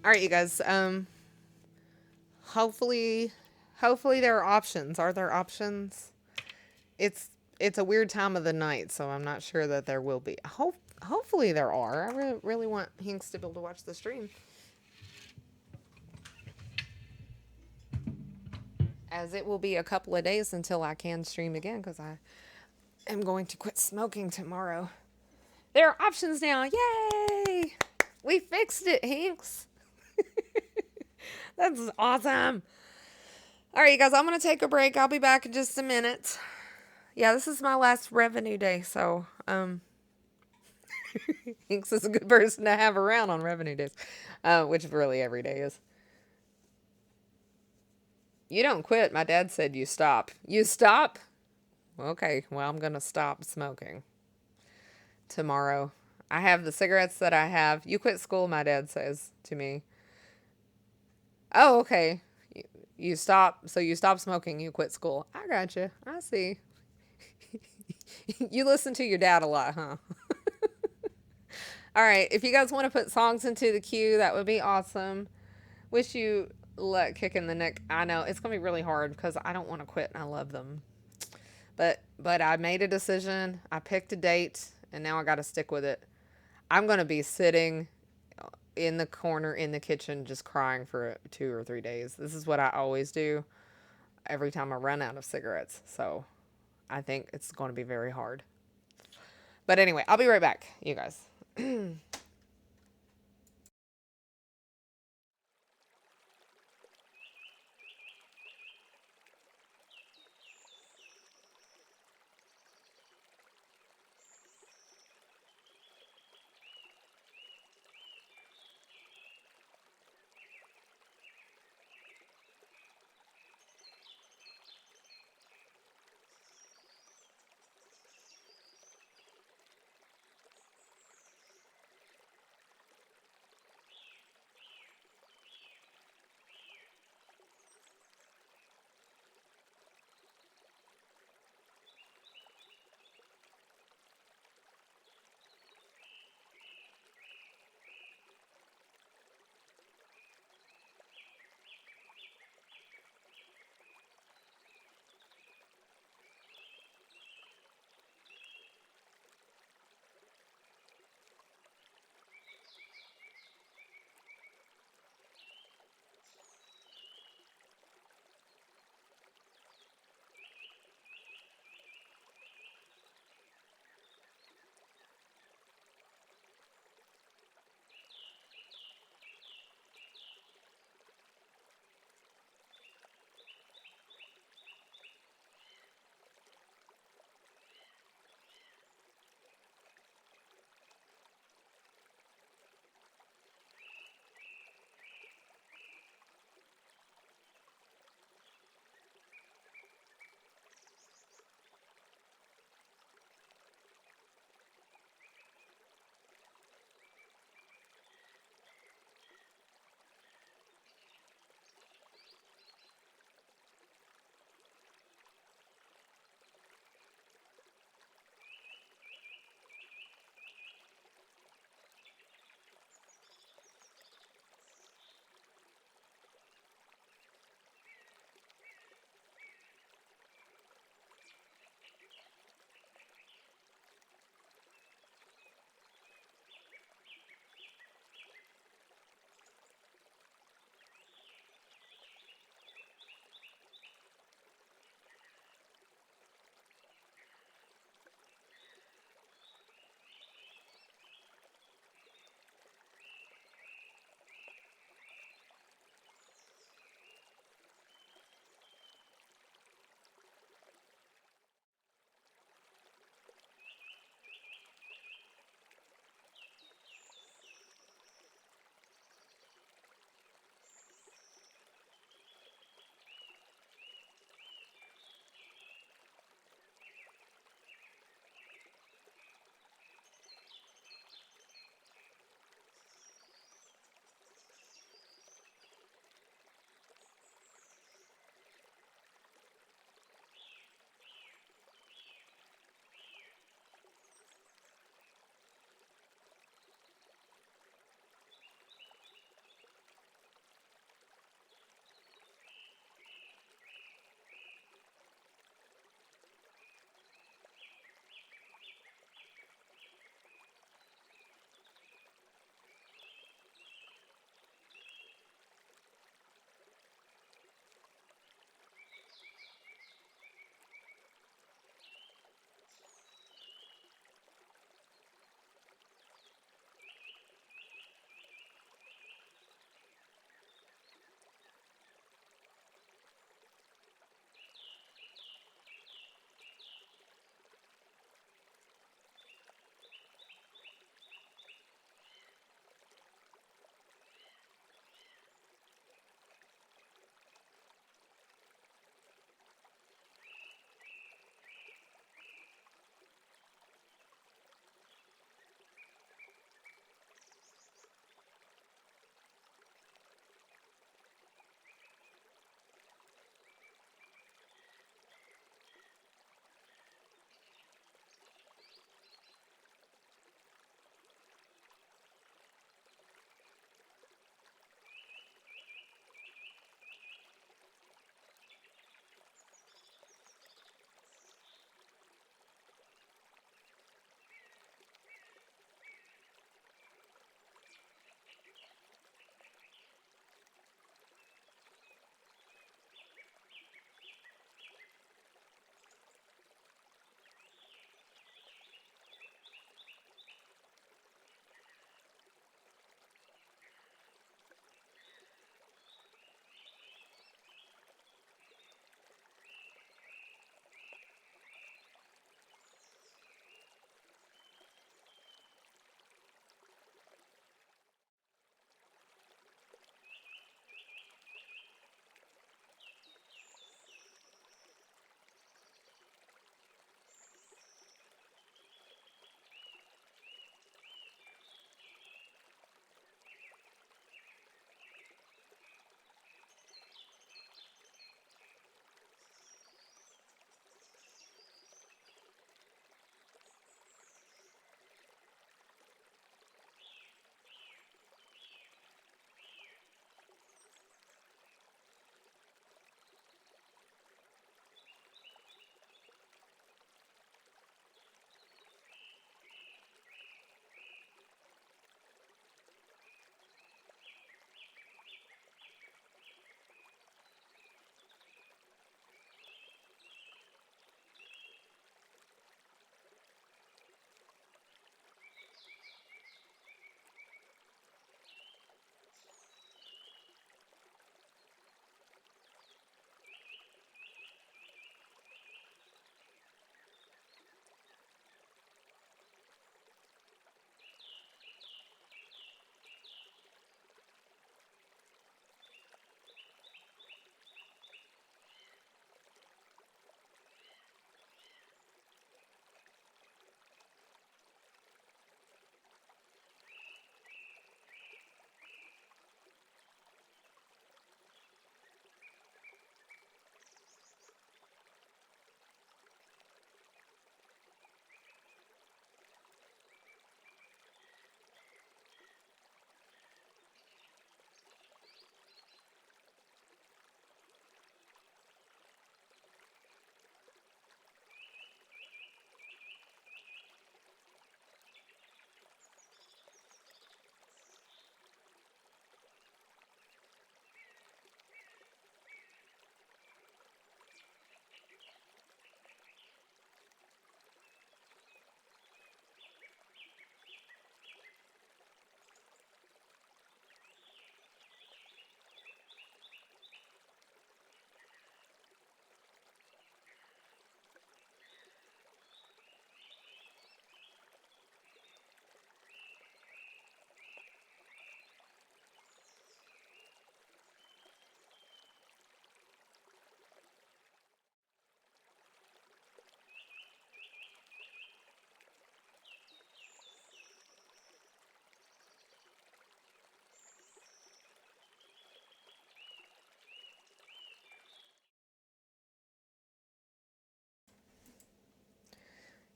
All right, you guys. Hopefully, hopefully there are options. Are there options? It's a weird time of the night, so I'm not sure that there will be. Hopefully there are. I really want Hinks to be able to watch the stream, as it will be a couple of days until I can stream again because I am going to quit smoking tomorrow. There are options now. Yay! We fixed it, Hinks. That's awesome. All right, you guys, I'm going to take a break. I'll be back in just a minute. Yeah, this is my last revenue day, so Hinks is a good person to have around on revenue days, which really every day is. You don't quit. My dad said you stop. You stop? Okay, well, I'm going to stop smoking tomorrow. I have the cigarettes that I have. You quit school, my dad says to me. Oh, okay. You stop. So you stop smoking. You quit school. I gotcha. I see. You listen to your dad a lot, huh? All right. If you guys want to put songs into the queue, that would be awesome. Wish you luck kicking the neck. I know it's gonna be really hard because I don't want to quit and I love them. But I made a decision. I picked a date and now I got to stick with it. I'm gonna be sitting in the corner in the kitchen just crying for 2 or 3 days. This is what I always do every time I run out of cigarettes. So I think it's going to be very hard. But anyway, I'll be right back, you guys.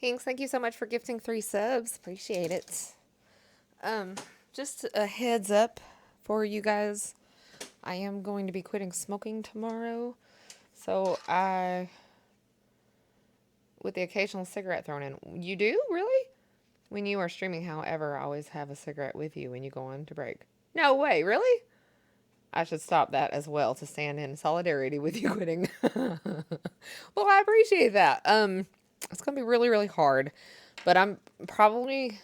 Hinks, thank you so much for gifting 3 subs. Appreciate it. Um, just a heads up for you guys. I am going to be quitting smoking tomorrow. So with the occasional cigarette thrown in. You do? Really? When you are streaming, however, always have a cigarette with you when you go on to break. No way, really? I should stop that as well to stand in solidarity with you quitting. Well, I appreciate that. It's gonna be really, really hard. But I'm definitely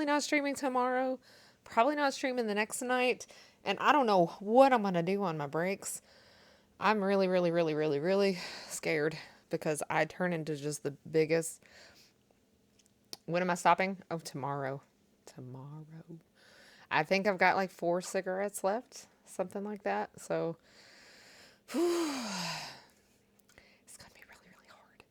not streaming tomorrow. Probably not streaming the next night. And I don't know what I'm gonna do on my breaks. I'm really, really, really, really, really scared because I turn into just the biggest. When am I stopping? Oh, tomorrow. Tomorrow. I think I've got like 4 cigarettes left, something like that. So, it's gonna be really, really hard.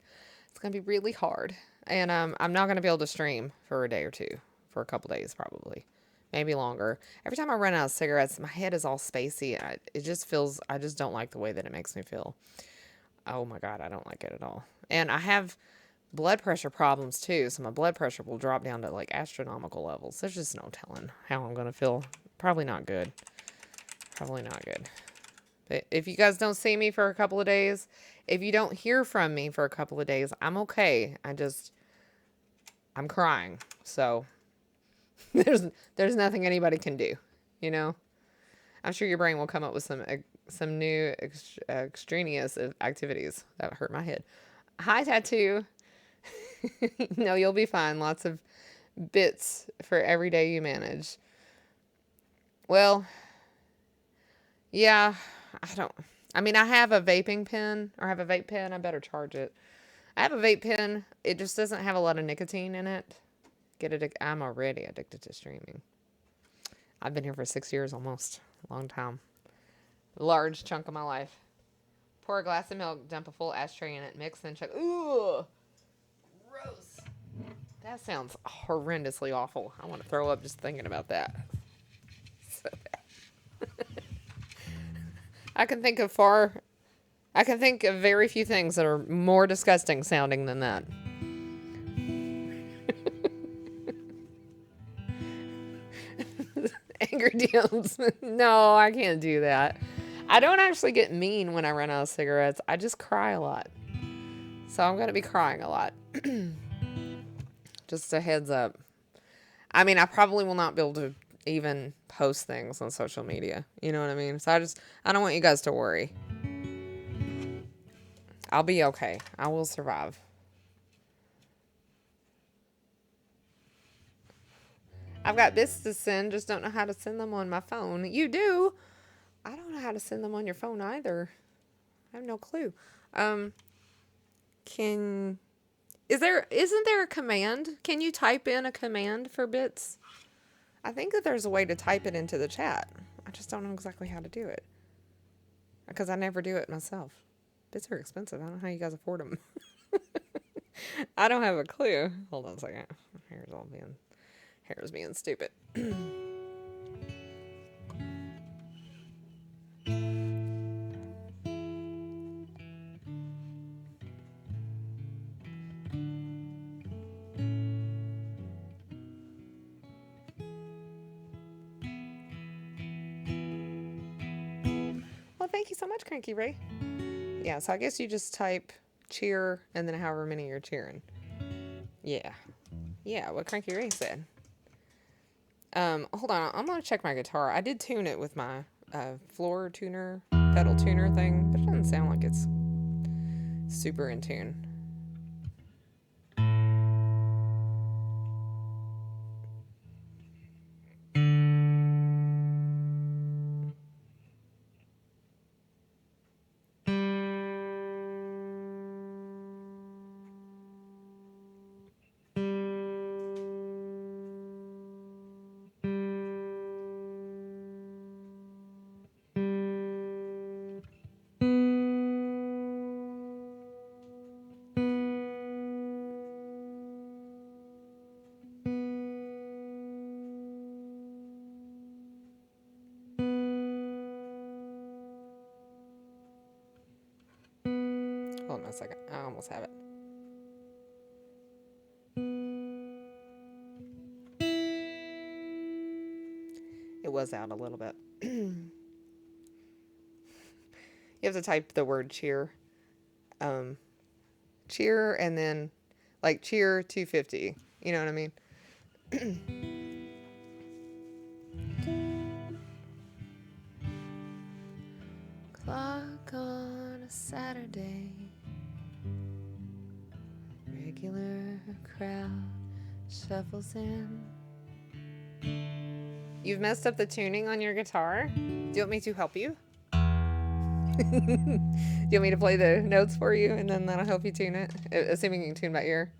It's gonna be really hard, and I'm not gonna be able to stream for a day or two, for a couple days probably, maybe longer. Every time I run out of cigarettes, my head is all spacey. It just feels. I just don't like the way that it makes me feel. Oh my God, I don't like it at all. And I have blood pressure problems too, so my blood pressure will drop down to like astronomical levels. There's just no telling how I'm gonna feel. Probably not good. Probably not good. But if you guys don't see me for a couple of days, if you don't hear from me for a couple of days, I'm okay. I'm crying. So there's nothing anybody can do, you know? I'm sure your brain will come up with some new extraneous activities that hurt my head. Hi, Tattoo. No, you'll be fine. Lots of bits for every day you manage. Well, yeah, I have a vaping pen, or I have a vape pen. I better charge it. I have a vape pen. It just doesn't have a lot of nicotine in it. I'm already addicted to streaming. I've been here for 6 years almost. A long time. A large chunk of my life. Pour a glass of milk, dump a full ashtray in it, mix, and check. Ooh! Gross. That sounds horrendously awful. I want to throw up just thinking about that. So bad. I can think of very few things that are more disgusting sounding than that. Angry DMs. No, I can't do that. I don't actually get mean when I run out of cigarettes. I just cry a lot. So I'm going to be crying a lot. Just a heads up. I probably will not be able to even post things on social media. You know what I mean? So I don't want you guys to worry. I'll be okay. I will survive. I've got bits to send, just don't know how to send them on my phone. You do? I don't know how to send them on your phone either. I have no clue. Isn't there a command? Can you type in a command for bits? I think that there's a way to type it into the chat. I just don't know exactly how to do it. Because I never do it myself. Bits are expensive. I don't know how you guys afford them. I don't have a clue. Hold on a second. Hair's being stupid. Well, thank you so much, Cranky Ray. Yeah, so I guess you just type cheer and then however many you're cheering. Yeah. Yeah, what Cranky Ray said. Hold on, I'm gonna check my guitar. I did tune it with my floor tuner, pedal tuner thing, but it doesn't sound like it's super in tune. Hold on a second. I almost have it. It was out a little bit. You have to type the word cheer. Cheer and then like cheer 250. You know what I mean? Clock on a Saturday. Regular crowd shuffles in. You've messed up the tuning on your guitar. Do you want me to help you? Do you want me to play the notes for you and then that'll help you tune it? Assuming you can tune by ear.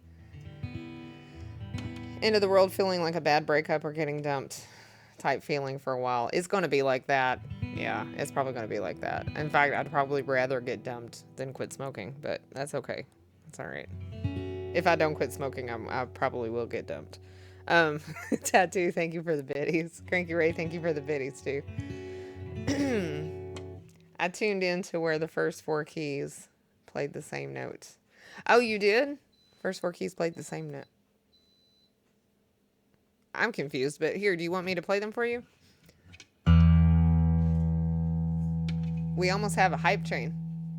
End of the world feeling like a bad breakup or getting dumped type feeling for a while. It's going to be like that. Yeah, it's probably going to be like that. In fact, I'd probably rather get dumped than quit smoking, but that's okay. It's all right. If I don't quit smoking, I probably will get dumped. Tattoo, thank you for the biddies. Cranky Ray, thank you for the biddies too. I tuned in to where the first 4 keys played the same notes. Oh, you did? First 4 keys played the same note. I'm confused, but here, do you want me to play them for you? We almost have a hype train.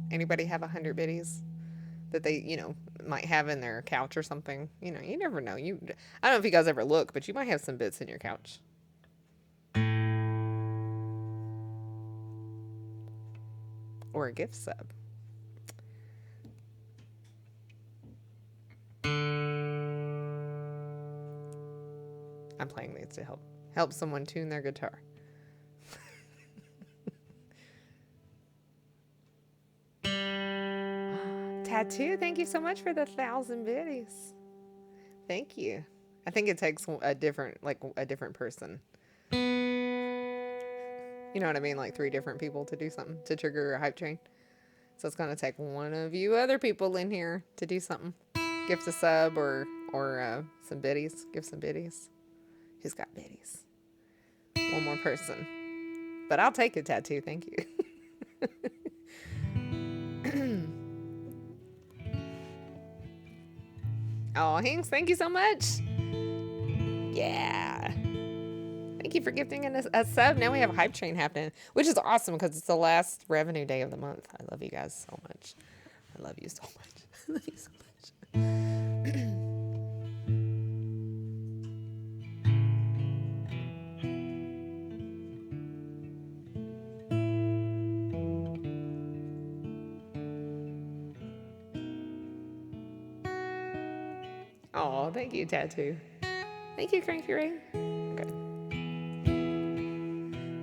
Anybody have 100 biddies that they, might have in their couch or something? You never know. I don't know if you guys ever look, but you might have some bits in your couch. Or a gift sub. I'm playing these to help someone tune their guitar. Tattoo, thank you so much for the 1,000 biddies. Thank you. I think it takes a different person. You know what I mean? Like 3 different people to do something, to trigger a hype train. So it's going to take one of you other people in here to do something. Gift a sub or some biddies. Give some biddies. Who's got biddies? One more person. But I'll take a tattoo. Thank you. Oh, Hinks, thank you so much. Yeah. Thank you for gifting a sub. Now we have a hype train happening, which is awesome because it's the last revenue day of the month. I love you guys so much. I love you so much. I love you so much. Oh, thank you, Tattoo. Thank you, Cranky Ray. Okay.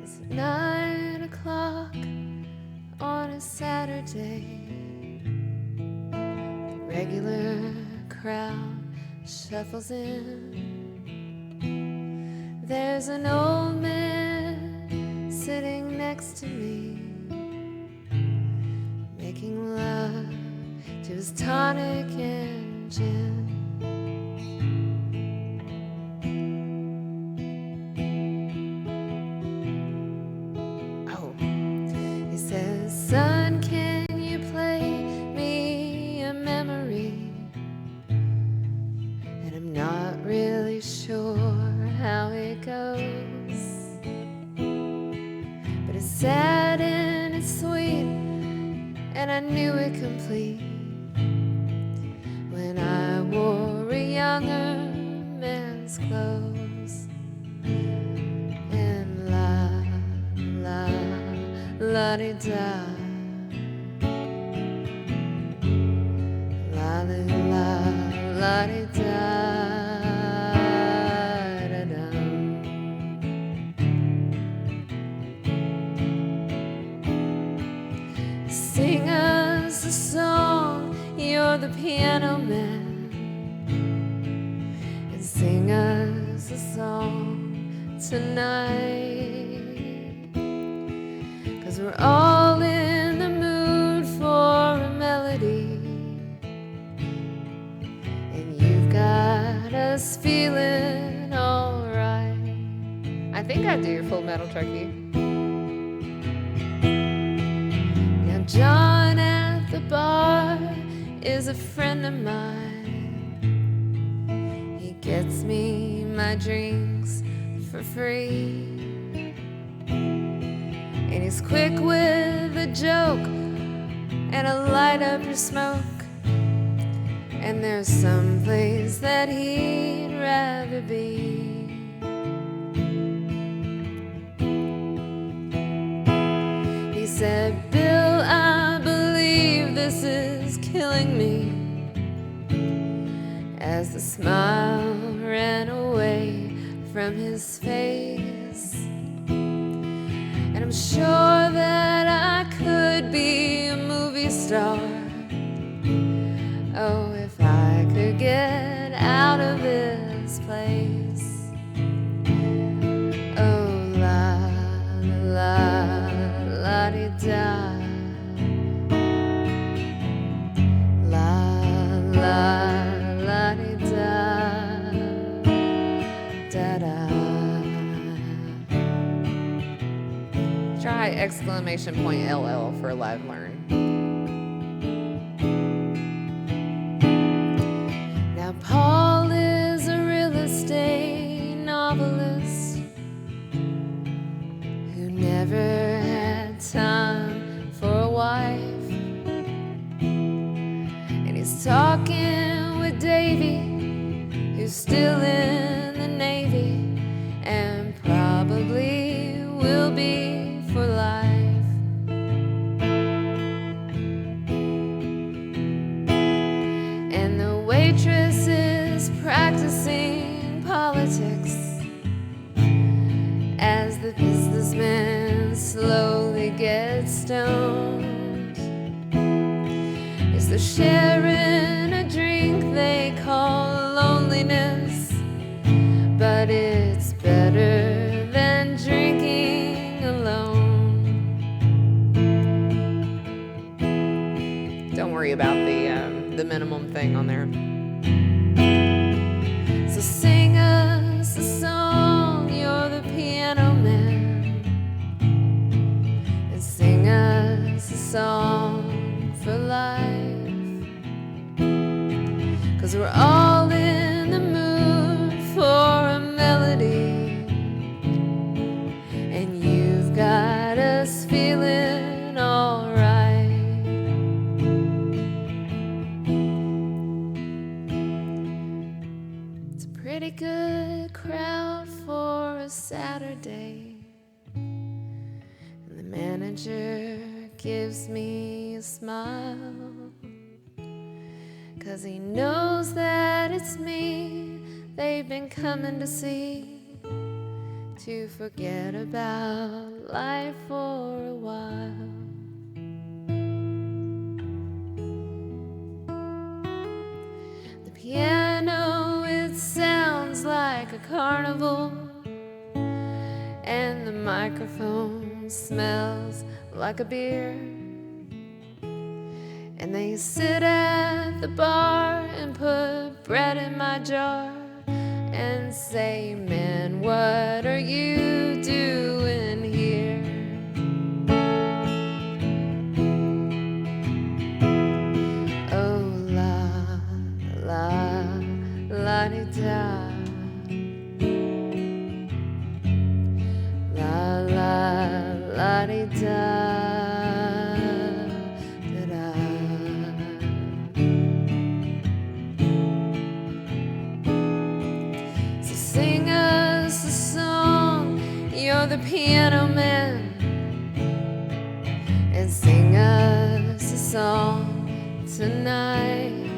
It's 9 o'clock on a Saturday. The regular crowd shuffles in. There's an old man sitting next to me, making love to his tonic and gin. Son, can you play me a memory? And I'm not really sure how it goes, but it's sad and it's sweet, and I knew it complete when I wore a younger man's clothes. And la-di-da, la-di-da-da-da. Sing us a song, you're the piano man, and sing us a song tonight, 'cause we're all in the mood for a melody, and you've got us feeling alright. I think I do, Full Metal Truckee. Now John at the bar is a friend of mine. He gets me my drinks for free. And he's quick with a joke and a light up your smoke. And there's some place that he'd rather be. He said, Bill, I believe this is killing me. As the smile ran away from his face. And I'm sure that I could be a movie star. Oh, if I could get out of this place. Oh, la, la, la-di-da. La, la, la-di-da. Da-da. Try exclamation point LL for a live learn. Now Paul is a real estate novelist who never had time for a wife. And he's talking with Davy, who's still in the Navy and probably will be for life. And the waitress is practicing politics as the businessman slowly gets stoned. Is they're sharing a drink they call loneliness, but it's better than drinking alone. Don't worry about the minimum thing on there. So sing us a song, you're the piano man, and sing us a song for life. 'Cause we're all in the mood for a melody, and you've got us feeling alright. It's a pretty good crowd for a Saturday, and the manager gives me a smile, 'cause he knows that it's me they've been coming to see, to forget about life for a while. The piano, it sounds like a carnival, and the microphone smells like a beer. And they sit at the bar and put bread in my jar and say, man, what are you doing here? Oh, la, la, la-di-da. La, la, la-di-da. Sing us a song, you're the piano man, and sing us a song tonight.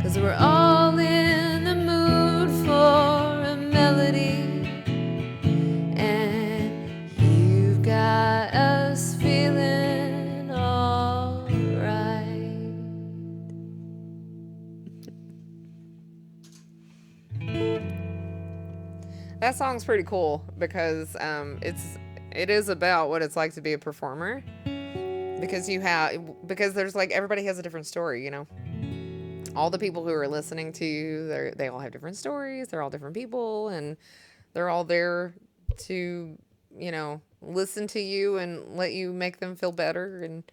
'Cause we're all in the mood for a melody, and you've got us feeling all right. That song's pretty cool because it is about what it's like to be a performer, because there's like everybody has a different story, you know. All the people who are listening to you, they all have different stories. They're all different people, and they're all there to, you know, listen to you and let you make them feel better. And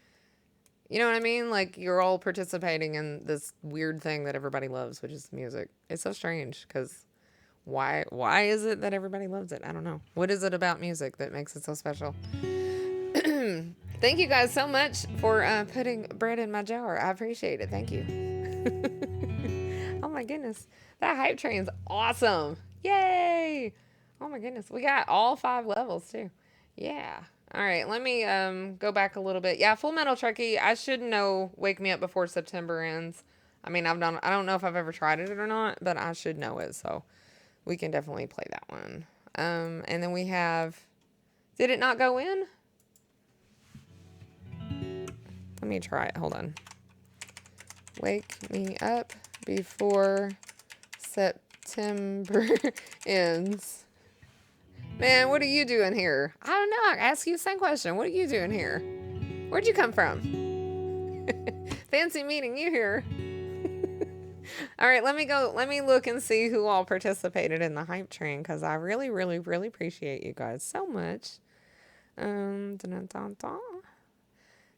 you know what I mean? Like, you're all participating in this weird thing that everybody loves, which is music. It's so strange because Why is it that everybody loves it? I don't know. What is it about music that makes it so special? Thank you guys so much for putting bread in my jar. I appreciate it. Thank you. Oh my goodness. That hype train's awesome. Yay. Oh my goodness. We got all 5 levels too. Yeah. All right. Let me go back a little bit. Yeah, Full Metal Truckee. I should know Wake Me Up Before September Ends. I mean, I don't know if I've ever tried it or not, but I should know it. So we can definitely play that one. And then we have, did it not go in? Let me try it. Hold on. Wake me up before September ends. Man, what are you doing here? I don't know. I ask you the same question. What are you doing here? Where'd you come from? Fancy meeting you here. All right, let me go. Let me look and see who all participated in the hype train because I really, really, really appreciate you guys so much. Dun, dun, dun, dun.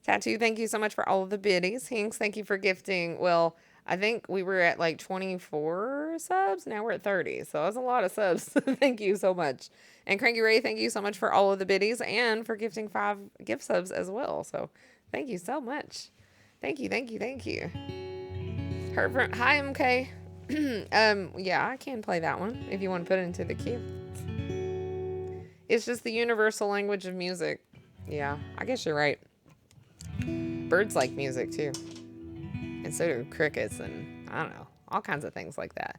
Tattoo, thank you so much for all of the biddies. Hinks, thank you for gifting. Well, I think we were at like 24 subs. Now we're at 30. So that's a lot of subs. Thank you so much. And Cranky Ray, thank you so much for all of the biddies and for gifting 5 gift subs as well. So thank you so much. Thank you, thank you, thank you. Herbert, hi MK. Yeah, I can play that one if you want to put it into the queue. It's just the universal language of music. Yeah, I guess you're right. Birds like music too. And so do crickets and I don't know, all kinds of things like that.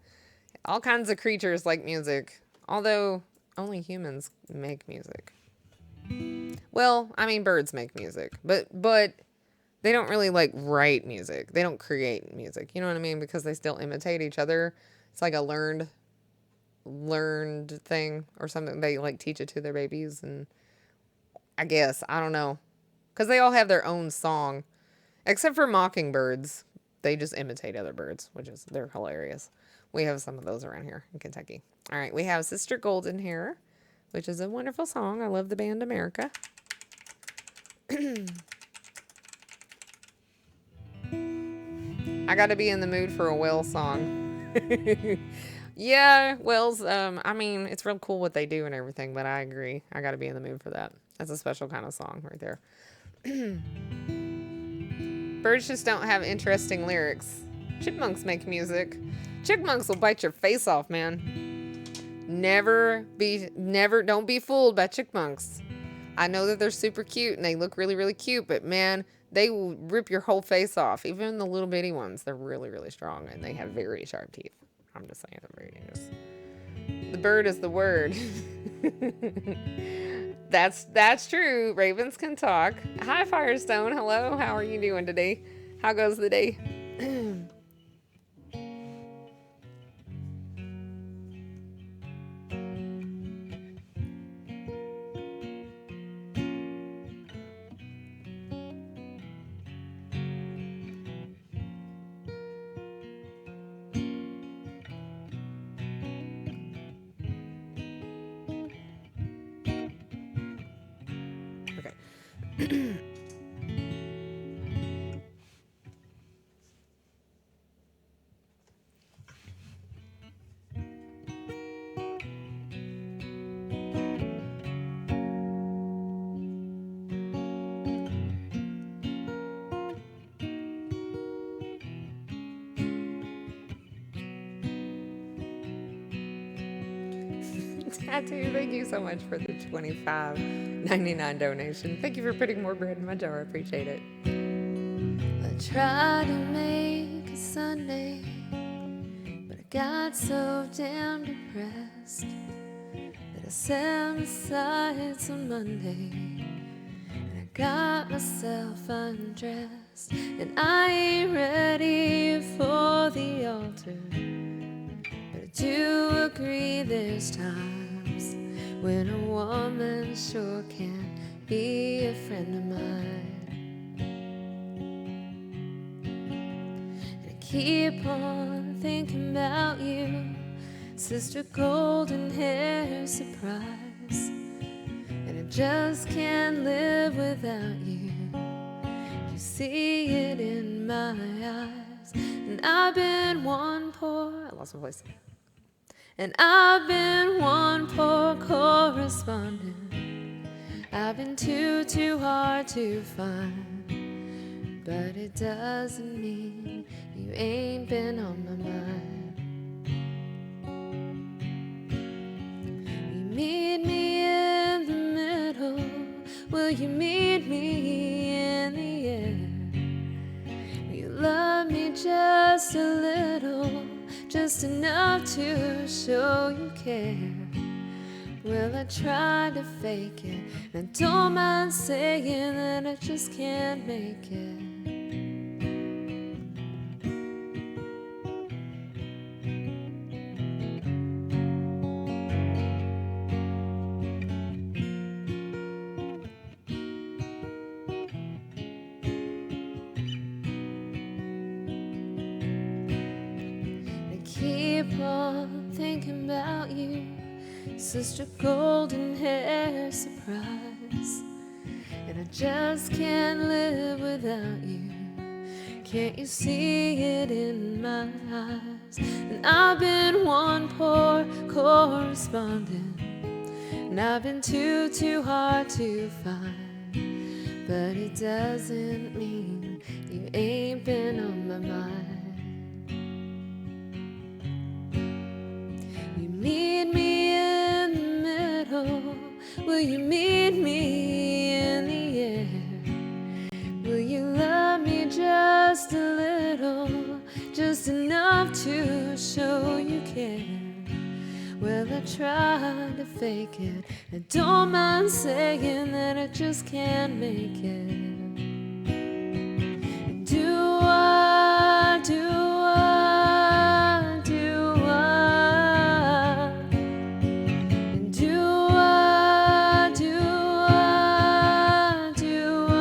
All kinds of creatures like music. Although only humans make music. Well, I mean birds make music, but they don't really like write music. They don't create music. You know what I mean? Because they still imitate each other. It's like a learned thing or something. They like teach it to their babies and I guess, I don't know. Because they all have their own song. Except for mockingbirds. They just imitate other birds, they're hilarious. We have some of those around here in Kentucky. All right, we have Sister Golden Hair, which is a wonderful song. I love the band America. I got to be in the mood for a whale song. Yeah, whales, I mean, it's real cool what they do and everything, but I agree. I got to be in the mood for that. That's a special kind of song right there. Birds just don't have interesting lyrics. Chipmunks make music. Chipmunks will bite your face off, man. Don't be fooled by chipmunks. I know that they're super cute and they look really, really cute, but man, they will rip your whole face off. Even the little bitty ones, they're really, really strong and they have very sharp teeth. I'm just saying, they're very dangerous. The bird is the word. That's true. Ravens can talk. Hi, Firestone. Hello. How are you doing today? How goes the day? Okay. Tattoo, thank you so much for the $25.99 donation. Thank you for putting more bread in my jar. I appreciate it. I tried to make a Sunday, but I got so damn depressed that I set my sights on Monday, and I got myself undressed, and I ain't ready for the altar. But I do agree there's times when a woman sure can be a friend of mine. And I keep on thinking about you, Sister Golden Hair Surprise. And I just can't live without you. You see it in my eyes. And I've been one poor... I lost my voice. And I've been one poor correspondent. I've been too hard to find. But it doesn't mean you ain't been on my mind. You meet me in the middle. Will you meet me in the air? Will you love me just a little, just enough to show you care? Well, I tried to fake it, and I don't mind saying that I just can't make it. I keep on thinking about you, Sister Golden Hair Surprise. And I just can't live without you. Can't you see it in my eyes? And I've been one poor correspondent, and I've been too hard to find. But it doesn't mean you ain't been on my mind. You meet me in the middle. Will you meet me in the air? Will you love me just a little, just enough to show you care? Well, I tried to fake it. I don't mind saying that I just can't make it. Do I, do I, do I, do I, do I, do I?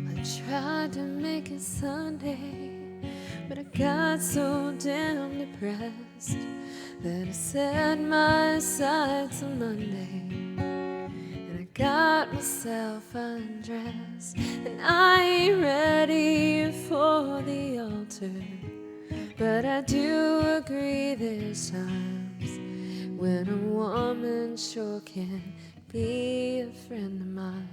I tried to make it Sunday, but I got so damn depressed that I set my sights on Monday. And I got myself undressed, and I ain't ready for the altar. But I do agree there's times when a woman sure can be a friend of mine.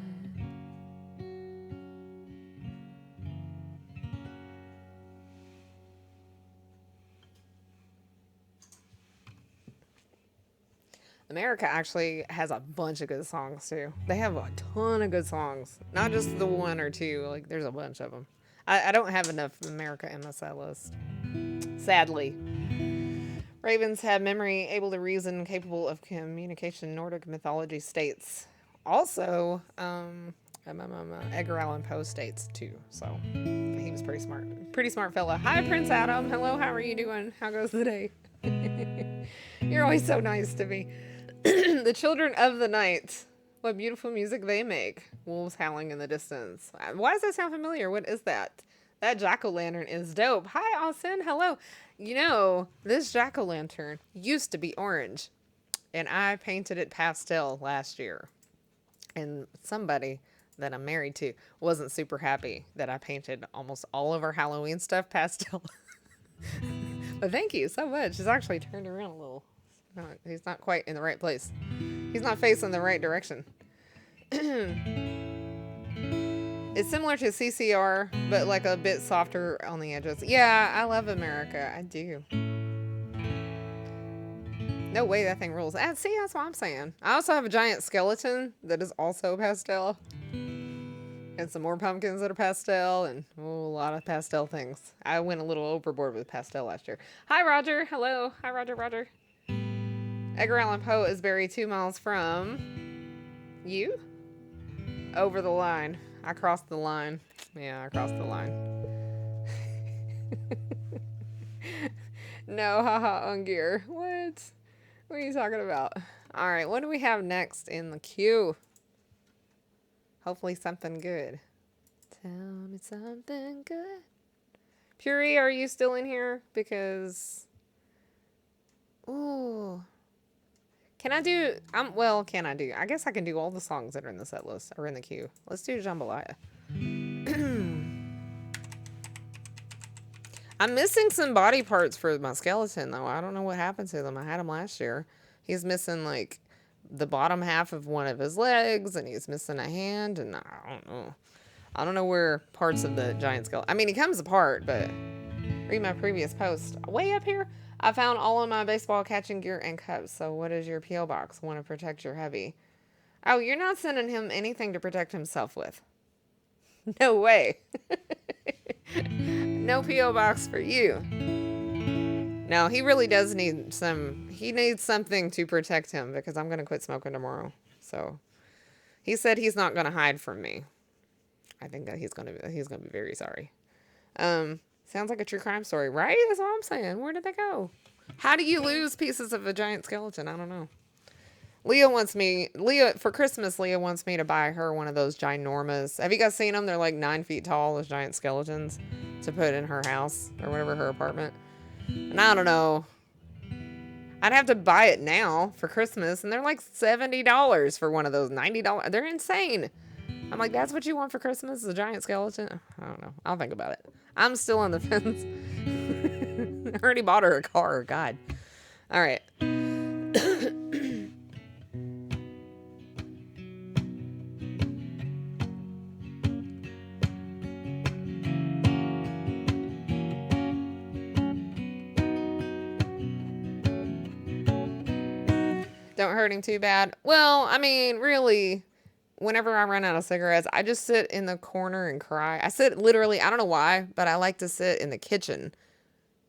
America actually has a bunch of good songs too. They have a ton of good songs, not just the one or two. Like there's a bunch of them. I don't have enough America in my set list, sadly. Ravens have memory, able to reason, capable of communication. Nordic mythology states. Also, Edgar Allan Poe states too. So he was pretty smart. Pretty smart fella. Hi, Prince Adam. Hello, how are you doing? How goes the day? You're always so nice to me. The Children of the Night. What beautiful music they make. Wolves howling in the distance. Why does that sound familiar? What is that? That jack-o'-lantern is dope. Hi, Austin. Hello. You know, this jack-o'-lantern used to be orange, and I painted it pastel last year. And somebody that I'm married to wasn't super happy that I painted almost all of our Halloween stuff pastel. But thank you so much. It's actually turned around a little. No, he's not quite in the right place. He's not facing the right direction. It's similar to CCR, but like a bit softer on the edges. Yeah, I love America. I do. No way that thing rules. See, that's what I'm saying. I also have a giant skeleton that is also pastel. And some more pumpkins that are pastel, and a lot of pastel things. I went a little overboard with pastel last year. Hi, Roger. Hello. Hi, Roger. Edgar Allan Poe is buried 2 miles from you? Over the line. I crossed the line. Yeah, I crossed the line. No, haha, Ungear. What? What are you talking about? All right, what do we have next in the queue? Hopefully something good Tell me something good. Puri, are you still in here? Because, ooh. Can I do, can I do? I guess I can do all the songs that are in the set list, or in the queue. Let's do Jambalaya. I'm missing some body parts for my skeleton, though. I don't know what happened to them. I had them last year. He's missing, like, the bottom half of one of his legs, and he's missing a hand, and I don't know. I don't know where parts of the giant skeleton... I mean, he comes apart, but... Read my previous post. Way up here, I found all of my baseball catching gear and cups. So what is your P.O. box? Want to protect your hubby. Oh, you're not sending him anything to protect himself with. No way. No P.O. box for you. No, he really does need some... He needs something to protect him because I'm going to quit smoking tomorrow. So he said he's not going to hide from me. I think that he's going to be very sorry. Sounds like a true crime story, right? That's all I'm saying. Where did they go? How do you lose pieces of a giant skeleton? I don't know. For Christmas, Leah wants me to buy her one of those ginormous. Have you guys seen them? They're like 9 feet tall, those giant skeletons to put in her house or whatever, her apartment. And I don't know. I'd have to buy it now for Christmas, and they're like $70 for one of those, $90. They're insane. I'm like, that's what you want for Christmas? A giant skeleton? I don't know. I'll think about it. I'm still on the fence. I already bought her a car. God. All right. Don't hurt him too bad. Well, I mean, really... Whenever I run out of cigarettes, I just sit in the corner and cry. I sit literally, I don't know why, but I like to sit in the kitchen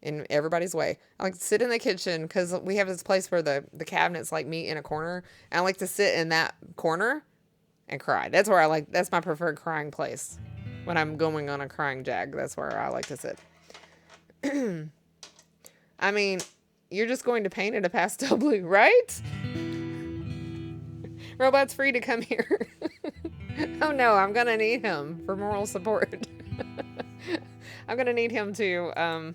in everybody's way. I like to sit in the kitchen because we have this place where the cabinets like meet in a corner. And I like to sit in that corner and cry. That's where that's my preferred crying place. When I'm going on a crying jag, that's where I like to sit. I mean, you're just going to paint it a pastel blue, right? Robot's free to come here. Oh no, I'm gonna need him for moral support. I'm gonna need him to,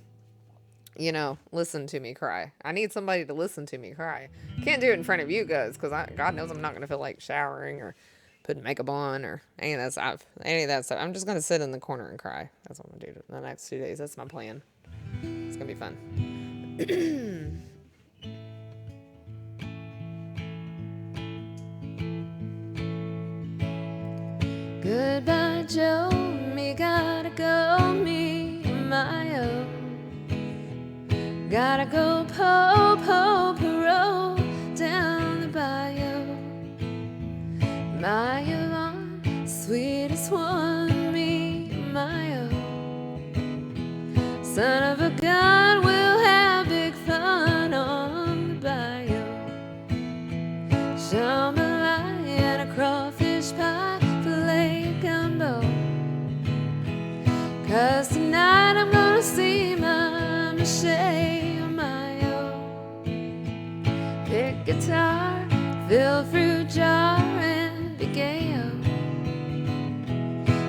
listen to me cry. I need somebody to listen to me cry. Can't do it in front of you guys, because God knows I'm not gonna feel like showering or putting makeup on or any of that stuff. I'm just gonna sit in the corner and cry. That's what I'm gonna do the next 2 days. That's my plan. It's gonna be fun. Goodbye, Joe. Me gotta go, me my own. Gotta go roll down the bayou. My Yvonne, sweetest one, me my own. Son of a gun, we'll have big fun on the bayou. Jambalaya and a crawfish pie. Gumbo. 'Cause tonight I'm gonna see my Michelle Mayo. Pick guitar, fill fruit jar, and be gay-o.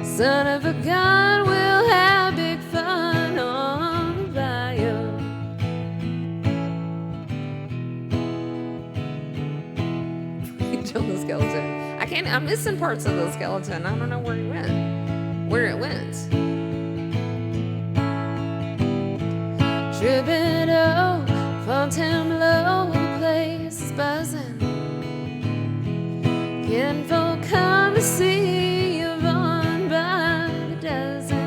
Son of a gun, we'll have big fun on the bayou. Kill the skeleton. I'm missing parts of the skeleton. I don't know where it went. Troubadour, Fontainebleau, the place is buzzing. Kinfolk come to see you run by the dozen.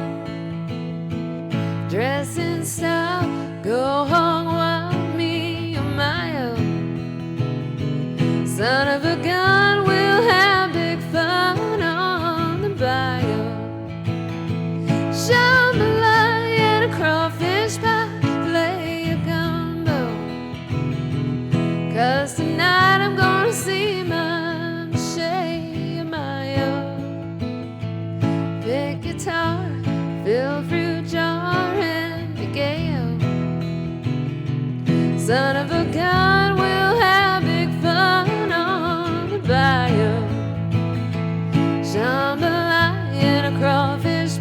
Dress in style, go hog wild, me or my own. Son of a gun, we'll have big fun on the bayou. Jambalaya and a crawfish pie, play a gumbo. 'Cause tonight I'm gonna see my Michelle Mayo. Pick guitar, fill fruit jar, and be gay-o. Son of a gun, we'll have big fun bayou. Jambalaya and a crawfish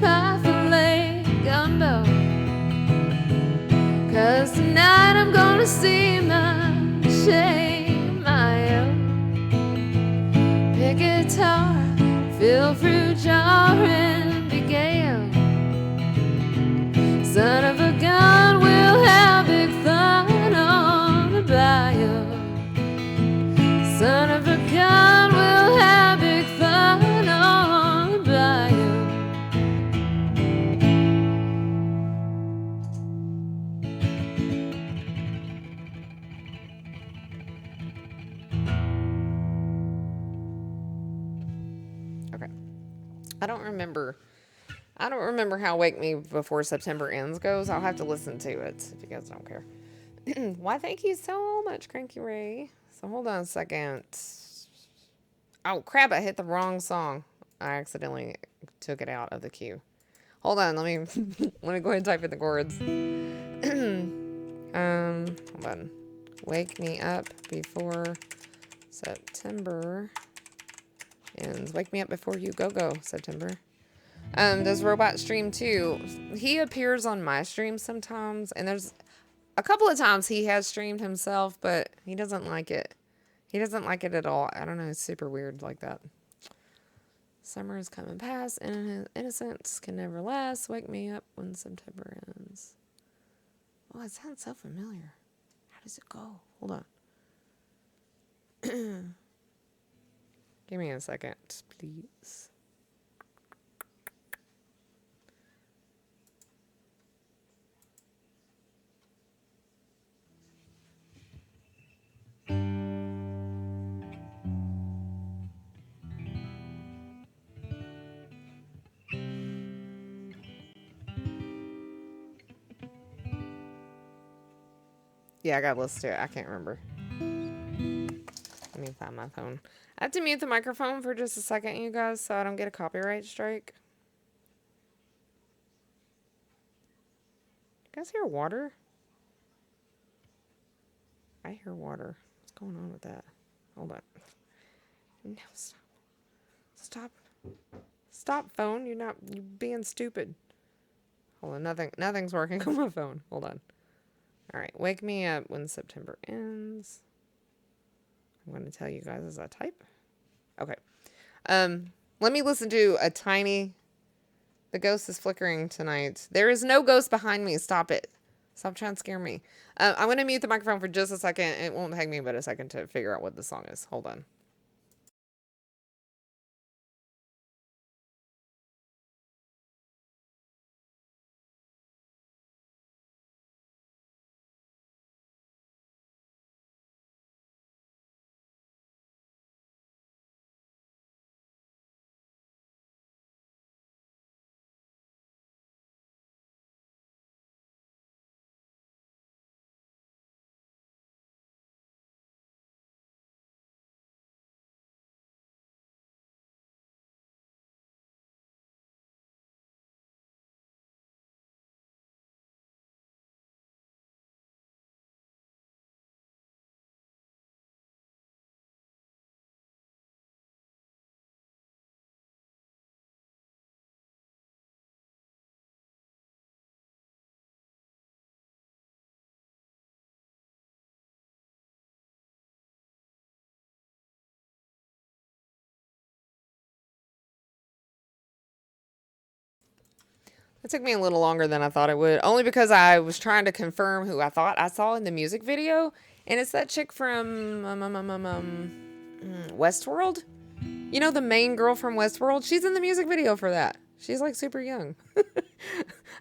to see my shame, pick guitar, fill fruit jar and be gale. Son of a gun, we'll have big fun on the bayou. Son of a gun, we'll have big fun on the bayou. Okay. I don't remember how Wake Me Before September Ends goes. I'll have to listen to it if you guys don't care. Why, thank you so much, Cranky Ray. So hold on a second. Oh, crap, I hit the wrong song. I accidentally took it out of the queue. Hold on, let me go ahead and type in the chords. Hold on. Wake Me Up Before September Ends. Wake Me Up Before You Go September. Does Robot stream too? He appears on my stream sometimes, and there's a couple of times he has streamed himself, but he doesn't like it. He doesn't like it at all. I don't know. It's super weird like that. Summer is coming past, and innocence can never last. Wake me up when September ends. Oh, it sounds so familiar. How does it go? Hold on. Give me a second, please. Yeah, I gotta listen to it. I can't remember. Let me find my phone. I have to mute the microphone for just a second, you guys, so I don't get a copyright strike. You guys hear water? I hear water. What's going on with that? Hold on. No, stop. Stop. Stop, phone. You're being stupid. Hold on. Nothing's working on my phone. Hold on. All right. Wake me up when September ends. I'm going to tell you guys as I type. Okay. Let me listen to a tiny... The ghost is flickering tonight. There is no ghost behind me. Stop it. Stop trying to scare me. I'm going to mute the microphone for just a second. It won't take me but a second to figure out what the song is. Hold on. It took me a little longer than I thought it would, only because I was trying to confirm who I thought I saw in the music video, and it's that chick from Westworld. You know, the main girl from Westworld? She's in the music video for that. She's like super young.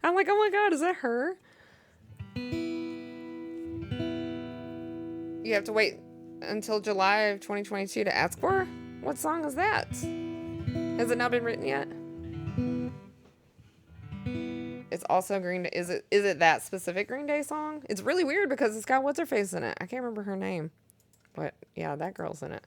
I'm like, oh my god, is that her? You have to wait until July of 2022 to ask for her? What song is that? Has it not been written yet? It's also Green Day. Is it that specific Green Day song? It's really weird because it's got what's-her-face in it. I can't remember her name. But, yeah, that girl's in it.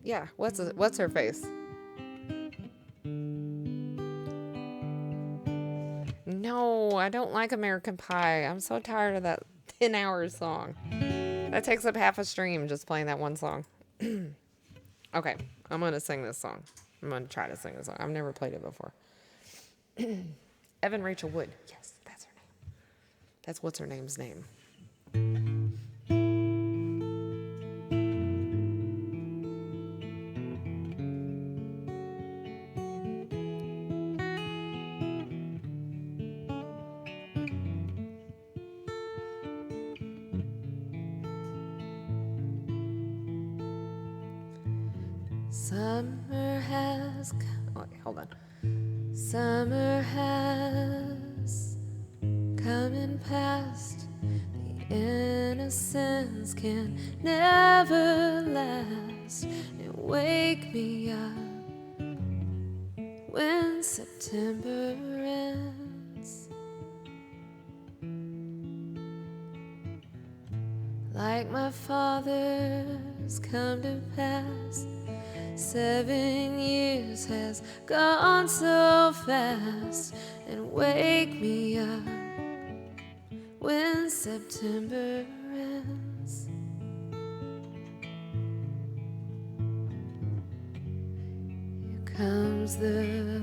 Yeah, what's her face? No, I don't like American Pie. I'm so tired of that 10 hours song. That takes up half a stream just playing that one song. Okay, I'm going to sing this song. I'm going to try to sing this song. I've never played it before. Evan Rachel Wood. Yes, that's her name. That's what's her name's name. Summer has come. Oh, wait, hold on. Summer has come and passed. The innocence can never last. And wake me up when September ends. Like my father's come to pass. 7 years has gone so fast. And wake me up when September ends. Here comes the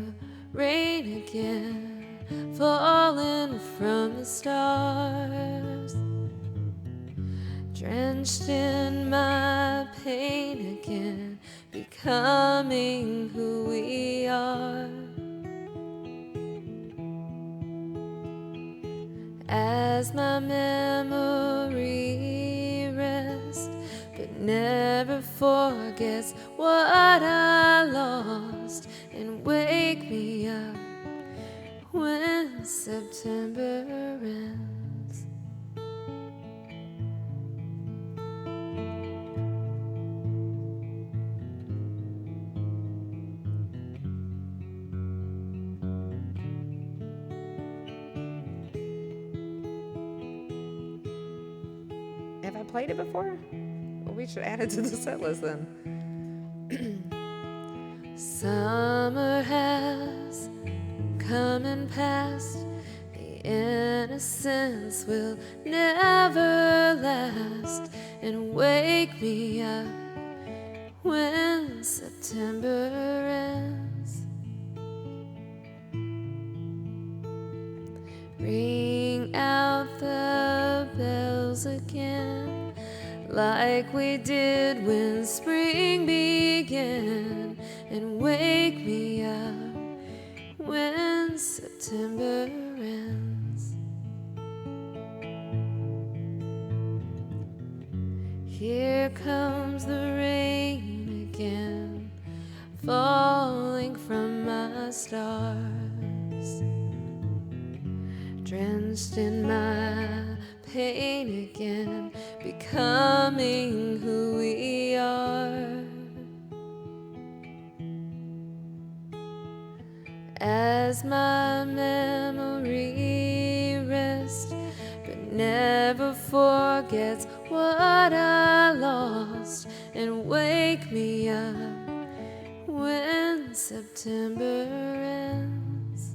rain again, falling from the stars, drenched in my pain again, becoming who we are. As my memory rests, but never forgets what I lost, and wake me up when September ends. Have I played it before? Well, we should add it to the set list then. Summer has come and passed. The innocence will never last. And wake me up when September ends. Ring out the bells again, like we did when spring began. And wake me up when September ends. Here comes the rain again, falling from my stars, drenched in my pain again, becoming who we are. As my memory rests, but never forgets what I lost, and wake me up when September ends.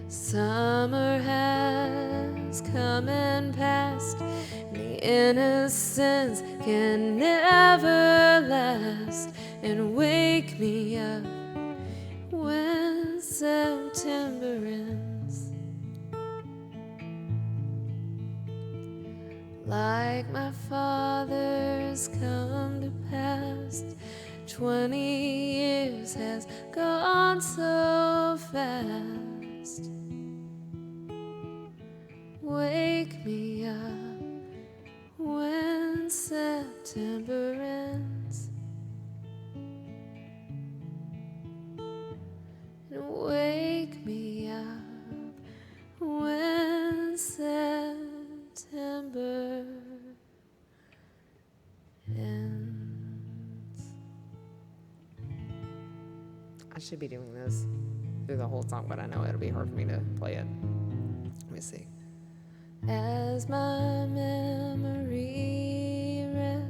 Summer has come and passed, and the innocence can never last. And wake me up when September ends. Like my father's come to pass, 20 years has gone so fast. Wake me up when September ends. And wake me up when September ends. I should be doing this through the whole song, but I know it'll be hard for me to play it. Let me see. As my memory rests,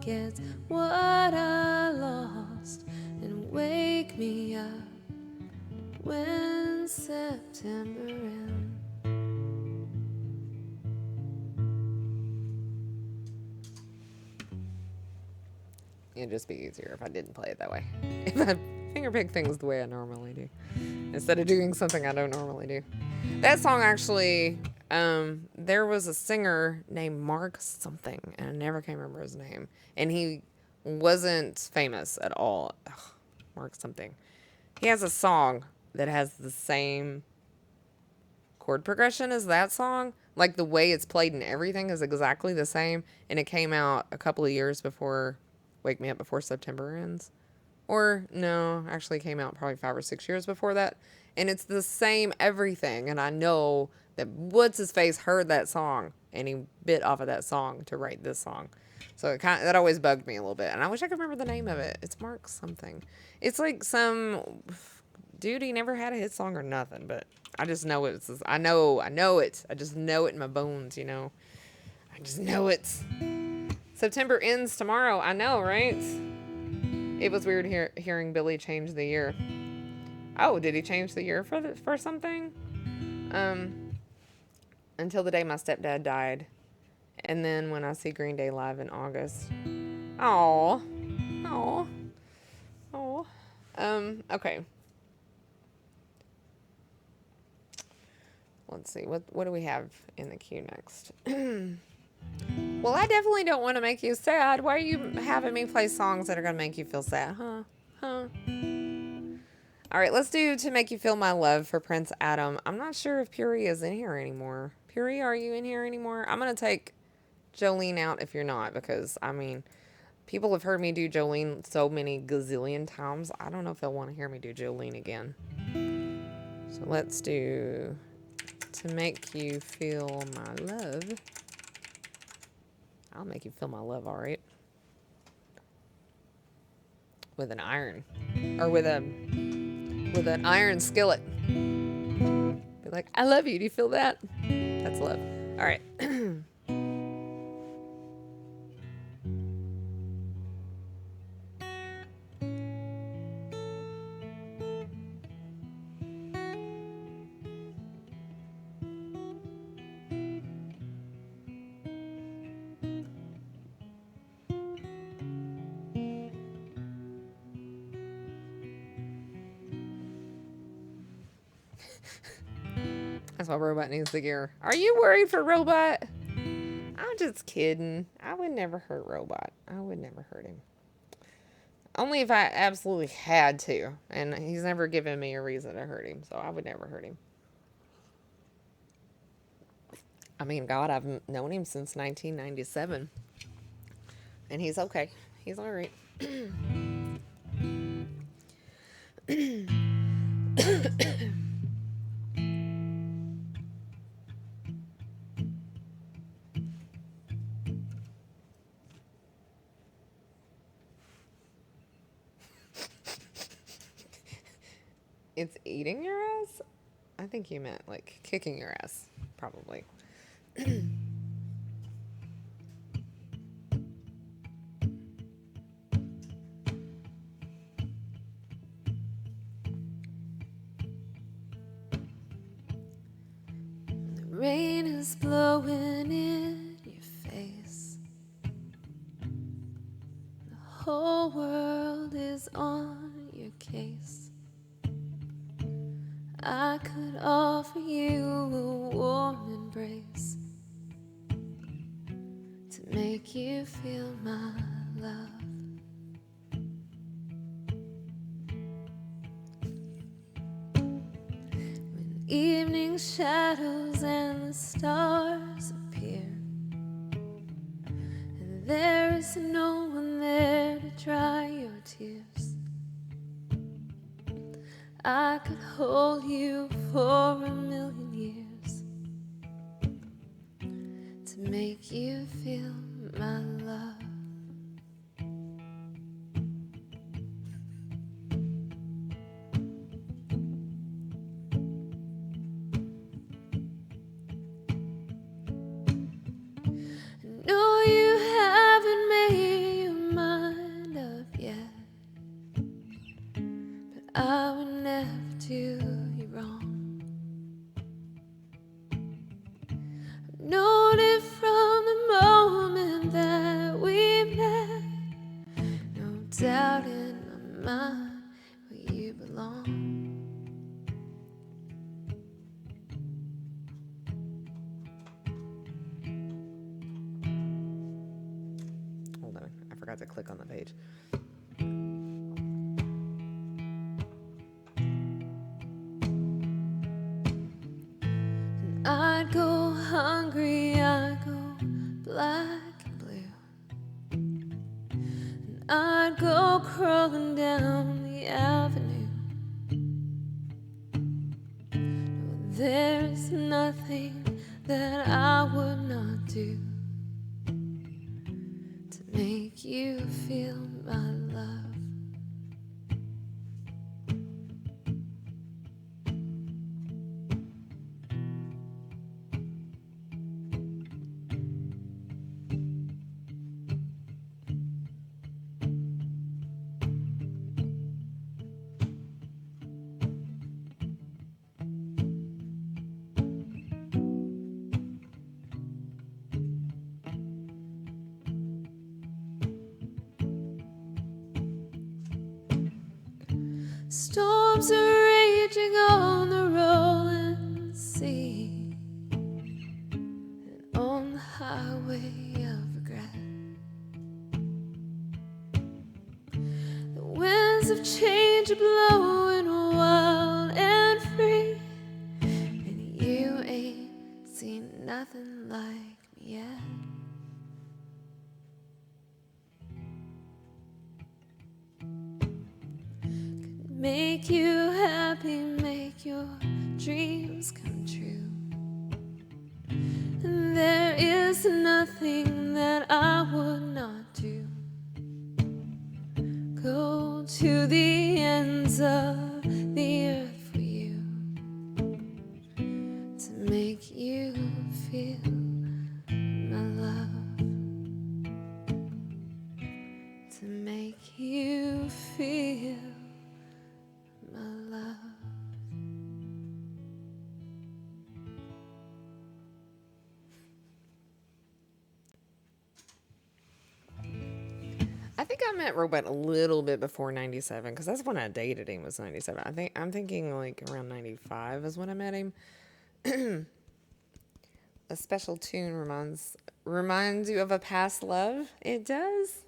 get what I lost and wake me up when September ends. It'd just be easier if I didn't play it that way. If I fingerpick things the way I normally do, instead of doing something I don't normally do. That song actually, there was a singer named Mark something, and I never can remember his name. And he wasn't famous at all. Ugh, Mark something. He has a song that has the same chord progression as that song. Like the way it's played and everything is exactly the same. And it came out a couple of years before Wake Me Up Before September Ends. Or no, actually came out probably 5 or 6 years before that. And it's the same everything. And I know that what's his face heard that song and he bit off of that song to write this song. So that always bugged me a little bit. And I wish I could remember the name of it. It's Mark something. It's like some dude, he never had a hit song or nothing, but I just know it. I know it. I just know it in my bones, you know. I just know it. September ends tomorrow. I know, right? It was weird hearing Billy change the year. Oh, did he change the year for something? Until the day my stepdad died. And then when I see Green Day live in August. Oh. Okay. Let's see. What do we have in the queue next? Well, I definitely don't want to make you sad. Why are you having me play songs that are going to make you feel sad? Huh? All right, let's do To Make You Feel My Love for Prince Adam. I'm not sure if Puri is in here anymore. Puri, are you in here anymore? I'm going to take Jolene out if you're not, because, I mean, people have heard me do Jolene so many gazillion times. I don't know if they'll want to hear me do Jolene again. So let's do To Make You Feel My Love. I'll make you feel my love, all right? With an iron. Or with an iron skillet. Be like, I love you. Do you feel that? That's love. All right. That's why Robot needs the gear. Are you worried for Robot? I'm just kidding. I would never hurt Robot. I would never hurt him. Only if I absolutely had to. And he's never given me a reason to hurt him. So I would never hurt him. I mean, God, I've known him since 1997. And he's okay. He's all right. It's eating your ass? I think you meant like kicking your ass, probably. The rain is blowing in your face. The whole world is on your case. I could offer you a warm embrace to make you feel my love. When evening shadows and the stars appear, and there is no one there to dry your tears, I could hold you for 1,000,000 years to make you feel my love. I know you haven't made your forgot to click on the page. I'd go hungry, I'd go black and blue, and I'd go crawling down the avenue. No, there's nothing that I would not do to make you feel my love. Storms are raging on the rolling sea, and on the highway of regret. The winds of change are blowing wild and free, and you ain't seen nothing like me yet. Make you happy, make your dreams come true. And there is nothing that I would not do. Go to the ends of the earth for you, to make you feel my love, to make you feel my love. I think I met Robot a little bit before 97, because that's when I dated him, was 97. I'm thinking like around 95 is when I met him. A special tune reminds you of a past love. It does.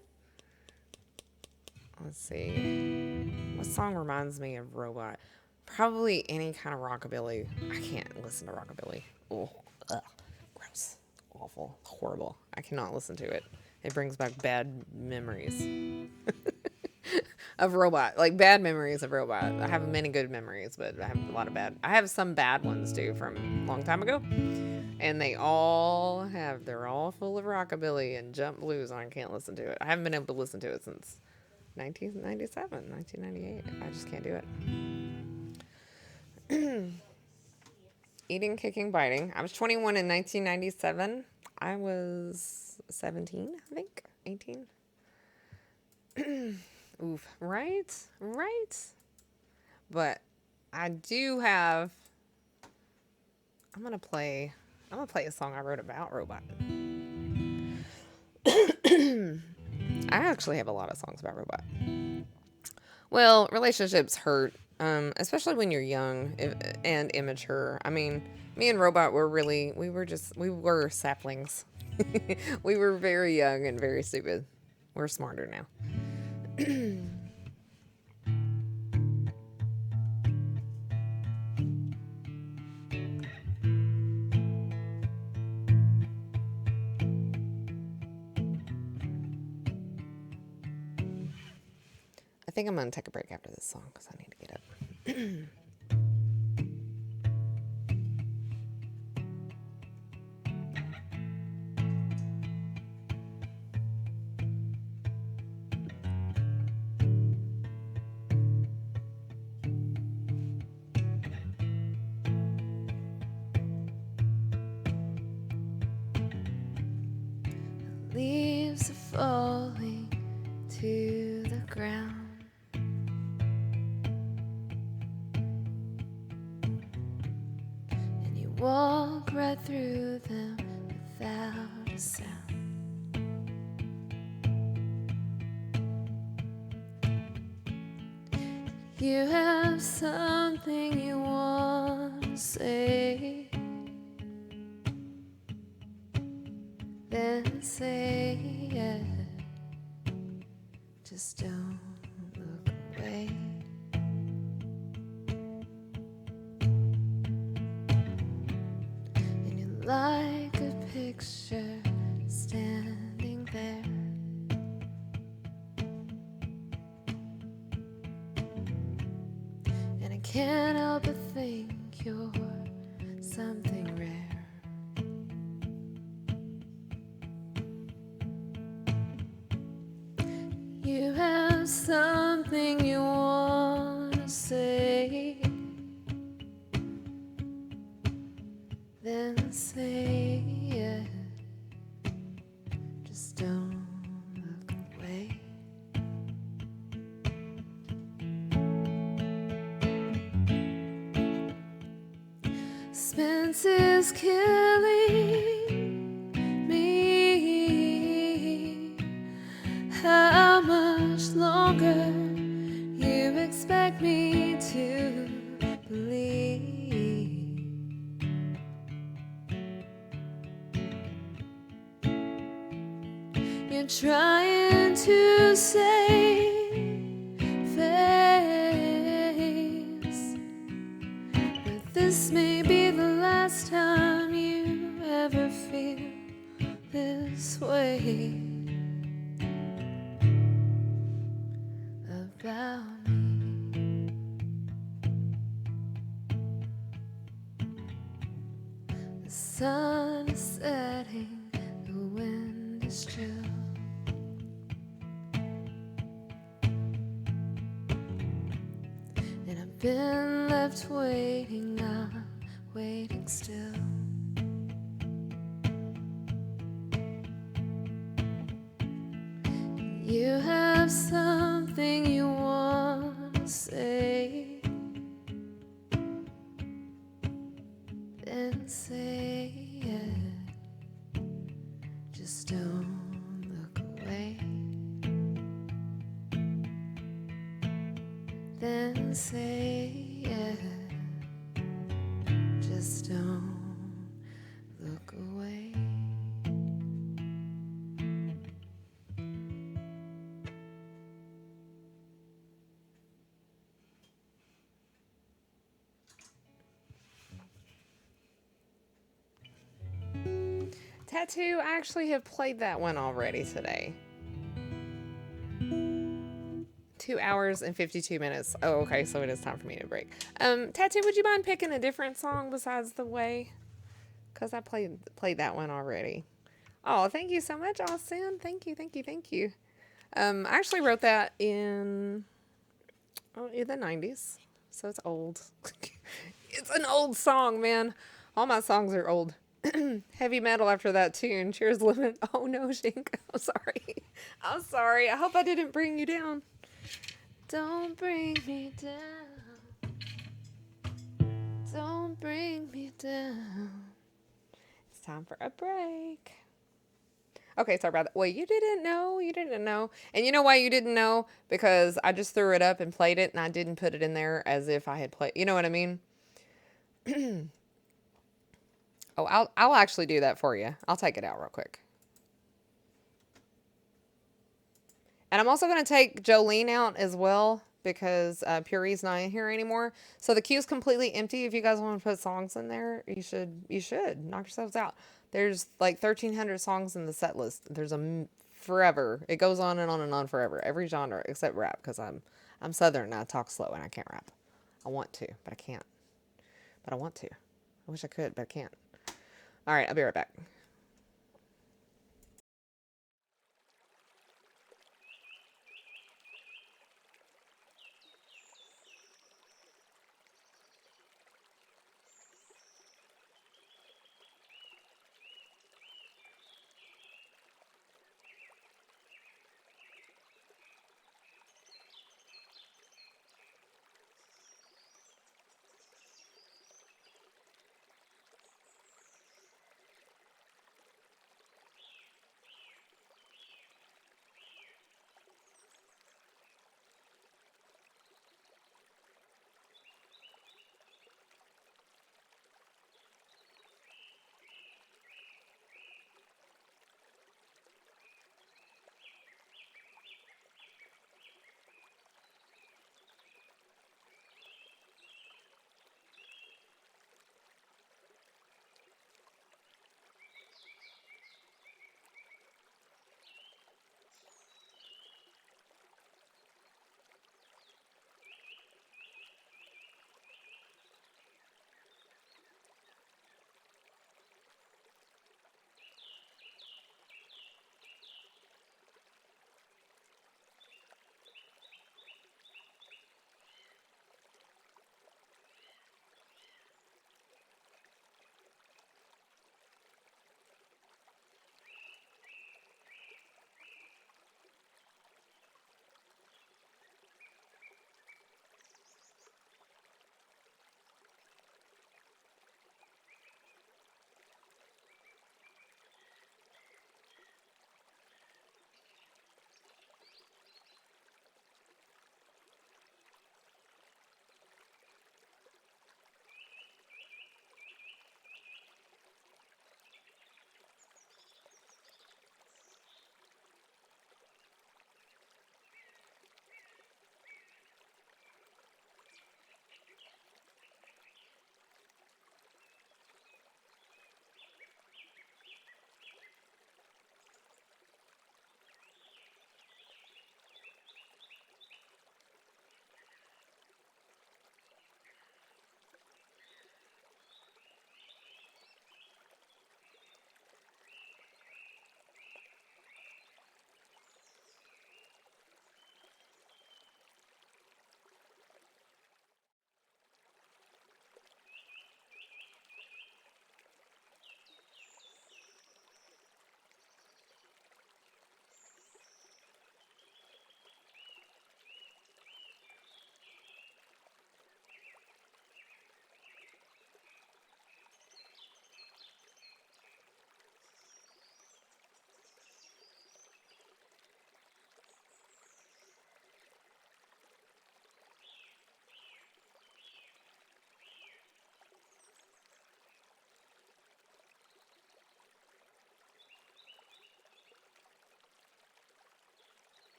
Let's see. What song reminds me of Robot? Probably any kind of rockabilly. I can't listen to rockabilly. Oh, ugh, gross, awful, horrible. I cannot listen to it. It brings back bad memories of Robot. Like bad memories of Robot. I have many good memories, but I have a lot of bad. I have some bad ones too from a long time ago. And they're all full of rockabilly and jump blues, and I can't listen to it. I haven't been able to listen to it since 1997, 1998. I just can't do it. Eating, kicking, biting. I was 21 in 1997. I was 17, I think. 18. Oof. Right? But I do have... I'm gonna play a song I wrote about Robot. I actually have a lot of songs about Robot. Well, relationships hurt, especially when you're young and immature. I mean, me and Robot we were saplings. We were very young and very stupid. We're smarter now. I think I'm going to take a break after this song because I need to get up. Leaves are falling to the ground, and you walk right through them without a sound. You have something you want to say, then say it. just don't look away. And you're like a picture standing there. And I can't help but think you're something rare. You have something you want to say, then say it. Just don't look away. Suspense is killing me. How much longer you expect me to believe? You're trying to save face, but this may be the last time you ever feel this way about me. The sun is setting, the wind is chill. And I've been left waiting, I'm waiting still. You have something you want to say, then say it. Just don't look away. Then say it. Just don't look away. Tattoo, I actually have played that one already today. 2 hours and 52 minutes. Oh, okay, so it is time for me to break. Tattoo, would you mind picking a different song besides The Way? Because I played that one already. Oh, thank you so much, Austin. Thank you. I actually wrote that in the 90s, so it's old. It's an old song, man. All my songs are old. Heavy metal after that tune. Cheers, Lemon. Oh no, Shink. I'm sorry. I'm sorry. I hope I didn't bring you down. Don't bring me down. Don't bring me down. It's time for a break. Okay, sorry about that. Well, you didn't know. And you know why you didn't know? Because I just threw it up and played it, and I didn't put it in there as if I had played. You know what I mean? Oh, I'll actually do that for you. I'll take it out real quick. And I'm also going to take Jolene out as well because Purie's not in here anymore. So the queue's completely empty. If you guys want to put songs in there, you should knock yourselves out. There's like 1,300 songs in the set list. There's forever. It goes on and on and on forever. Every genre except rap because I'm Southern and I talk slow and I can't rap. I want to, but I can't. But I want to. I wish I could, but I can't. All right, I'll be right back.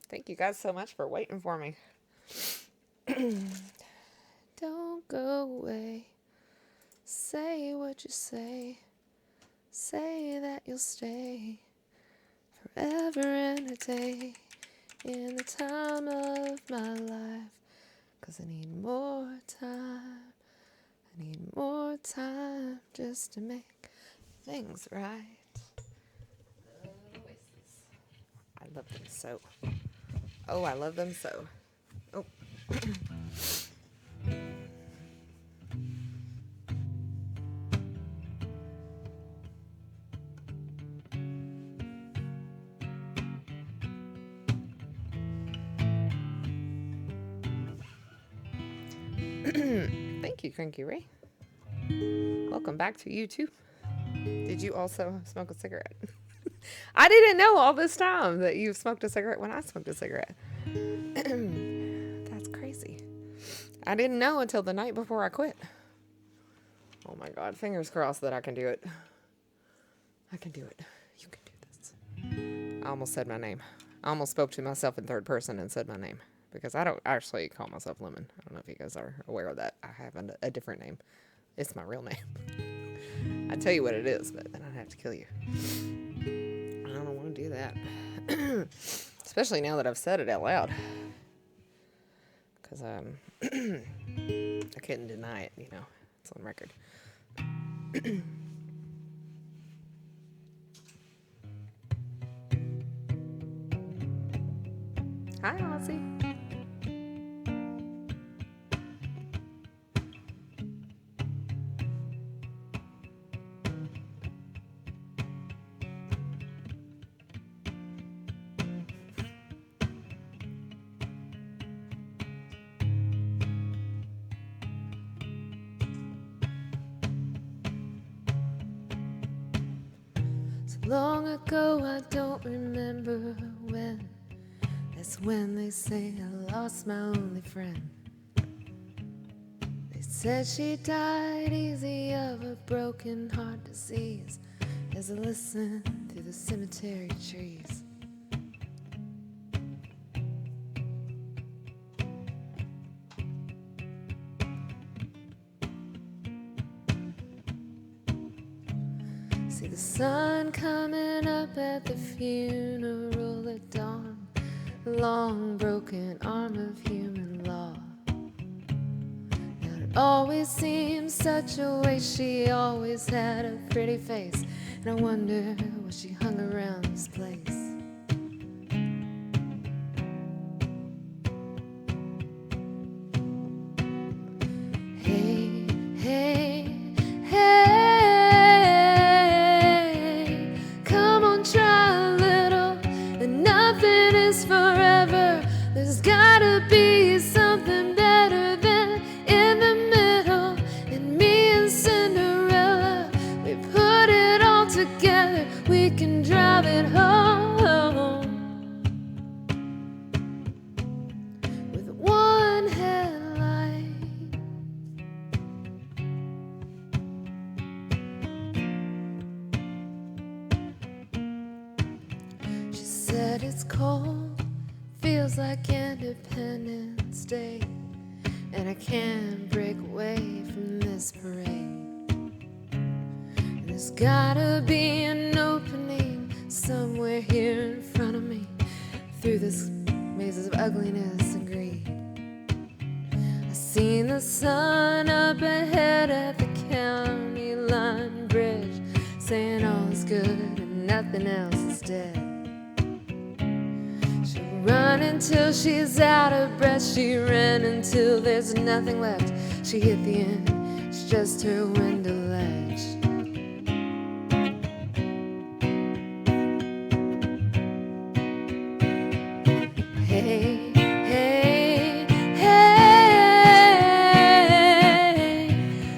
Thank you guys so much for waiting for me. Don't go away. Say what you say. Say that you'll stay forever and a day in the time of my life. 'Cause I need more time. I need more time just to make things right. I love them so. Oh, I love them so. Oh. Thank you, Cranky Ray. Welcome back to you too. Did you also smoke a cigarette? I didn't know all this time that you smoked a cigarette when I smoked a cigarette. That's crazy. I didn't know until the night before I quit. Oh my God, fingers crossed that I can do it. I can do it. You can do this. I almost said my name. I almost spoke to myself in third person and said my name. Because I don't actually call myself Lemon. I don't know if you guys are aware of that. I have a different name. It's my real name. I'd tell you what it is, but then I'd have to kill you. I don't want to do that. Especially now that I've said it out loud. Because I couldn't deny it, you know. It's on record. Hi, Ozzy. Long ago, I don't remember when. That's when they say I lost my only friend. They said she died easy of a broken heart disease as I listened through the cemetery trees. See the sun coming up at the funeral at dawn, the long broken arm of human law. Now it always seemed such a waste, she always had a pretty face, and I wonder what she hung around this place. Hey, hey, hey, come on, try a little, and nothing is forever. There's gotta be something better than in the middle. And me and Cinderella, we put it all together. We can drive it home with one headlight. She said it's cold, feels like Independence Day, and I can't break away from this parade. And there's gotta be an opening somewhere here in front of me, through this maze of ugliness and greed. I seen the sun up ahead at the county line bridge, saying all is good and nothing else is dead. She'll run until she's out of breath. She ran until there's nothing left. She hit the end, it's just her window ledge. Hey, hey, hey,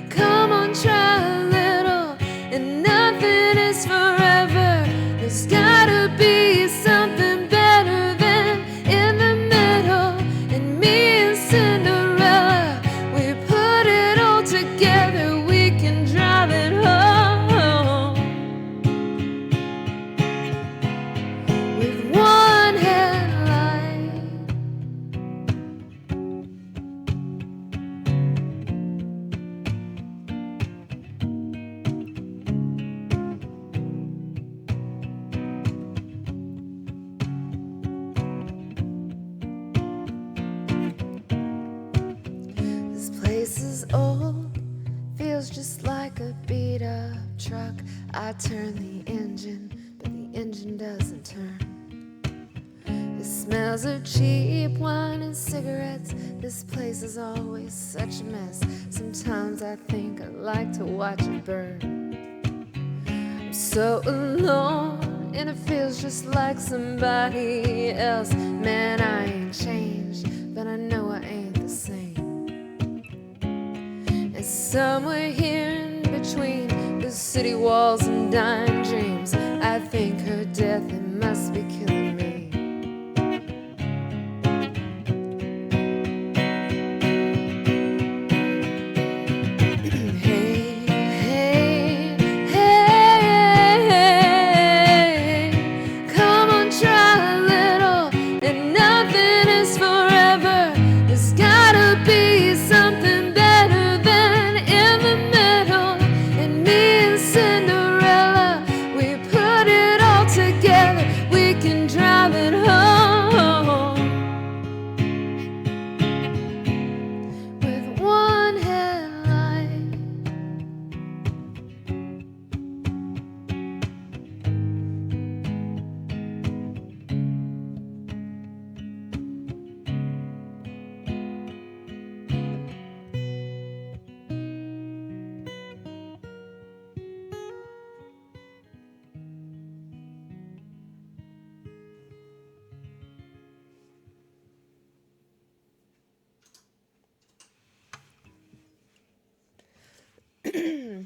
come on, try a little, and nothing is forever. There's gotta be something better than in the middle. And me and Cinderella, we put it all together. We can drive it home I turn the engine, but the engine doesn't turn. It smells of cheap wine and cigarettes. This place is always such a mess. Sometimes I think I'd like to watch it burn. I'm so alone, and it feels just like somebody else. Man, I ain't changed, but I know I ain't the same. And somewhere here in between the city walls and dying dreams, I think her death, it must be killing me.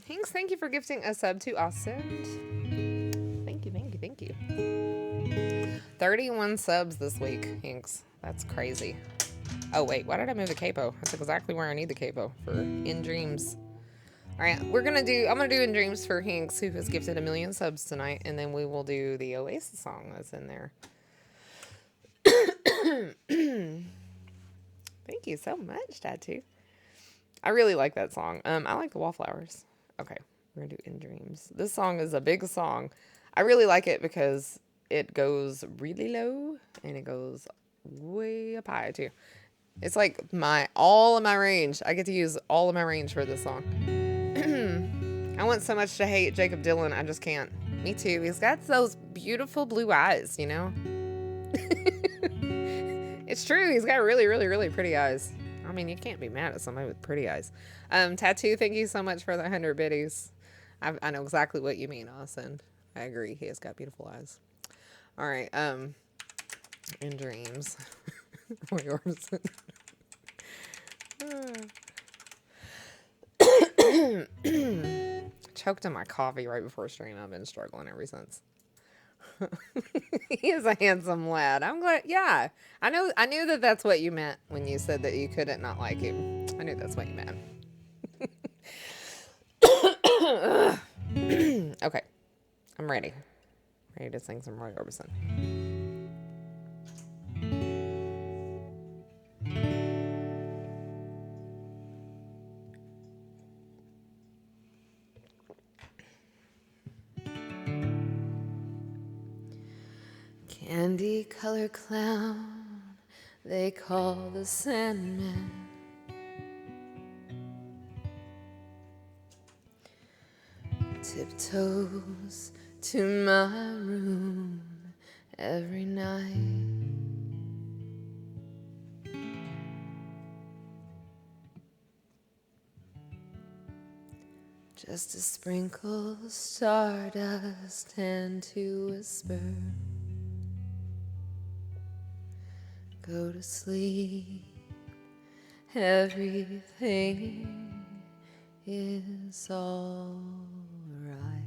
Hinks, thank you for gifting a sub to Austin. Thank you, thank you, thank you. 31 subs this week, Hinks. That's crazy. Oh, wait, why did I move the capo? That's exactly where I need the capo for In Dreams. All right, I'm gonna do In Dreams for Hinks, who has gifted 1 million subs tonight, and then we will do the Oasis song that's in there. Thank you so much, Tattoo. I really like that song. I like the Wallflowers. Okay, we're gonna do In Dreams. This song is a big song. I really like it because it goes really low and it goes way up high too. It's like all of my range. I get to use all of my range for this song. I want so much to hate Jacob Dylan. I just can't. Me too. He's got those beautiful blue eyes, you know? It's true. He's got really, really, really pretty eyes. I mean, you can't be mad at somebody with pretty eyes. Tattoo, thank you so much for the 100 biddies. I know exactly what you mean, Austin. I agree. He has got beautiful eyes. All right. In Dreams. Yours. Choked on my coffee right before stream. I've been struggling ever since. He is a handsome lad. I'm glad. Yeah, I knew that that's what you meant when you said that you couldn't not like him. I knew that's what you meant. Okay, I'm ready. Ready to sing some Roy Orbison. Candy color clown, they call the Sandman. Tiptoes to my room every night. Just to sprinkle stardust and to whisper, go to sleep, everything is all right.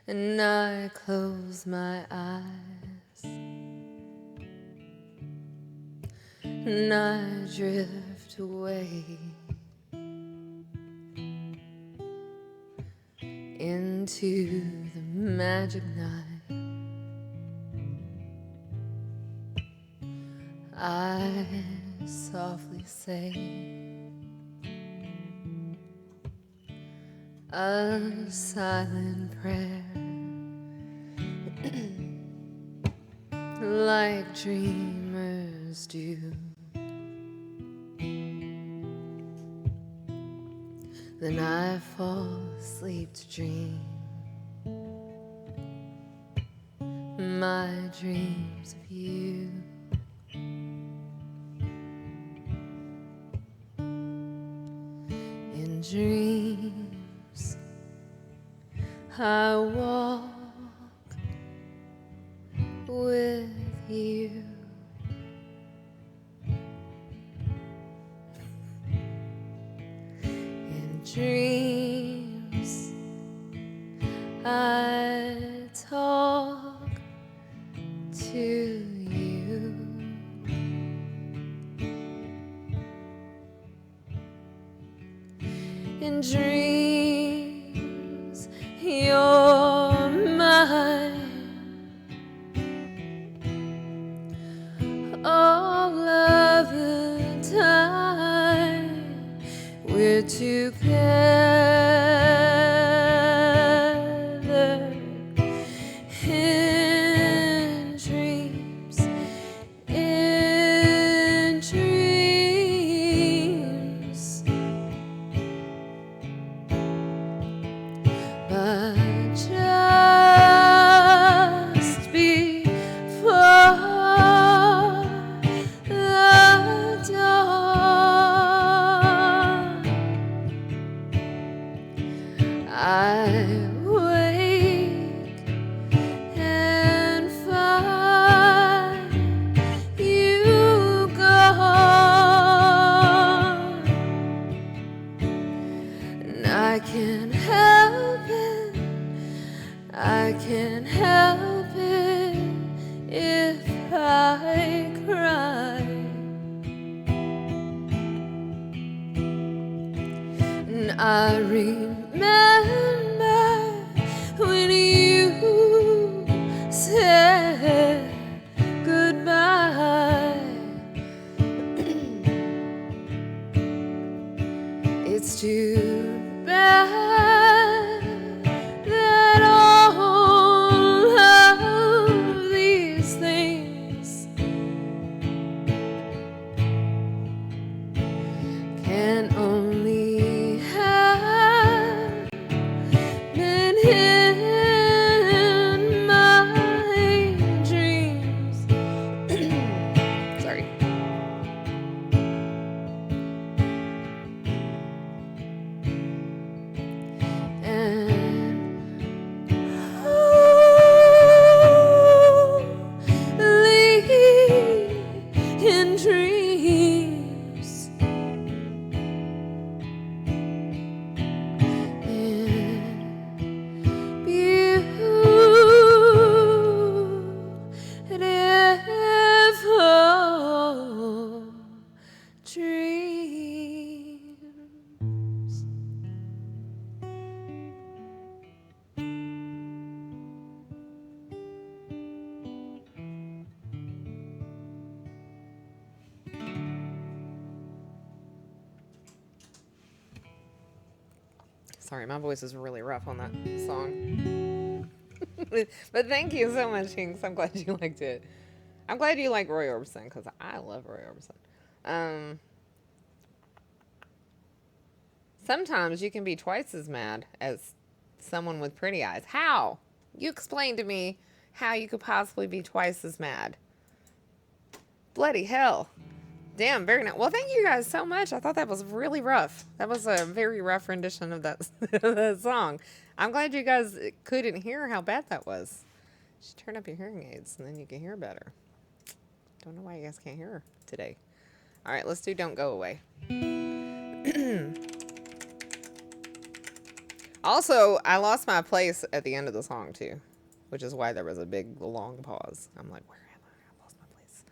And I close my eyes and I drift away into the magic night. I softly say a silent prayer, like dreamers do. then I fall asleep to dream my dreams of you. In dreams I walk with you. In dreams I talk to you. In dreams you're mine, all of the time we're together. In dreams, in dreams, but just before the dawn, I wake and find you gone, and I can't help it, I can't help it if I cry. And I remember when you said goodbye. It's too bad that all of these things can only happen in my dreams. Sorry. And only in dreams, in beautiful dreams. Sorry, my voice is really rough on that song. But thank you so much, Hinks. I'm glad you liked it. I'm glad you like Roy Orbison, because I love Roy Orbison. Sometimes you can be twice as mad as someone with pretty eyes. How? You explain to me how you could possibly be twice as mad. Bloody hell. Damn, very nice. Well, thank you guys so much. I thought that was really rough. That was a very rough rendition of that song. I'm glad you guys couldn't hear how bad that was. You should turn up your hearing aids and then you can hear better. Don't know why you guys can't hear today. All right, let's do Don't Go Away. Also, I lost my place at the end of the song too, which is why there was a big long pause. I'm like, where am I? I lost my place.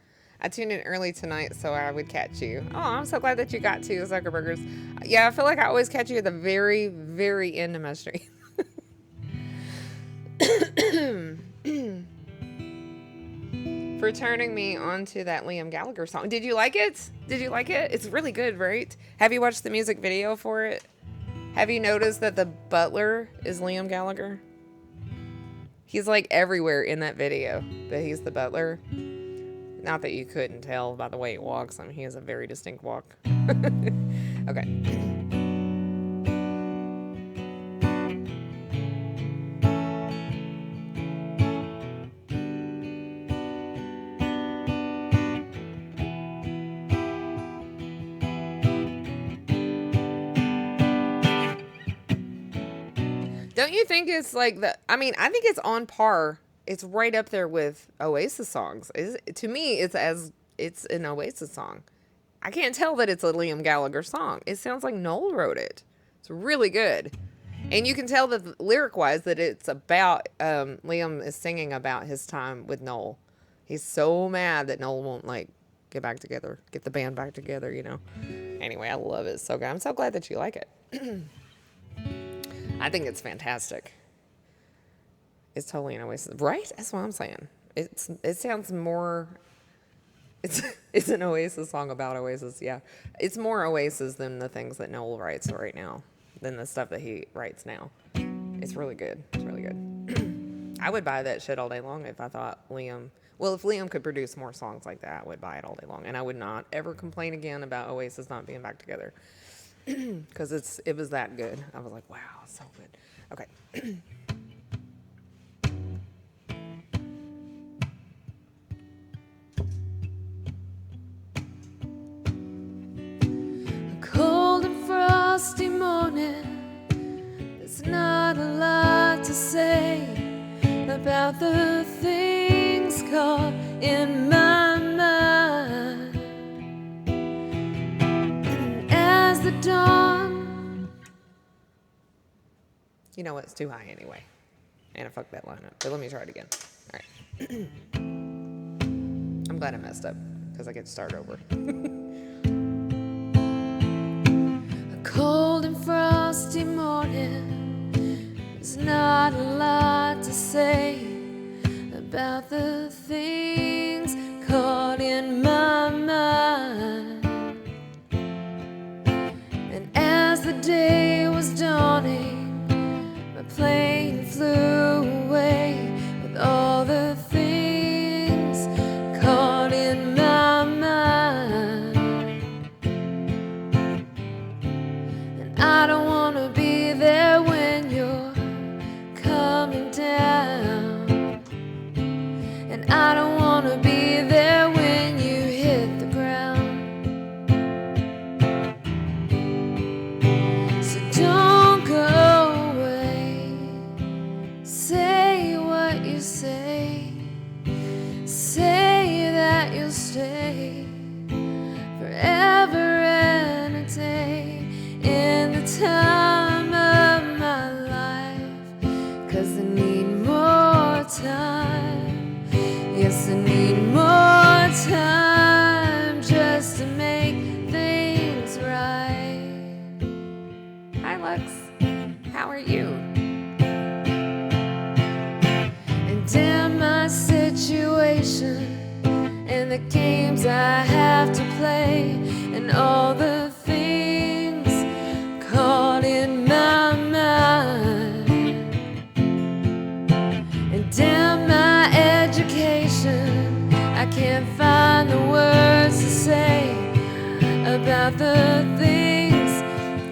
I tuned in early tonight so I would catch you. Oh, I'm so glad that you got to Zuckerbergers. Yeah, I feel like I always catch you at the very, very end of my stream. For turning me onto that Liam Gallagher song. Did you like it? Did you like it? It's really good, right? Have you watched the music video for it? Have you noticed that the butler is Liam Gallagher? He's like everywhere in that video, but he's the butler. Not that you couldn't tell by the way he walks. I mean, he has a very distinct walk. Okay. Don't you think it's like the? I mean, I think it's on par. It's right up there with Oasis songs. To me, it's an Oasis song. I can't tell that it's a Liam Gallagher song. It sounds like Noel wrote it. It's really good. And you can tell that lyric wise that it's about Liam is singing about his time with Noel. He's so mad that Noel won't like get back together, get the band back together, you know. Anyway, I love it. So good. I'm so glad that you like it. I think it's fantastic. It's totally an Oasis, right? That's what I'm saying. It sounds more. It's an Oasis song about Oasis. Yeah, it's more Oasis than the things that Noel writes right now, than the stuff that he writes now. It's really good. It's really good. I would buy that shit all day long if I thought Liam. Well, if Liam could produce more songs like that, I would buy it all day long, and I would not ever complain again about Oasis not being back together, because it was that good. I was like, wow, so good. Okay. Cold and frosty morning, there's not a lot to say about the things caught in my mind. And as the dawn, You know what? It's too high anyway. And I fucked that line up. But let me try it again. All right. I'm glad I messed up because I get to start over. a cold and frosty morning, there's not a lot to say about the things caught in my mind. And as the day was dawning, my plane flew away with all the things caught in my mind. And I don't want to be there when you're coming down. And I don't want to be there when you hit the ground. So don't go away. Say what you say. Say that you'll stay forever and a day in the time of my life. 'Cause I need more time. Yes, I need more time just to make things right. Hi, Lux. How are you? And damn my situation and the games I have to play and all the things caught in my mind. And damn my education, I can't find the words to say about the things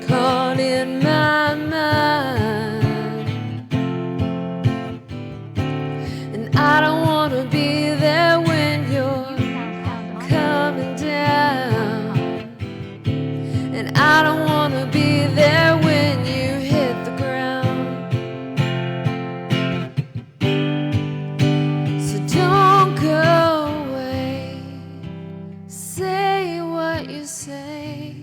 caught in my mind. And I don't want to be there when you're coming down. And I don't want to be there when you hit the ground. So don't go away. Say what you say.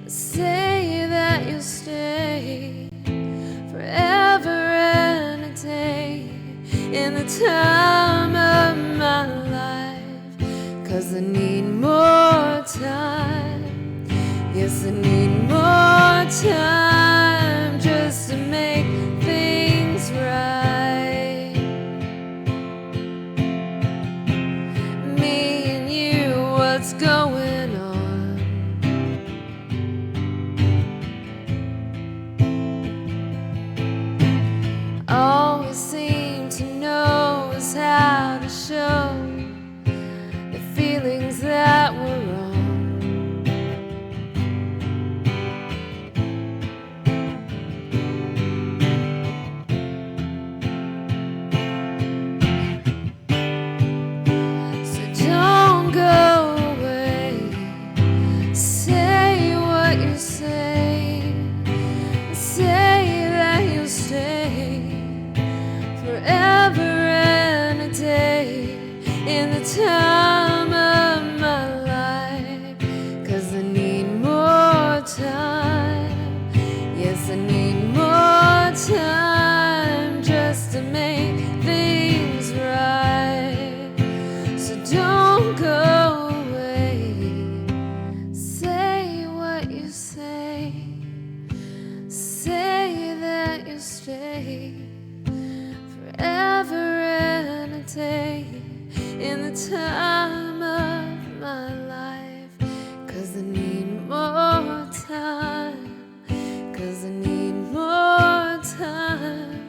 Say that you'll stay forever and a day in the time of my life. 'Cause I need more time. Yes, I need more time just to make things right. Me and you, what's going on? Always seem to know is how to show the feelings that were wrong. 'cause I need more time. Yes, I need more time just to make things right. So don't go away. Say what you say. Say that you'll stay forever and a day in the time of my life. 'Cause I need more time. 'Cause I need more time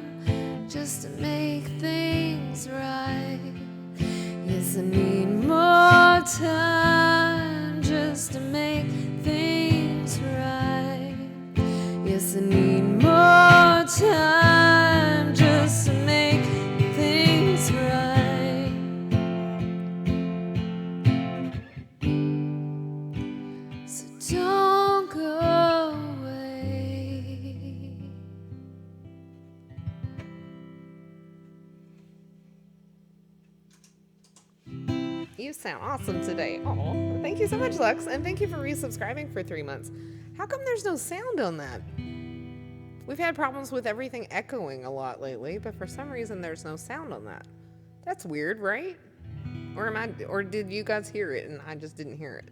just to make things right. Yes, I need more time just to make things right. Yes, I need more time just to make things right. So don't go away. You sound awesome today. Oh, thank you so much, Lux, and thank you for resubscribing for 3 months. How come there's no sound on that? We've had problems with everything echoing a lot lately, but for some reason there's no sound on that. That's weird, right? Or did you guys hear it and I just didn't hear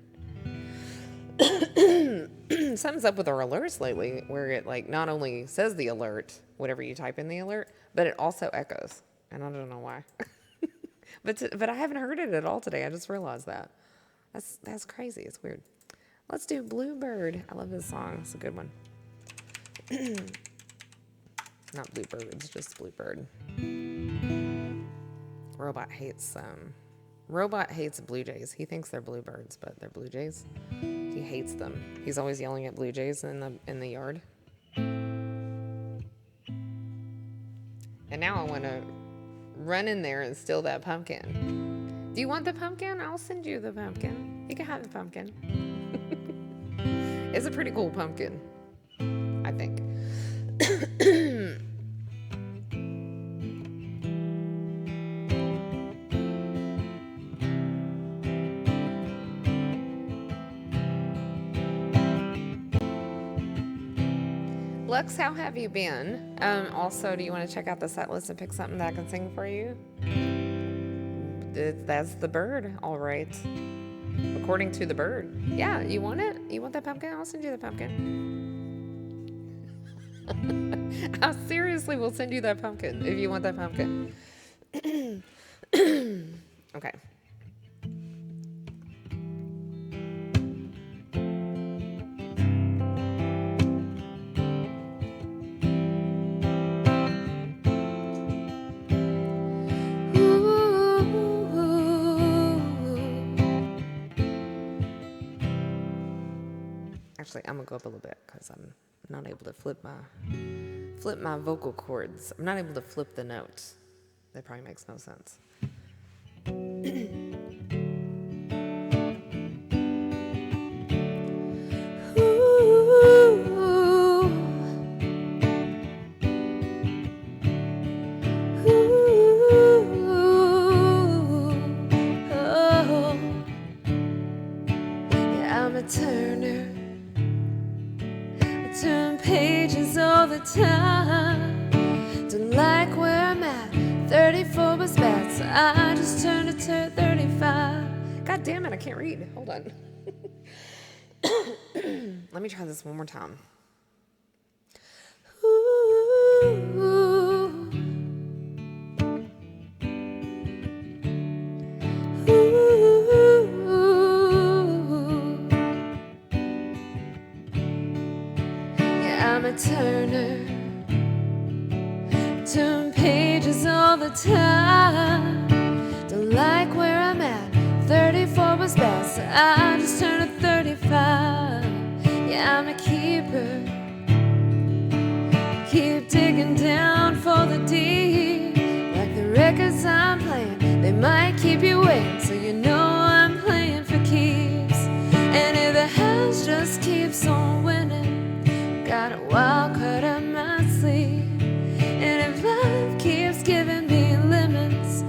it? Something's up with our alerts lately, where it like not only says the alert, whatever you type in the alert, but it also echoes, and I don't know why. But I haven't heard it at all today. I just realized that. That's crazy. It's weird. Let's do Bluebird. I love this song. It's a good one. Not Bluebirds, just Bluebird. Robot hates blue jays. He thinks they're bluebirds, but they're blue jays. He hates them. He's always yelling at blue jays in the yard. And now I want to run in there and steal that pumpkin. Do you want the pumpkin? I'll send you the pumpkin. You can have the pumpkin. It's a pretty cool pumpkin, I think. Lux, how have you been? Also, do you want to check out the set list and pick something that I can sing for you? That's the bird, all right. According to the bird. Yeah, you want it? You want that pumpkin? I'll send you the pumpkin. I seriously will send you that pumpkin if you want that pumpkin. Okay. Actually, I'm gonna go up a little bit because I'm not able to flip my vocal cords. I'm not able to flip the notes. That probably makes no sense. I'm a turner. I turn pages all the time. Don't like where I'm at. 34 was bad, so I just turned to 35. God damn it, I can't read. Hold on. Let me try this one more time. I'm a turner. Turn pages all the time. Don't like where I'm at. 34 was best, so I just turned to 35. Yeah, I'm a keeper. Keep digging down for the deep. Like the records I'm playing, they might keep you waiting, so you know I'm playing for keeps. And if the house just keeps on winning, got a wild card up my sleeve. And if life keeps giving me lemons,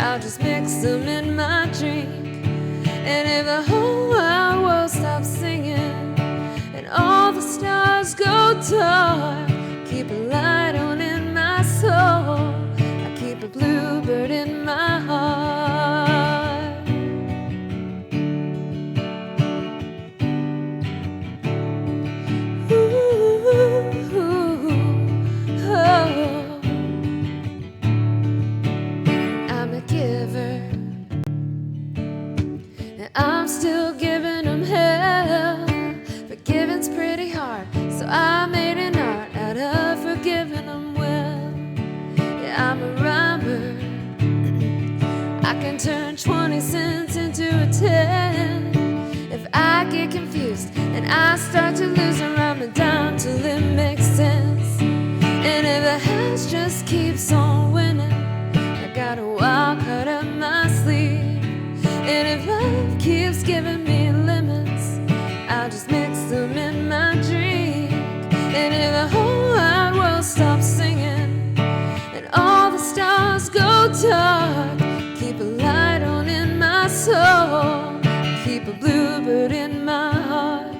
I'll just mix them in my drink. And if the whole wild world stops singing, I start to lose around my dime till it makes sense. And if the house just keeps on winning, I got a wild card up my sleeve. And if love keeps giving me lemons, I'll just mix them in my drink. And if the whole wide world stops singing and all the stars go dark, keep a light on in my soul, keep a bluebird in my heart,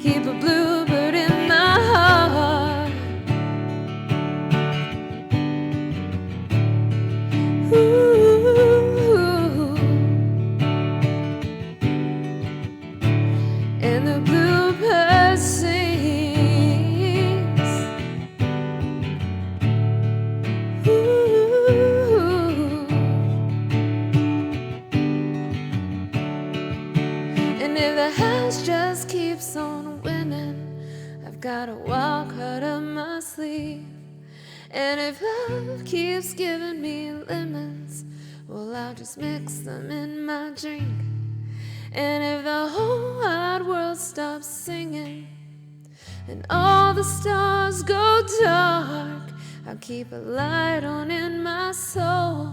keep a bluebird in my heart. Ooh. And the bluebird sings. Ooh. And if the house just keeps on winning, I've got a wild card up my sleeve. And if love keeps giving me lemons, well, I'll just mix them in my drink. And if the whole wide world stops singing and all the stars go dark, I'll keep a light on in my soul,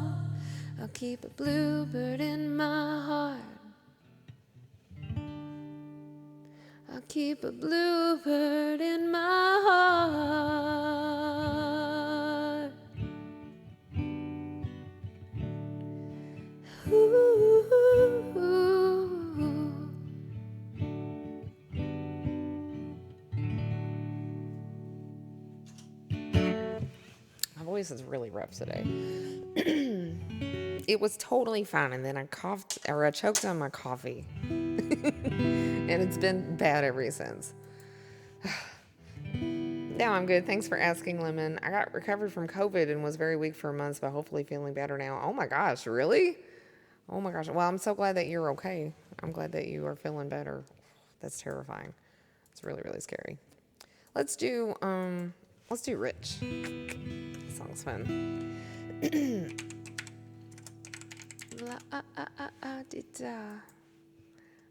I'll keep a bluebird in my heart, I'll keep a bluebird in my heart. Ooh. My voice is really rough today. It was totally fine, and then I coughed, or I choked on my coffee. And it's been bad ever since. Now I'm good. Thanks for asking, Lemon. I got recovered from COVID and was very weak for months, but hopefully feeling better now. Oh my gosh, really? Oh my gosh. Well, I'm so glad that you're okay. I'm glad that you are feeling better. That's terrifying. It's really, really scary. Let's do Rich. This song's fun.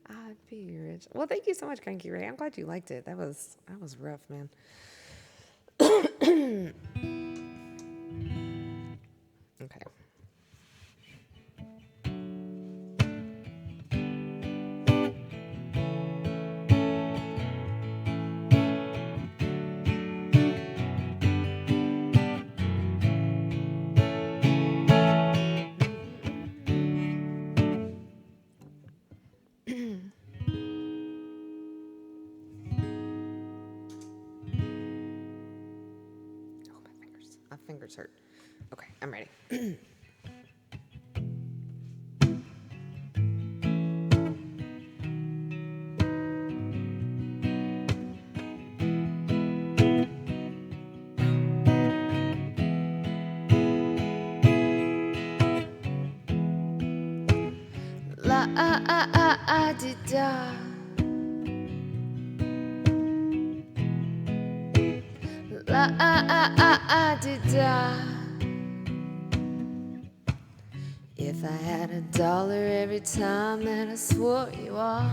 I'd be rich. Well, thank you so much, Cranky Ray. I'm glad you liked it. That was rough, man. Okay. My fingers hurt. Okay, I'm ready. La-a-a-a-a-di-da. La-a-a-a-a-di-da. If I had $1 every time that I swore you off,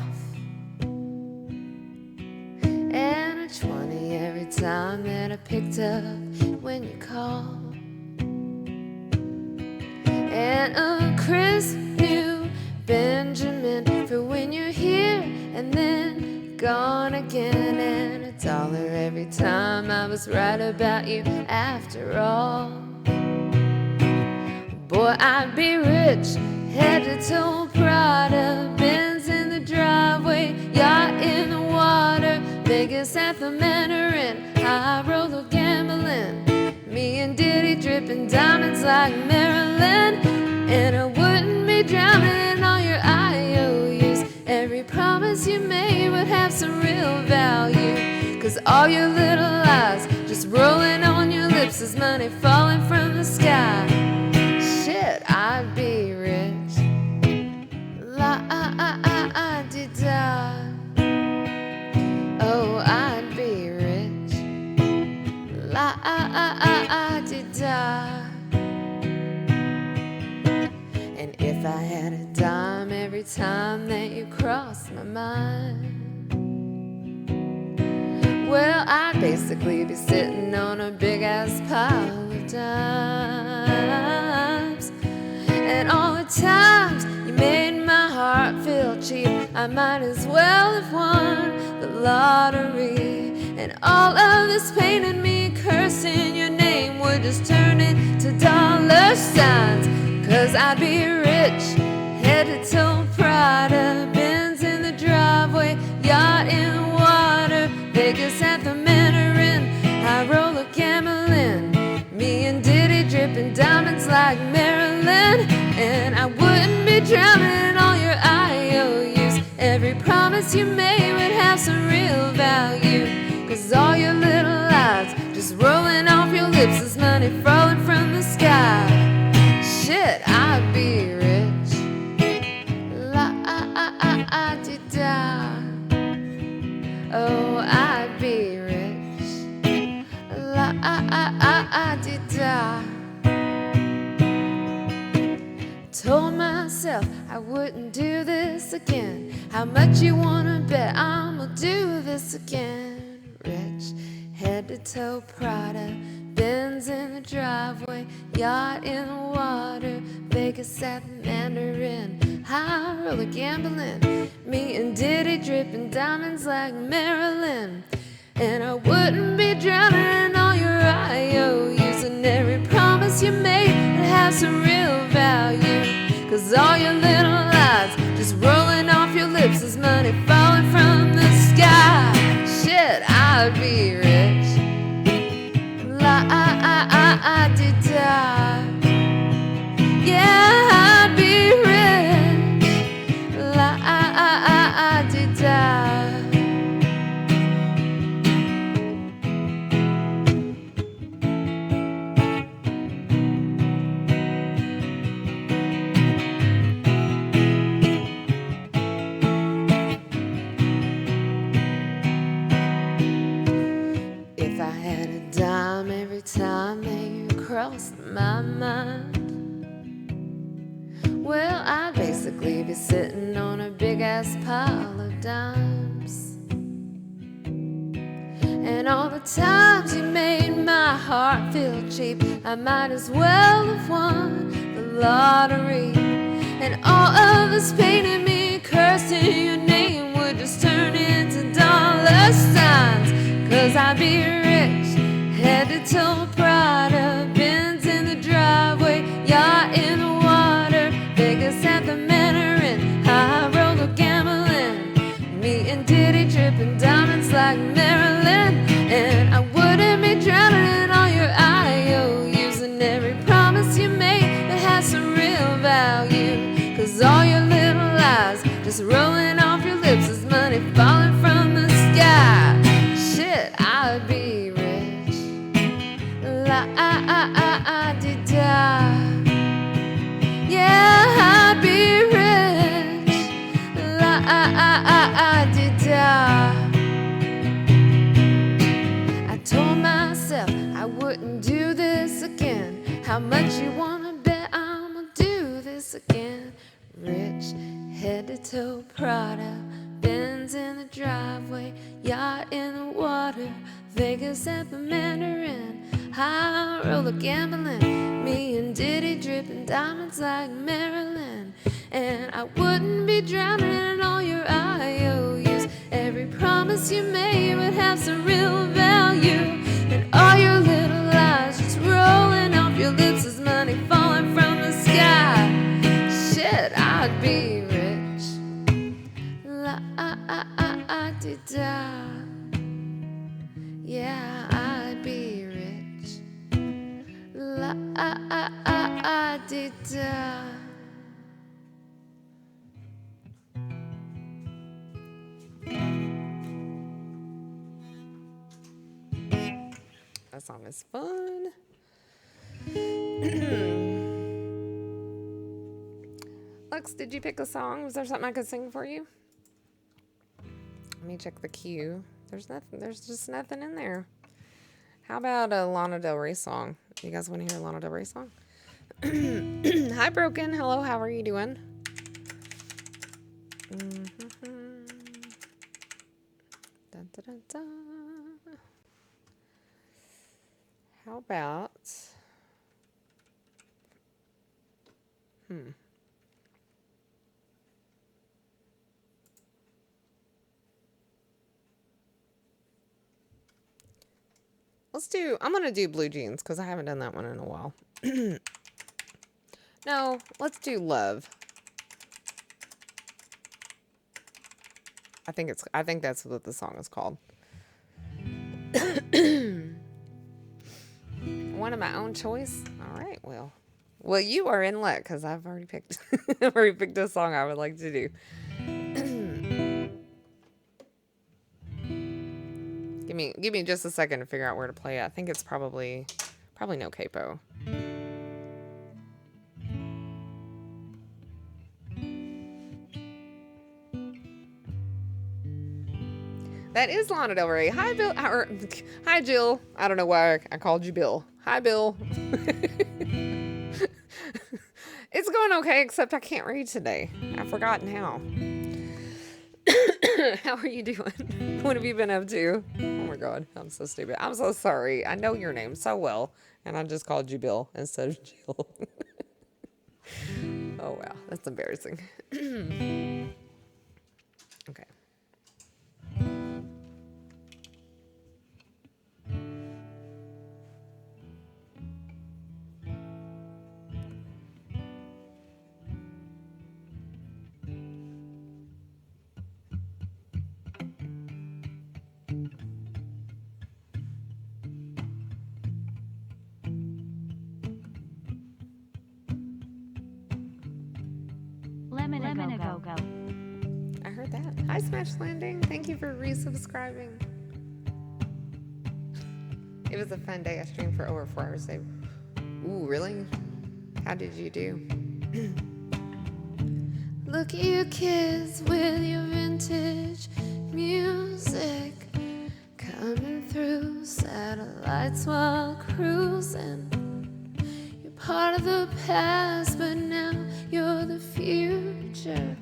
and a 20 every time that I picked up when you called, and a crisp new Benjamin for when you're here and then gone again, and $1 every time I was right about you after all. Boy, I'd be rich, head to toe Prada, Benz in the driveway, yacht in the water, Vegas at the Mandarin, high roller gambling, me and Diddy dripping diamonds like Marilyn, and I wouldn't be drowning in all your IOUs. Every promise you made would have some real value, 'cause all your little lies just rolling on your lips is money falling from the sky. Shit, I'd be rich. La-a-a-a-a-di-da. Oh, I'd be rich. La-a-a-a-a-di-da. And if I had $10 every time that you crossed my mind. Well, I'd basically be sitting on a big ass pile of dimes. And all the times you made my heart feel cheap, I might as well have won the lottery. And all of this pain and me cursing your name would just turn into dollar signs. 'Cause I'd be rich, head to toe Prada, Benz in the driveway, yacht in the water, Vegas at the Mandarin, high roller gambling, me and Diddy dripping diamonds like Marilyn. And I wouldn't be drowning in all your IOUs. Every promise you made would have some real value. 'Cause all your little lies just rolling off your lips is money falling from the sky. Shit, I'd be rich. La-di-da. Oh, I'd be rich. La-di-da. Told myself I wouldn't do this again. How much you wanna bet I'ma do this again? Rich, head to toe Prada, Benz in the driveway, yacht in the water, Vegas at the Mandarin, high roller gambling, me and Diddy dripping diamonds like Marilyn. And I wouldn't be drowning in all your IOUs. And every promise you made would have some real value. 'Cause all your little lies just rolling off your lips is money falling from the sky. Shit, I'd be rich. La-di-da. Yeah, I'd be rich. La-di-da. If I had a dime every time that you crossed my mind, well, I'd basically be sitting on a big ass pile of dimes. And all the times you made my heart feel cheap, I might as well have won the lottery. And all of this pain in me cursing your name would just turn into dollar signs. 'Cause I'd be rich, head to toe Prada, Benz in the driveway, yacht in the water, Vegas at the Mandarin, high roller gambling, me and Diddy dripping diamonds like Marilyn. And I wouldn't be drowning in all your IOUs. And every promise you made that has some real value. 'Cause all your little lies just rolling off your lips is money falling from the sky. Shit, I'd be rich. La-di-da. Yeah, I'd be rich. La-di-da. I told myself I wouldn't do this again. How much you wanna bet I'ma do this again? Rich, head to toe Prada, Benz in the driveway, yacht in the water, Vegas at the Mandarin, high roller gambling, me and Diddy dripping diamonds like Marilyn. And I wouldn't be drowning in all your IOUs. Every promise you made would have some real value. And all your little lies just rolling off your lips is money falling from the sky. Shit, I'd be rich. La-di-da. Yeah, I'd be rich. La-di-da. That song is fun. Lux, did you pick a song? Was there something I could sing for you? Let me check the queue. There's nothing. There's just nothing in there. How about a Lana Del Rey song? You guys want to hear a Lana Del Rey song? Hi, Broken. Hello. How are you doing? Da-da-da. How about... I'm going to do Blue Jeans because I haven't done that one in a while. No, let's do Love. I think that's what the song is called. One of my own choice. All right, well, you are in luck because I've already picked a song I would like to do. Give me just a second to figure out where to play it. I think it's probably no capo. That is Lana Del Rey. Hi, Bill. Hi, Jill. I don't know why I called you Bill. Hi, Bill. It's going okay, except I can't read today. I've forgotten how. How are you doing? What have you been up to? Oh my God, I'm so stupid. I'm so sorry. I know your name so well, and I just called you Bill instead of Jill. Oh wow, that's embarrassing. Okay. Lemon a go go. I heard that. Hi, Smash Landing. Thank you for resubscribing. It was a fun day. I streamed for over 4 hours today. Ooh, really? How did you do? Look at you kids with your vintage music coming through satellites while cruising. You're part of the past, but now you're the future.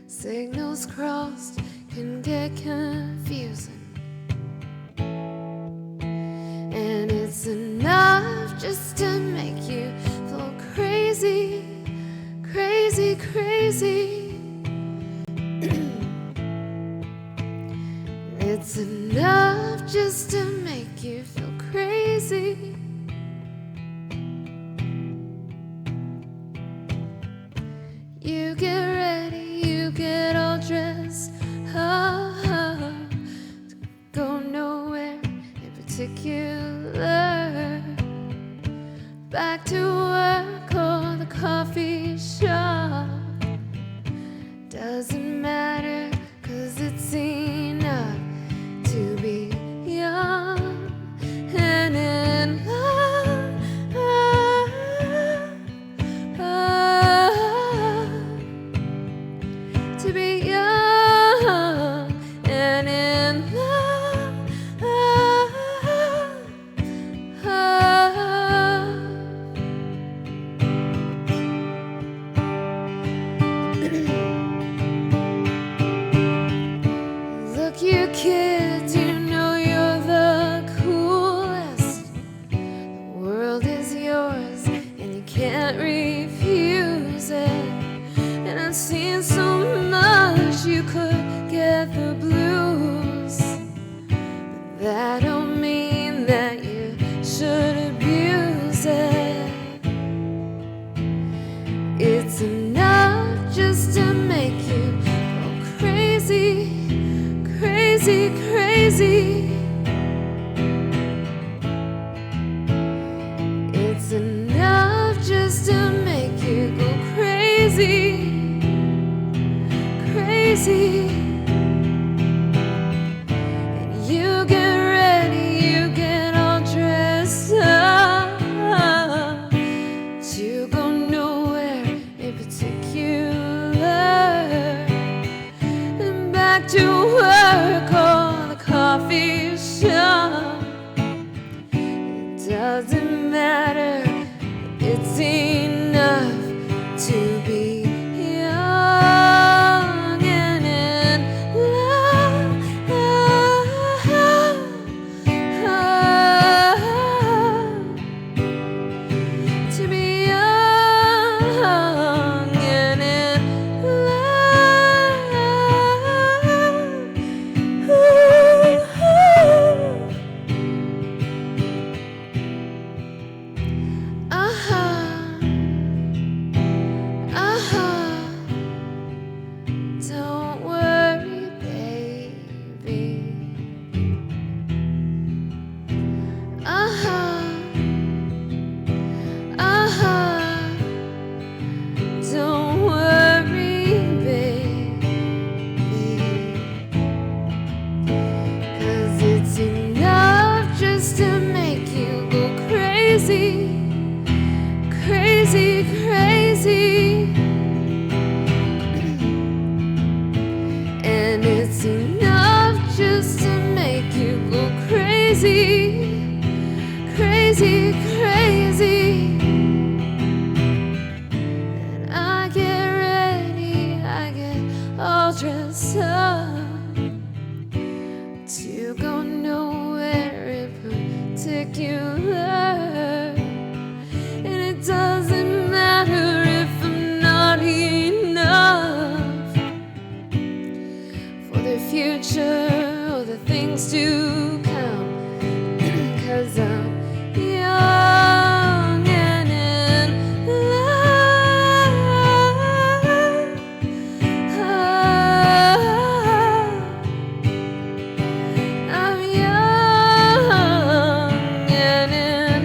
Signals crossed can get confusing. And it's enough just to make you feel crazy, crazy, crazy. It's enough just to make you feel crazy. You get ready, you get all dressed up to go nowhere in particular. Back to work or the coffee shop. Doesn't matter, 'cause it's enough to be young and in love. To be young and in love. Look, you kids, you know you're the coolest. The world is yours and you can't refuse it. And I've seen so much you could get the blues, but that don't mean that you should abuse it. It's enough just to make you go crazy, crazy, crazy. It's enough just to make you go crazy, crazy. And you get ready, you get all dressed up to go nowhere in particular. And back to work or the coffee shop. It doesn't matter, it's enough to be young and in love. crazy, crazy. And I get ready, I get all dressed up to go nowhere in particular. And it doesn't matter if I'm not enough for the future or the things to come. 'Cause I'm young and in love. I'm young and in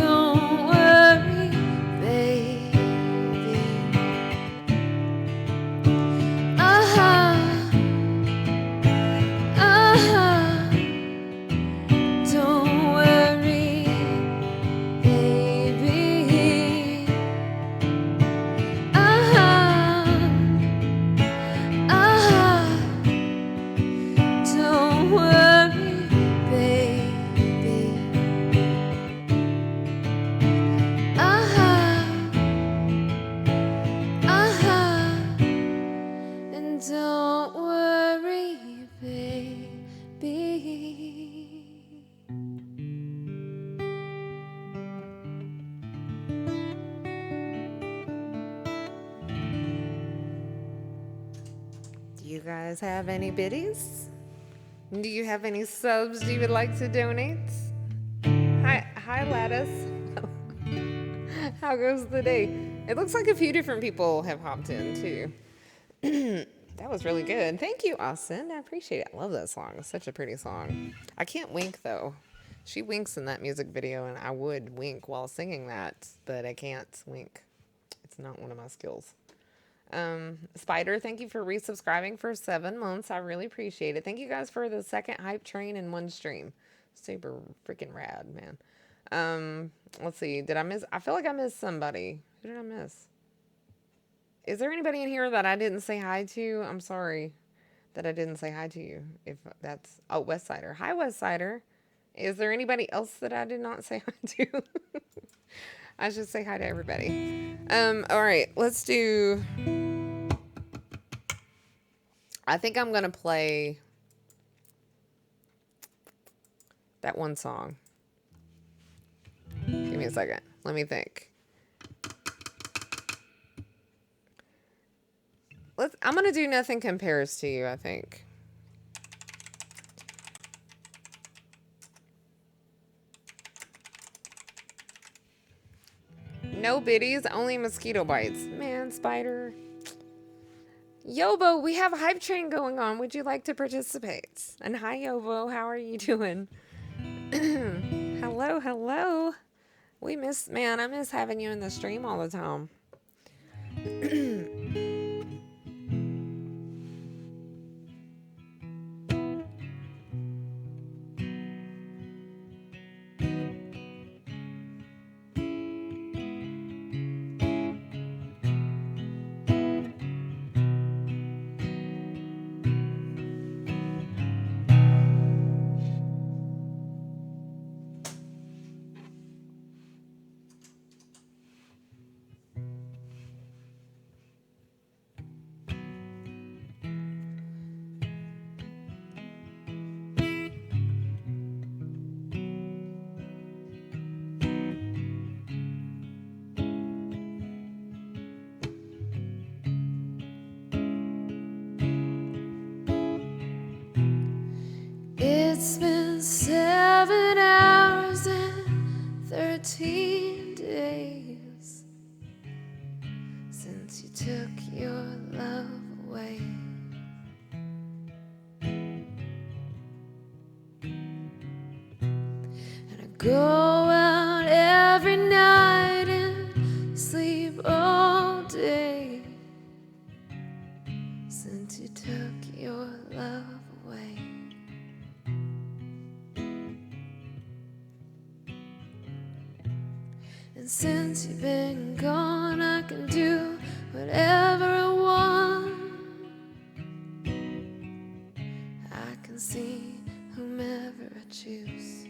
Don't worry, baby. Don't worry, baby. Don't worry, baby. And don't worry, baby. Do you guys have any biddies? Do you have any subs you would like to donate? Hi, Lattice. How goes the day? It looks like a few different people have hopped in too. That was really good. Thank you, Austin. I appreciate it. I love that song. It's such a pretty song. I can't wink though. She winks in that music video, and I would wink while singing that, but I can't wink. It's not one of my skills. Spider, thank you for resubscribing for 7 months. I really appreciate it. Thank you guys for the second hype train in one stream. Super freaking rad, man. Let's see. Did I miss? I feel like I missed somebody. Who did I miss? Is there anybody in here that I didn't say hi to? I'm sorry that I didn't say hi to you. If that's, oh, Westsider. Hi, Westsider. Is there anybody else that I did not say hi to? I should say hi to everybody. All right, let's do, I think I'm going to play that one song. Give me a second. Let me think. I'm going to do Nothing Compares to You, I think. No biddies, only mosquito bites. Man, Spider. Yobo, we have a hype train going on. Would you like to participate? And hi, Yobo. How are you doing? Hello, hello. I miss having you in the stream all the time. It's been 7 hours and 13 days since you took your love away. And I go out every night and sleep all day since you took your love away. since you've been gone, I can do whatever I want. I can see whomever I choose.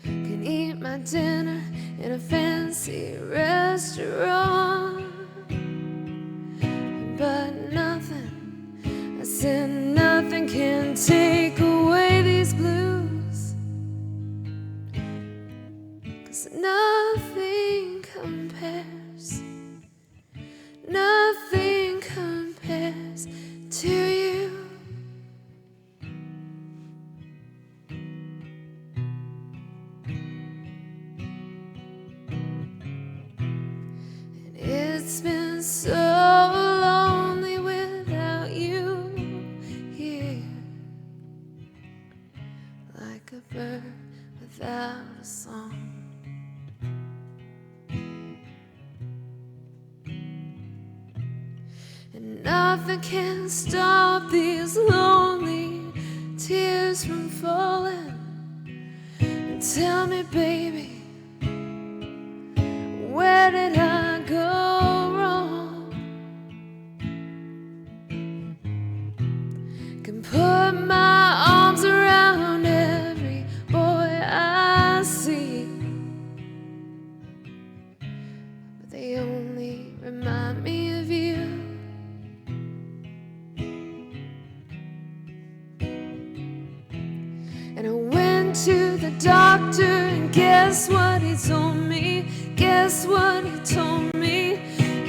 Can eat my dinner in a fancy restaurant, but nothing, I said nothing can take away these blues, 'cause nothing compares, nothing compares to you. And it's been so lonely without you here, like a bird without a song. And nothing can stop these lonely tears from falling. And tell me, baby, where did I go wrong? Can put my arms around every boy I see, but they only remind me of you. And I went to the doctor, and guess what he told me? Guess what he told me?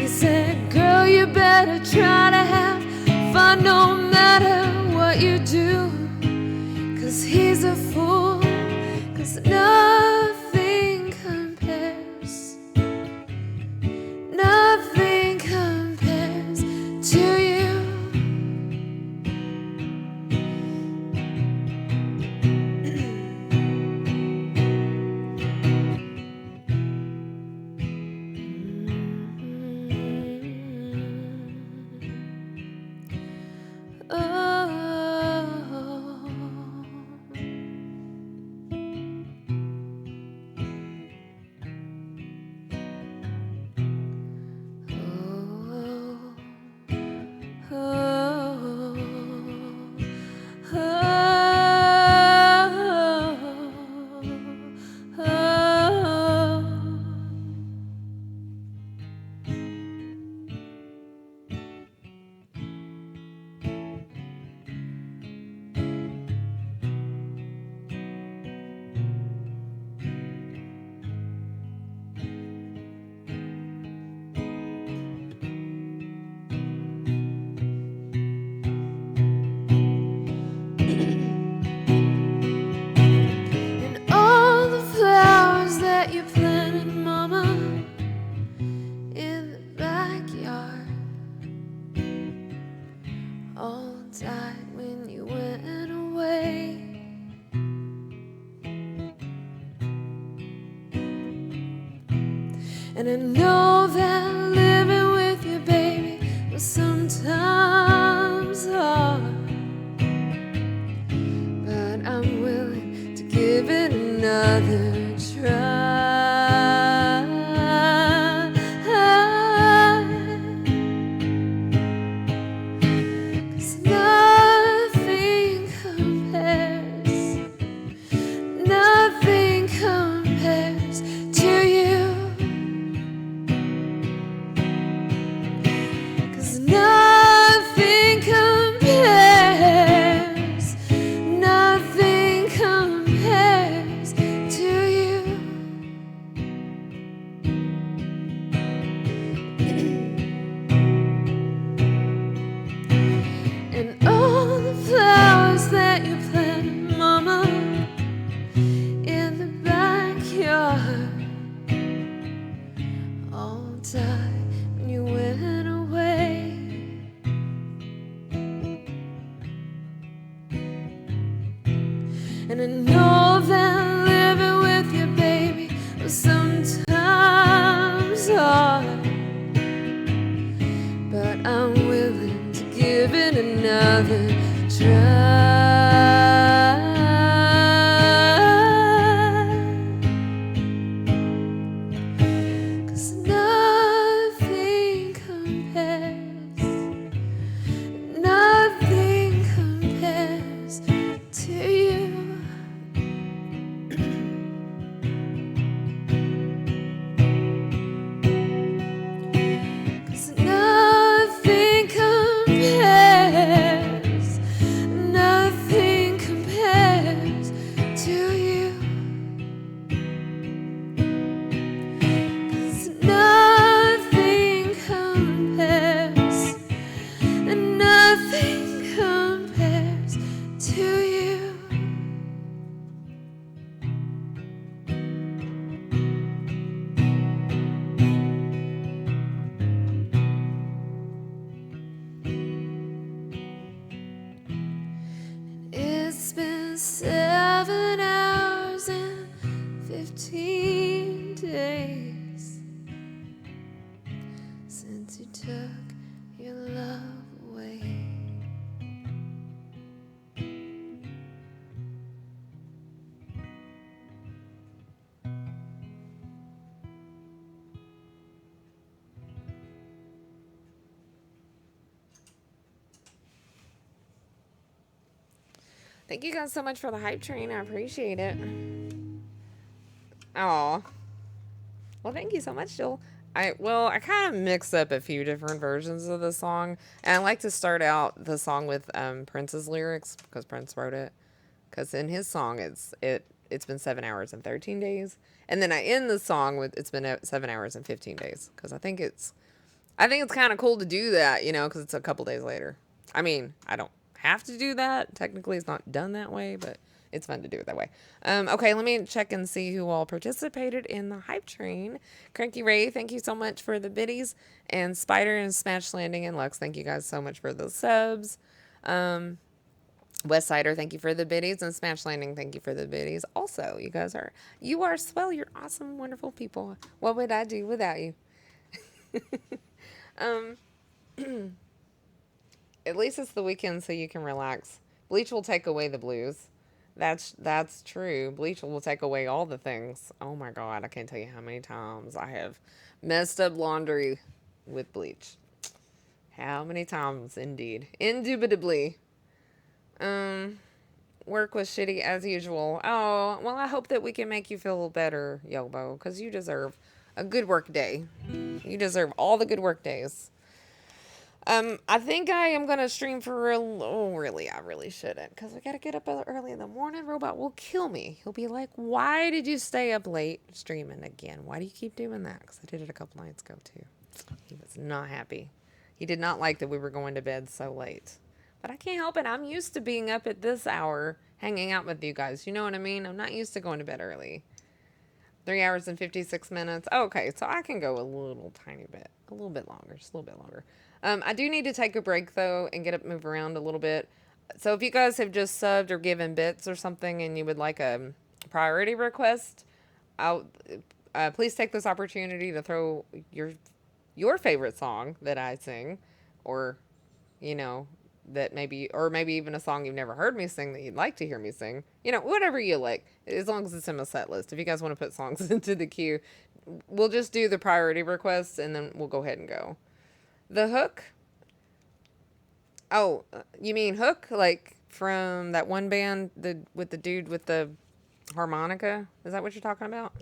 He said, girl, you better try to have fun no matter what you do, 'cause he's a fool, 'cause nothing compares, nothing compares to you. All died when you went away. And I know that living with you, baby, was sometimes hard, but I'm willing to give it another try. Nothing compares to you, 'cause nothing compares, nothing compares to you. And all the flowers that you planted, Mama, in the backyard, all died when you went away. And I know that living with you, baby, was sometimes hard, but I'm willing to give it another try. been days since you took your love away. Thank you guys so much for the hype train. I appreciate it. Oh, well, thank you so much, Jill. I kind of mix up a few different versions of the song, and I like to start out the song with Prince's lyrics because Prince wrote it. Because in his song, it's been 7 hours and 13 days, and then I end the song with it's been 7 hours and 15 days because I think it's kind of cool to do that, because it's a couple days later. I mean, I don't have to do that. Technically, it's not done that way, but it's fun to do it that way. Okay, let me check and see who all participated in the hype train. Cranky Ray, thank you so much for the biddies. And Spider and Smash Landing and Lux, thank you guys so much for the subs. West Sider, thank you for the biddies. And Smash Landing, thank you for the biddies. Also, you are swell. You're awesome, wonderful people. What would I do without you? At least it's the weekend so you can relax. Bleach will take away the blues. That's true. Bleach will take away all the things. Oh my god, I can't tell you how many times I have messed up laundry with bleach. How many times, indeed. Indubitably. Work was shitty as usual. Oh, well, I hope that we can make you feel better, Yobo, because you deserve a good work day. You deserve all the good work days. I think I am going to stream for real. Oh, really? I really shouldn't, because I got to get up early in the morning. Robot will kill me. He'll be like, why did you stay up late streaming again? Why do you keep doing that? Because I did it a couple nights ago, too. He was not happy. He did not like that we were going to bed so late. But I can't help it. I'm used to being up at this hour, hanging out with you guys. You know what I mean? I'm not used to going to bed early. 3 hours and 56 minutes. Oh, okay, so I can go a little tiny bit. A little bit longer. Just a little bit longer. I do need to take a break, though, and get up, move around a little bit. So if you guys have just subbed or given bits or something and you would like a priority request, please take this opportunity to throw your favorite song that I sing, or, that maybe even a song you've never heard me sing that you'd like to hear me sing. Whatever you like, as long as it's in my set list. If you guys want to put songs into the queue, we'll just do the priority requests and then we'll go ahead and go. The hook? Oh, you mean Hook? Like from that one band with the dude with the harmonica? Is that what you're talking about?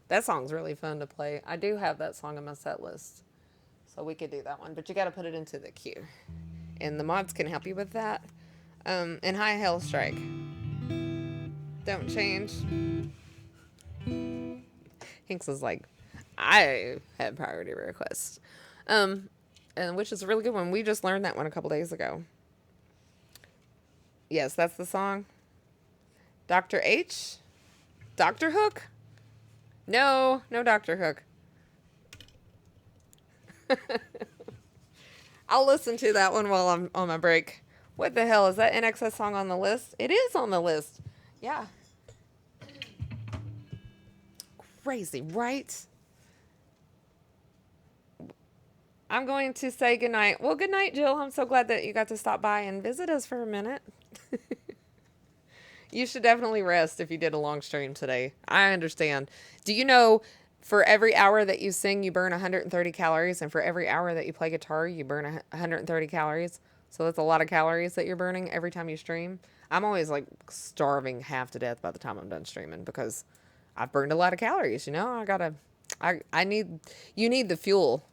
That song's really fun to play. I do have that song in my set list. So we could do that one. But you got to put it into the queue. And the mods can help you with that. And High Hell Strike. Don't change. Hinks is like, I had priority requests. And which is a really good one. We just learned that one a couple days ago. Yes, that's the song. Dr. H? Dr. Hook? No Dr. Hook. I'll listen to that one while I'm on my break. What the hell? Is that NXS song on the list? It is on the list. Yeah. Crazy, right? I'm going to say goodnight. Well, good night, Jill. I'm so glad that you got to stop by and visit us for a minute. You should definitely rest if you did a long stream today. I understand. Do you know for every hour that you sing, you burn 130 calories, and for every hour that you play guitar, you burn 130 calories? So that's a lot of calories that you're burning every time you stream. I'm always like starving half to death by the time I'm done streaming because I've burned a lot of calories. You need the fuel.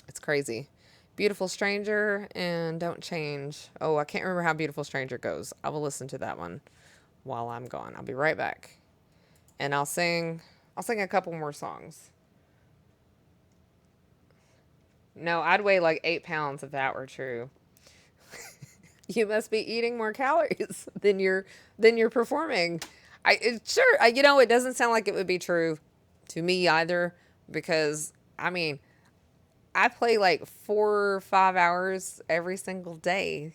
It's crazy. Beautiful Stranger and Don't Change. Oh, I can't remember how Beautiful Stranger goes. I will listen to that one while I'm gone. I'll be right back. And I'll sing a couple more songs. No, I'd weigh like 8 pounds if that were true. You must be eating more calories than you're performing. It doesn't sound like it would be true to me either, because I play like 4 or 5 hours every single day,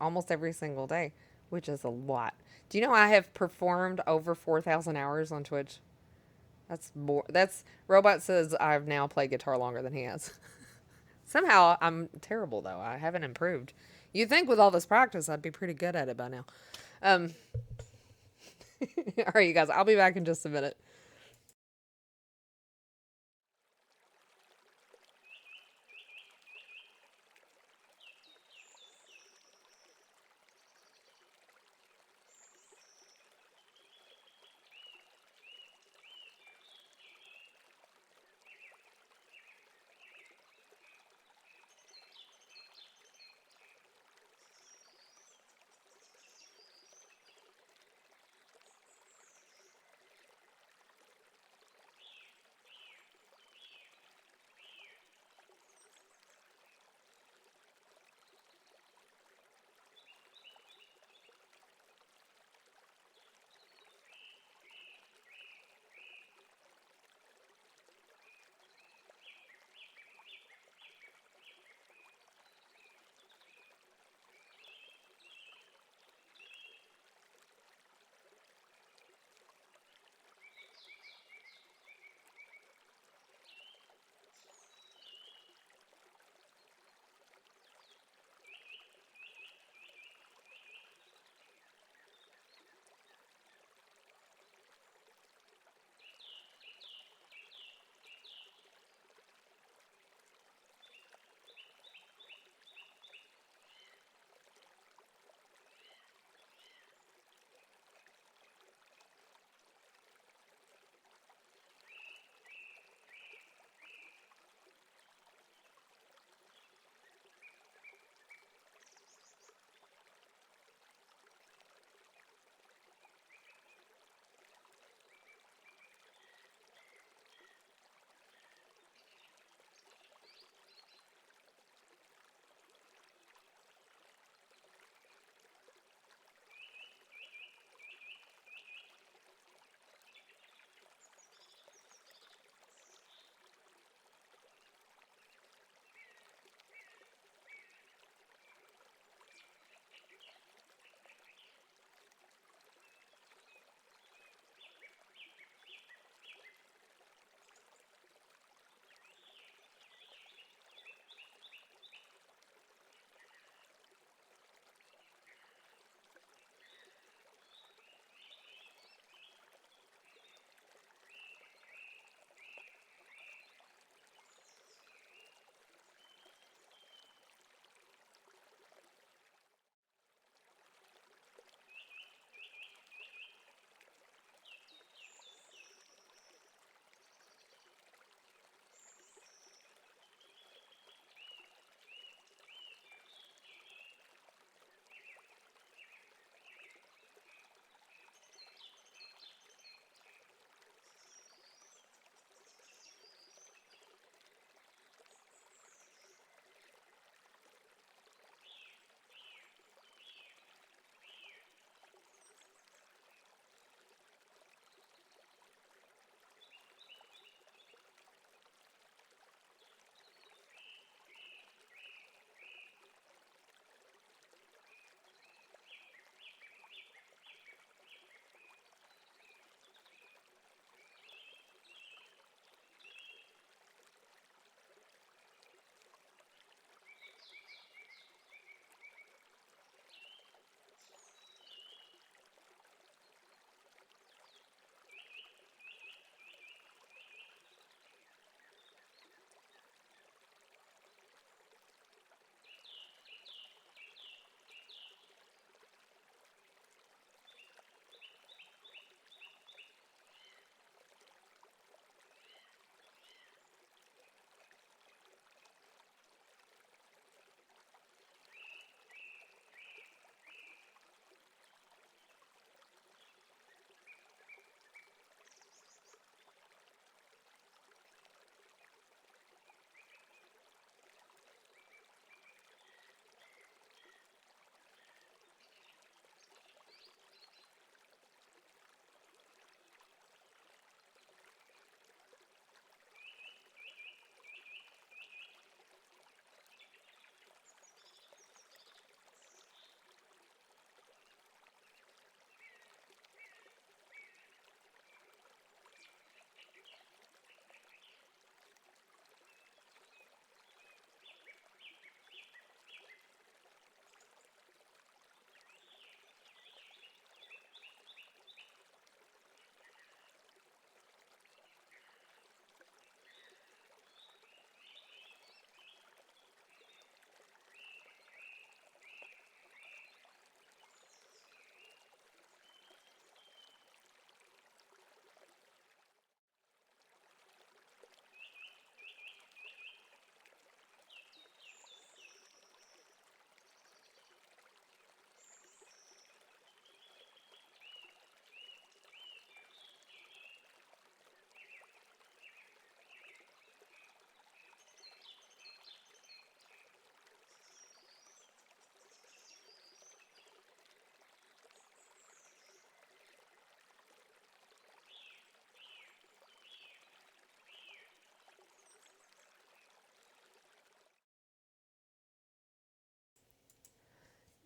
almost every single day, which is a lot. Do you know I have performed over 4,000 hours on Twitch? That's Robot says I've now played guitar longer than he has. Somehow I'm terrible though. I haven't improved. You'd think with all this practice I'd be pretty good at it by now. Um, all right, you guys. I'll be back in just a minute.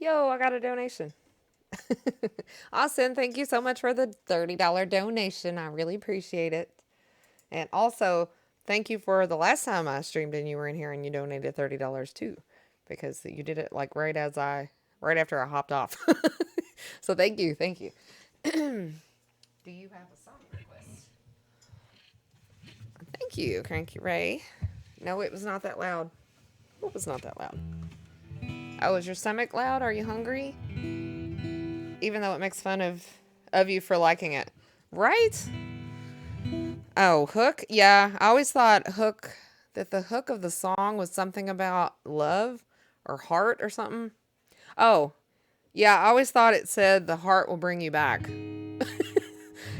Yo, I got a donation. Austin, thank you so much for the $30 donation. I really appreciate it. And also, thank you for the last time I streamed and you were in here and you donated $30 too. Because you did it like right after I hopped off. So thank you, thank you. Do you have a song request? Thank you, Cranky Ray. No, it was not that loud. It was not that loud. Oh, is your stomach loud? Are you hungry? Even though it makes fun of you for liking it. Right? Oh, Hook? Yeah, I always thought that the hook of the song was something about love or heart or something. Oh, yeah, I always thought it said the heart will bring you back.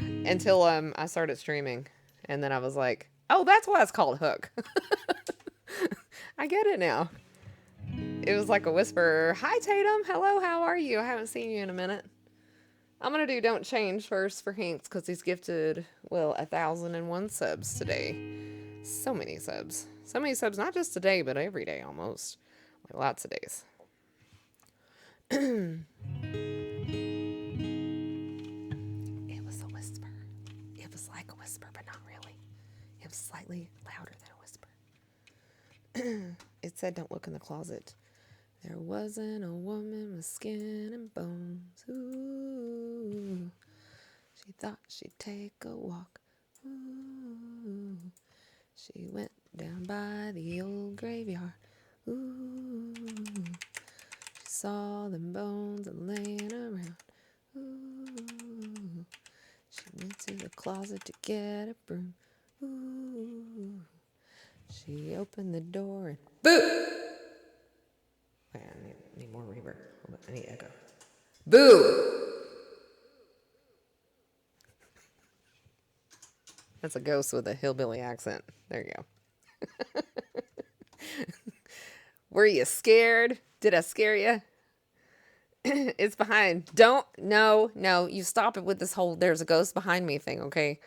Until I started streaming. And then I was like, oh, that's why it's called Hook. I get it now. It was like a whisper. Hi, Tatum. Hello, how are you? I haven't seen you in a minute. I'm going to do Don't Change first for Hanks because he's gifted, 1,001 subs today. So many subs. So many subs, not just today, but every day almost. Like lots of days. It was a whisper. It was like a whisper, but not really. It was slightly louder than a whisper. It said, don't look in the closet. There wasn't a woman with skin and bones. Ooh. She thought she'd take a walk. Ooh. She went down by the old graveyard. Ooh. She saw them bones laying around. Ooh. She went to the closet to get a broom. Ooh. She opened the door and boo! Wait, I need more reverb. Hold on, I need echo. Boo! That's a ghost with a hillbilly accent. There you go. Were you scared? Did I scare you? It's behind. No, you stop it with this whole there's a ghost behind me thing, okay?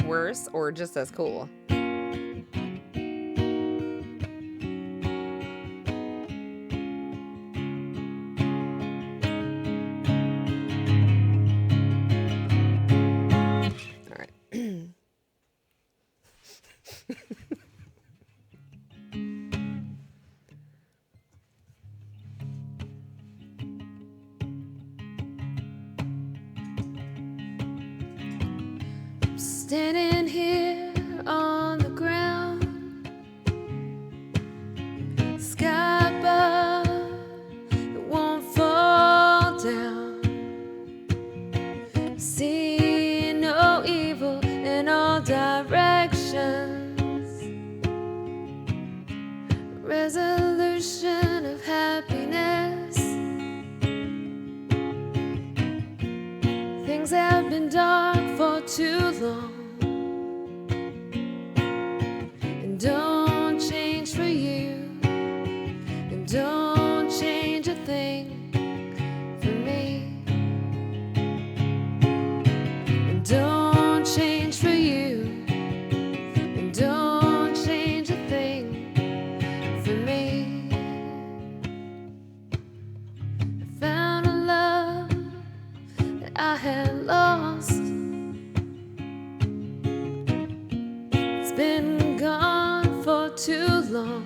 Worse or just as cool? All right. Standing here on the ground, sky above, it won't fall down. See no evil in all directions. Resolution of happiness. Things have been dark for too long. And don't change for you. And don't change a thing for me. And don't change for you. And don't change a thing for me. I found a love that I had lost. It's been gone for too long.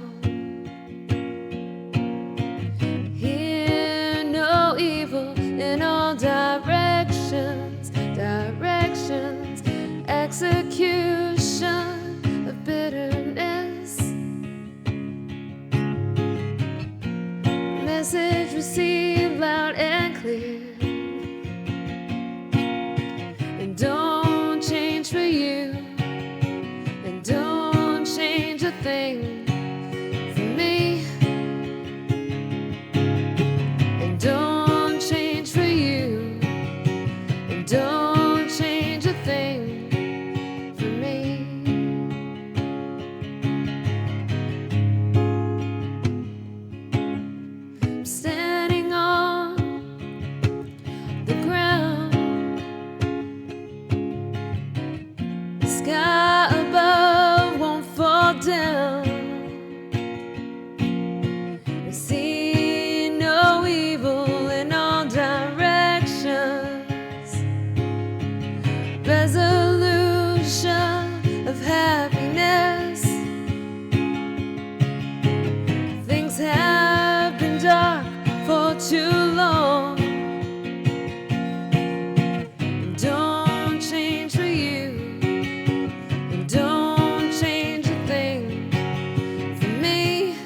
Hear no evil in all directions, directions, execution of bitterness. Message received loud and clear. And don't change for you. And don't change a thing for me. And don't change for you. And don't change a thing for me. I'm standing on see no evil in all directions. Resolution of happiness. Things have been dark for too long. Don't change for you, and don't change a thing for me.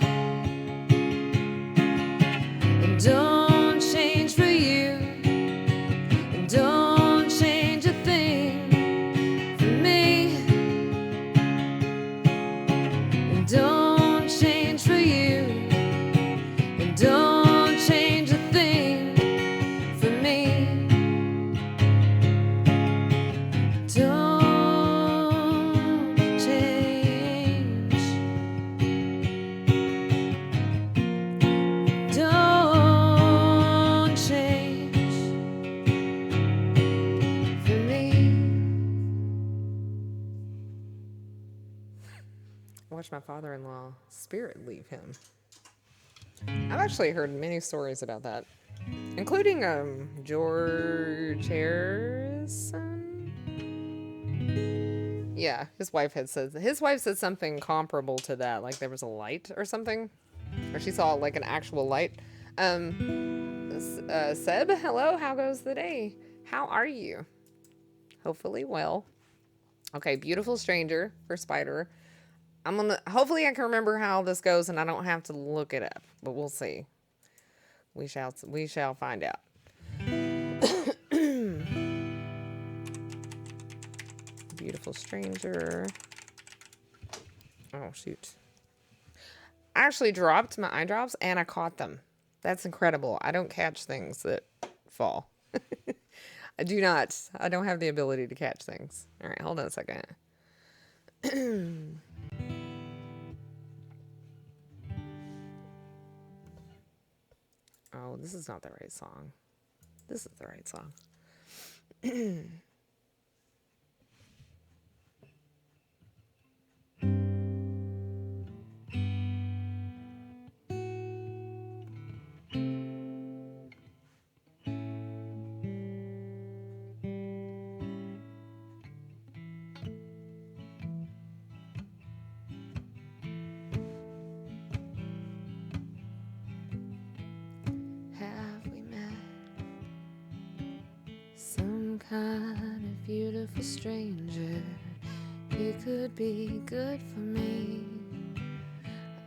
And don't change for you, and don't change a thing for me. And don't change for you, and don't change a thing for me. Don't change. Don't change for me. I watched my father-in-law spirit leave him. I've actually heard many stories about that, including George Harrison. Yeah, his wife said something comparable to that, like there was a light or something, or she saw like an actual light. Seb, hello, how goes the day? How are you? Hopefully well. Okay, Beautiful Stranger for Spider. Hopefully I can remember how this goes and I don't have to look it up, but we'll see. We shall find out. Beautiful Stranger. Oh, shoot. I actually dropped my eye drops and I caught them. That's incredible. I don't catch things that fall. I don't have the ability to catch things. All right, hold on a second. Oh, this is not the right song. This is the right song. Have we met? Some kind of beautiful stranger. You could be good for me.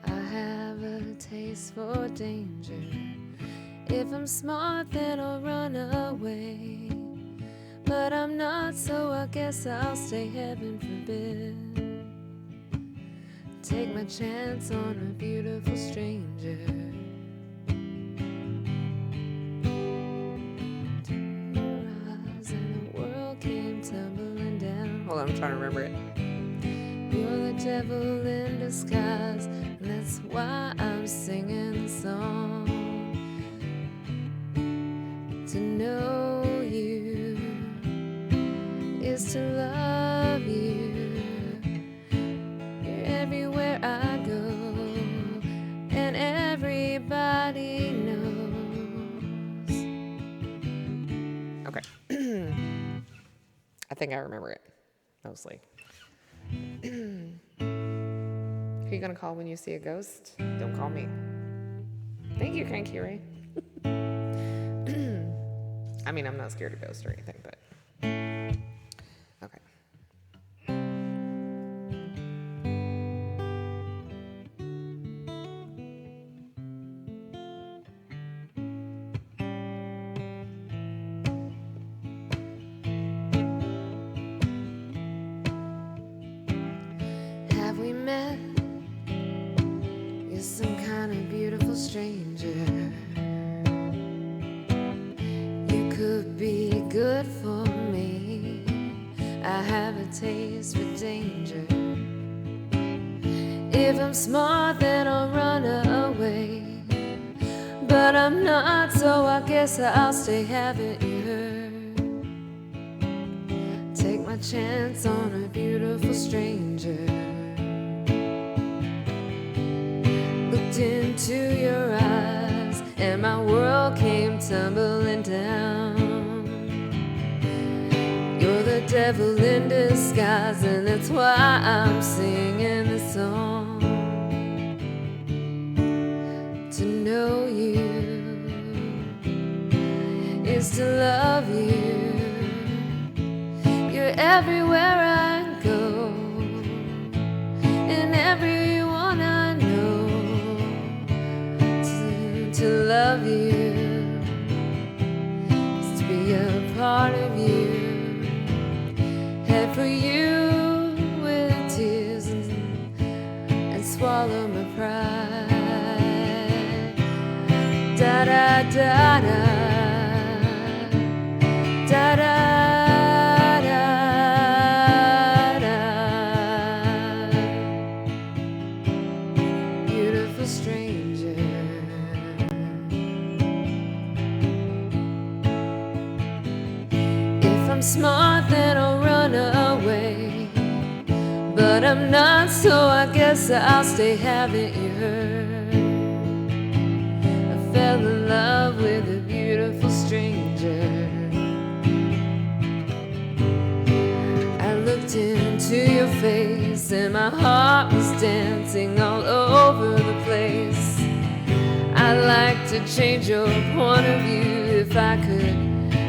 I have a taste for danger. If I'm smart, then I'll run away. But I'm not, so I guess I'll stay, heaven forbid. Take my chance on a beautiful stranger. Hold on, I'm trying to remember it. You're the devil in disguise, and that's why I'm singing the song. To know you is to love you. You're everywhere I go, and everybody knows. Okay. I think I remember it. Mostly. Who you gonna call when you see a ghost? Don't call me. Thank you, Cranky Ray. I mean, I'm not scared of ghosts or anything, but okay. Have we met? You're some kind of beautiful stranger. You could be good for me. I have a taste for danger. If I'm smart, then I'll run away. But I'm not, so I guess I'll stay, haven't you heard? Take my chance on a beautiful stranger. Looked into your eyes. tumbling down. You're the devil in disguise, and that's why I'm singing this song. To know you is to love you. You're everywhere I go, and everyone I know. To love you is to be a part of you. Head for you with tears and swallow my pride. Da da da da da da. Smart, then I'll run away, but I'm not, so I guess I'll stay. Haven't you heard? I fell in love with a beautiful stranger. I looked into your face and my heart was dancing all over the place. I'd like to change your point of view if I could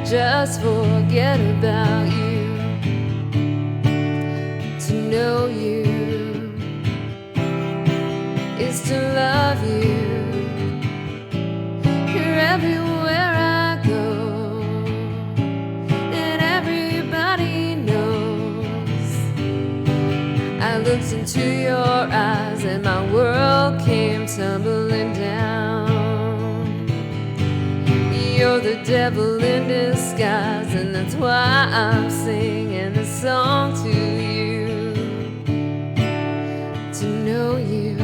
just forget about you. To know you is to love you. You're everywhere I go, and everybody knows. I looked into your eyes and my world came tumbling down. You're the devil in disguise, and that's why I'm singing this song to you. To know you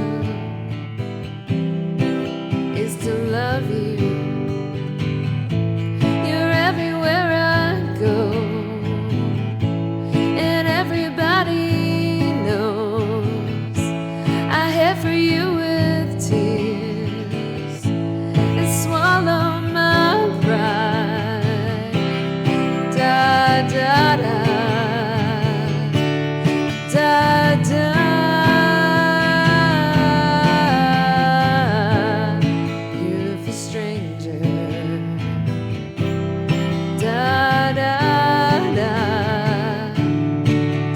is to love you. You're everywhere I go, and everybody knows. I head for you with tears and swallow da da da da da. Beautiful stranger. Da da da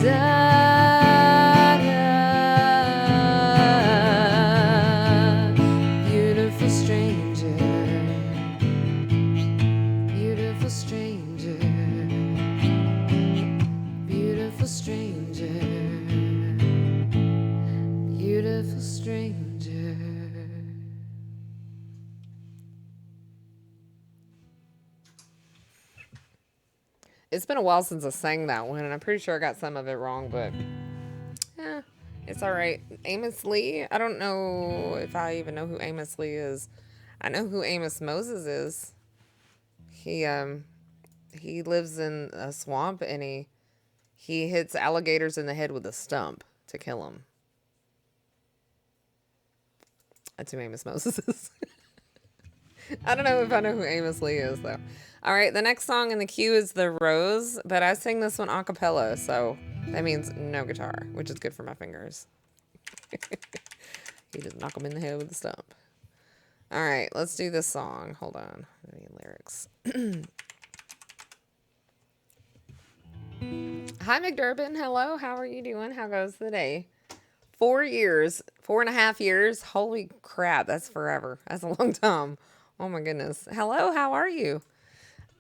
da da. Beautiful stranger. Beautiful stranger. Beautiful stranger, beautiful stranger. It's been a while since I sang that one, and I'm pretty sure I got some of it wrong, but yeah, it's all right. Amos Lee, I don't know if I even know who Amos Lee is. I know who Amos Moses is. He lives in a swamp, and he hits alligators in the head with a stump to kill them. That's who Amos Moses is. I don't know if I know who Amos Lee is, though. All right, the next song in the queue is The Rose, but I sing this one a cappella, so that means no guitar, which is good for my fingers. You just knock them in the head with a stump. All right, let's do this song. Hold on. I need lyrics. Hi, McDurbin. Hello. How are you doing? How goes the day? 4 years, 4.5 years. Holy crap. That's forever. That's a long time. Oh my goodness. Hello. How are you?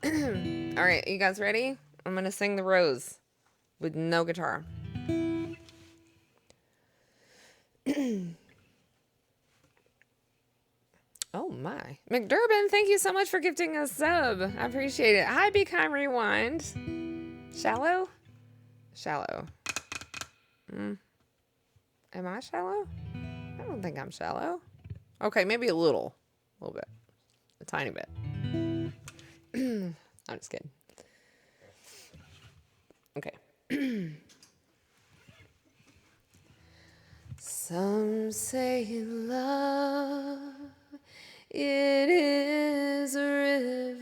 All right. You guys ready? I'm going to sing The Rose with no guitar. Oh my. McDurbin, thank you so much for gifting a sub. I appreciate it. Hi, Be Kind Rewind. Shallow? Shallow. Am I shallow? I don't think I'm shallow. Okay, maybe a little bit. A tiny bit. I'm just kidding. Okay. Some say love, it is a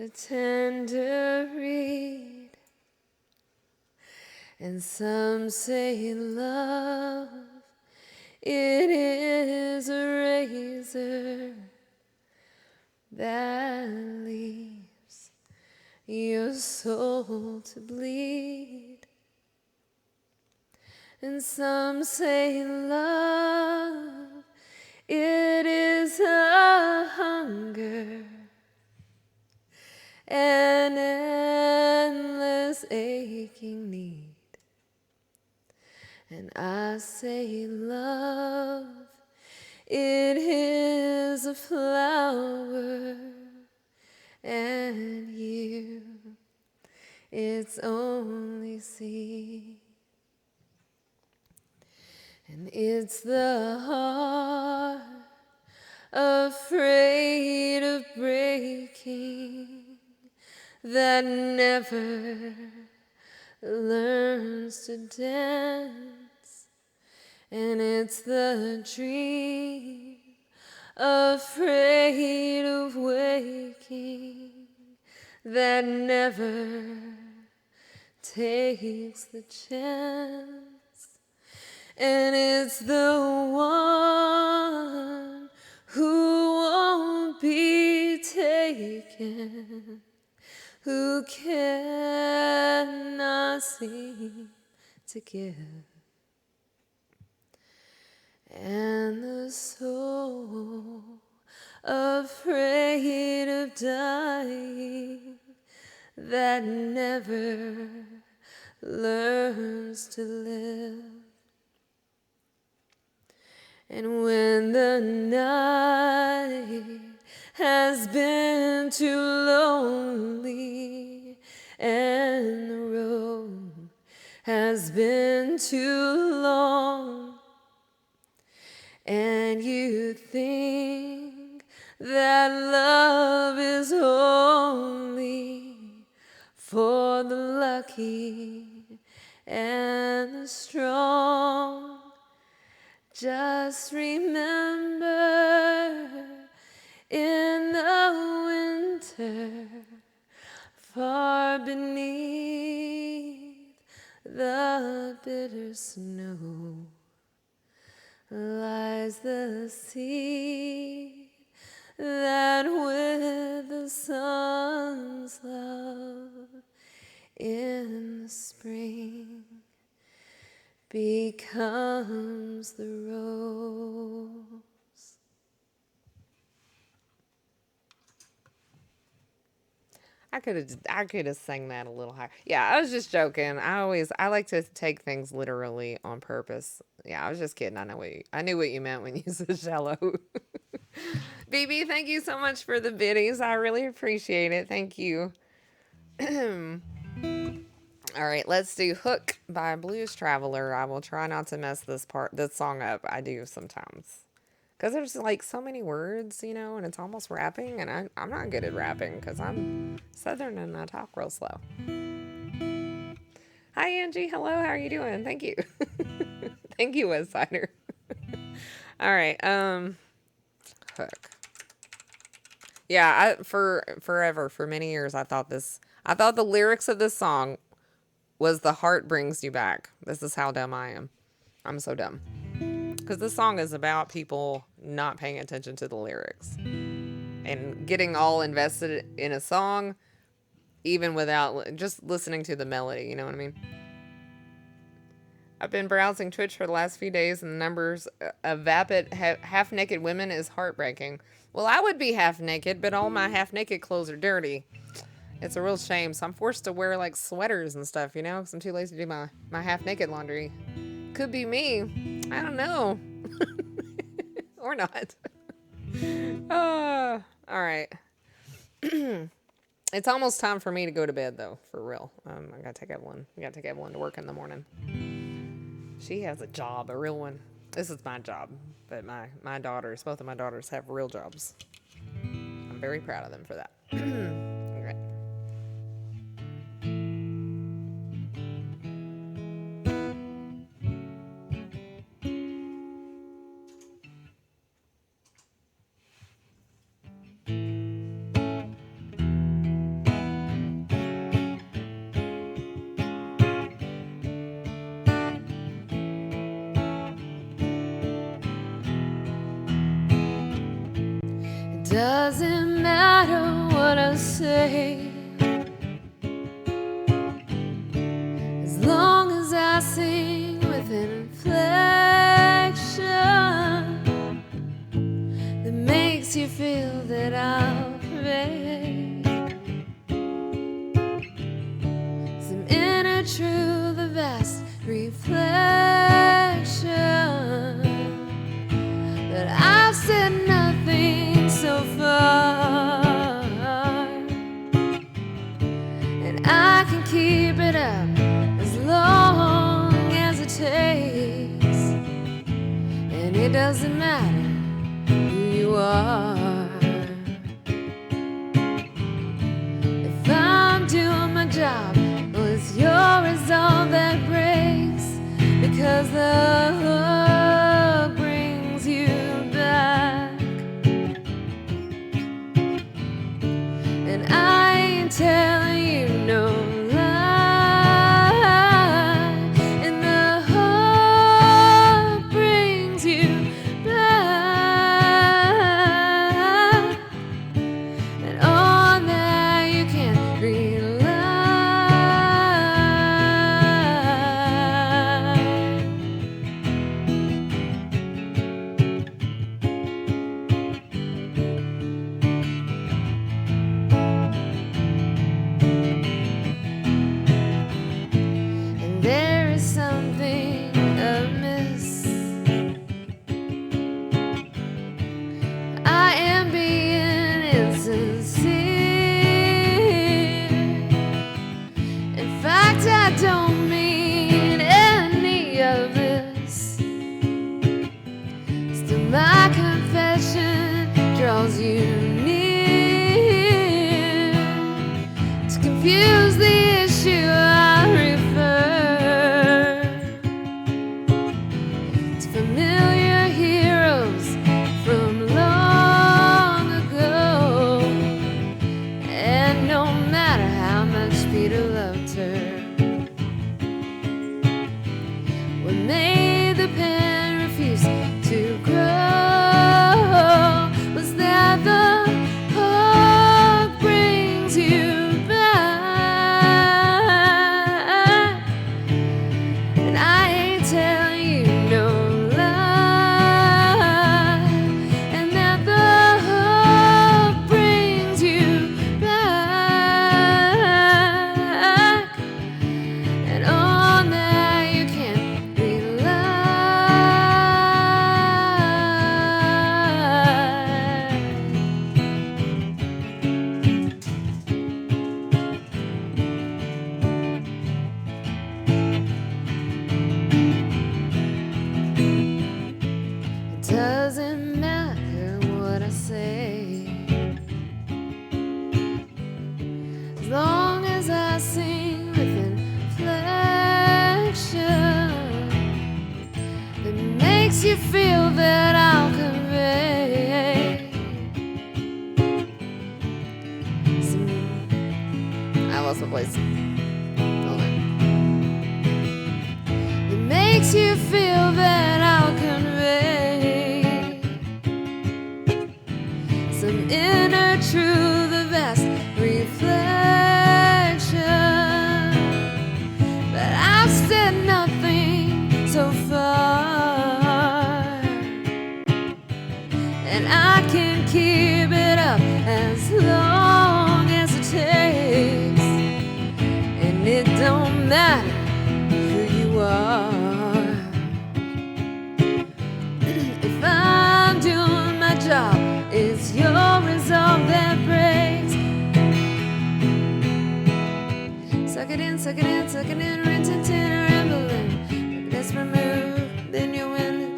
a tender reed, and some say love, it is a razor that leaves your soul to bleed. And some say love, it is a hunger, an endless aching need. And I say love, it is a flower, and you, its only seed. And it's the heart afraid of breaking that never learns to dance. And it's the dream afraid of waking that never takes the chance. And it's the one who won't be taken, who cannot seem to give. And the soul afraid of dying that never learns to live. And when the night has been too lonely and the road has been too long, and you think that love is only for the lucky and the strong, just remember, in the winter, far beneath the bitter snow, lies the seed that with the sun's love in the spring becomes the rose. I could have sang that a little higher. Yeah, I was just joking. I like to take things literally on purpose. Yeah, I was just kidding. I knew what you meant when you said shallow. BB, thank you so much for the biddies. I really appreciate it. Thank you. All right, let's do Hook by Blues Traveler. I will try not to mess this song up. I do sometimes. Because there's like so many words, and it's almost rapping, and I'm not good at rapping because I'm Southern and I talk real slow. Hi, Angie. Hello. How are you doing? Thank you. Thank you, Westsider. All right. Hook. Yeah, for many years, I thought the lyrics of this song was "The heart brings you back." This is how dumb I am. I'm so dumb. Because this song is about people not paying attention to the lyrics and getting all invested in a song, even without just listening to the melody. You know what I mean? I've been browsing Twitch for the last few days, and the numbers of vapid half-naked women is heartbreaking. Well, I would be half-naked, but all my half-naked clothes are dirty. It's a real shame, so I'm forced to wear, like, sweaters and stuff, because I'm too lazy to do my half-naked laundry. Could be me. I don't know. Or not. All right. It's almost time for me to go to bed, though, for real. I gotta take Evelyn. I gotta take Evelyn to work in the morning. She has a job, a real one. This is my job, but my daughters, both of my daughters, have real jobs. I'm very proud of them for that. Okay. Doesn't matter what I say, as long as I sing with an inflection that makes you feel that I'll pray. Some inner truth, a vast reflection that I've said nothing so far, and I can keep it up as long as it takes, and it doesn't matter who you are. If I'm doing my job, well, it's your resolve that breaks, because the hook brings you back, and I ain't telling you no lie, and the hook brings you back, and on that you can rely. And there is something amiss. I am being insincere. In fact, I don't mean any of this. Still, my confession draws you near to confuse the issue. I refer to familiar heroes from long ago, and no matter how much Peter loved her, what made the pen refuse to grow was that the hook brings you back, and I ain't telling you no lie, and that the hook brings you back, and on that you can rely. It doesn't matter what I say, as long as I sing with inflection that makes you feel that I'll convey. I lost my voice. Hold on. It makes you feel that I'll convey some inner truth, a vast reflection, but I've said nothing so far, and I can keep it up as long as it takes, and it don't matter who you are. If I'm doing my job, it's your resolve that breaks. Suck it in, suck it in, suck it in, rinse it in, rambling. Make a desperate move, then you win.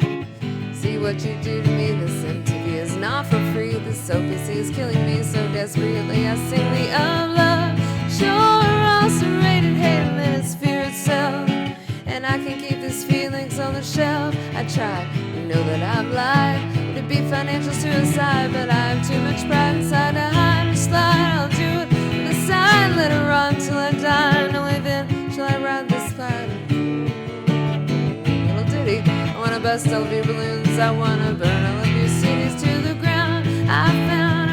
See what you do to me. This MTV is not for free. This OPC is killing me so desperately. I sing the of love, sure, ulcerated hate, let it fear itself. And I can keep these feelings on the shelf. I try, you know that I've lied. It'd be financial suicide, but I have too much pride inside to hide or slide. I'll do it on the side, let it run till I die. And only then shall I ride this fire. Little ditty, I wanna bust all of your balloons, I wanna burn all of your CDs to the ground. I found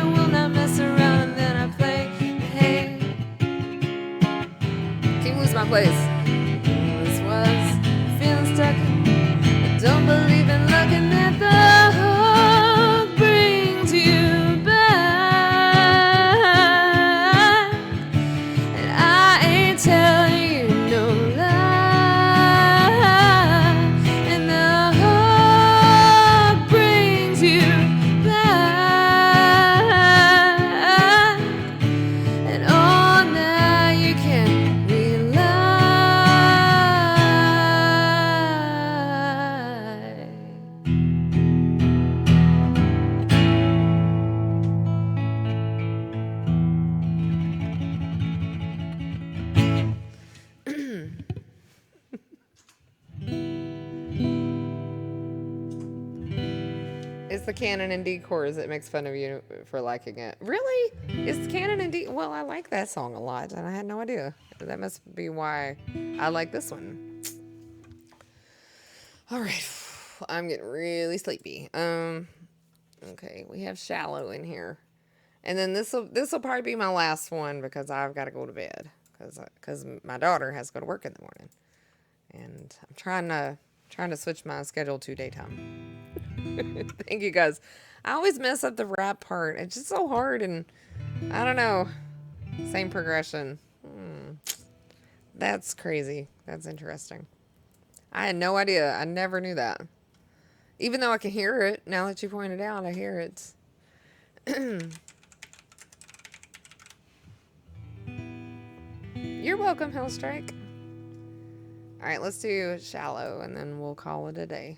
It's the canon and D chorus that makes fun of you for liking it. Really? It's canon and D. Well, I like that song a lot, and I had no idea. That must be why I like this one. All right, I'm getting really sleepy. Okay, we have Shallow in here, and then this will probably be my last one because I've got to go to bed because my daughter has to go to work in the morning, and I'm trying to switch my schedule to daytime. Thank you guys. I always mess up the rap part. It's just so hard, and I don't know. Same progression. That's crazy. That's interesting. I had no idea. I never knew that. Even though I can hear it, now that you pointed out, I hear it. You're welcome, Hellstrike. All right, let's do Shallow, and then we'll call it a day.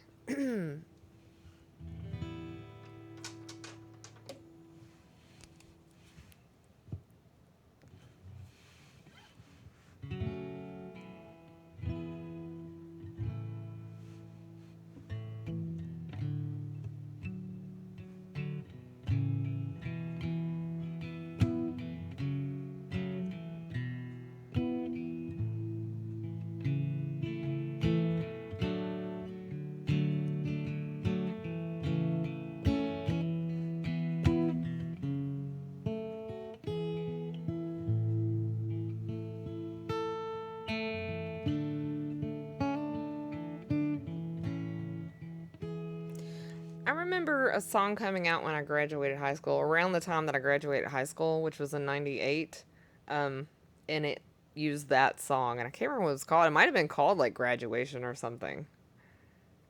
I remember a song coming out when I graduated high school, around the time that I graduated high school, which was in '98, and it used that song, and I can't remember what it was called. It might have been called like Graduation or something.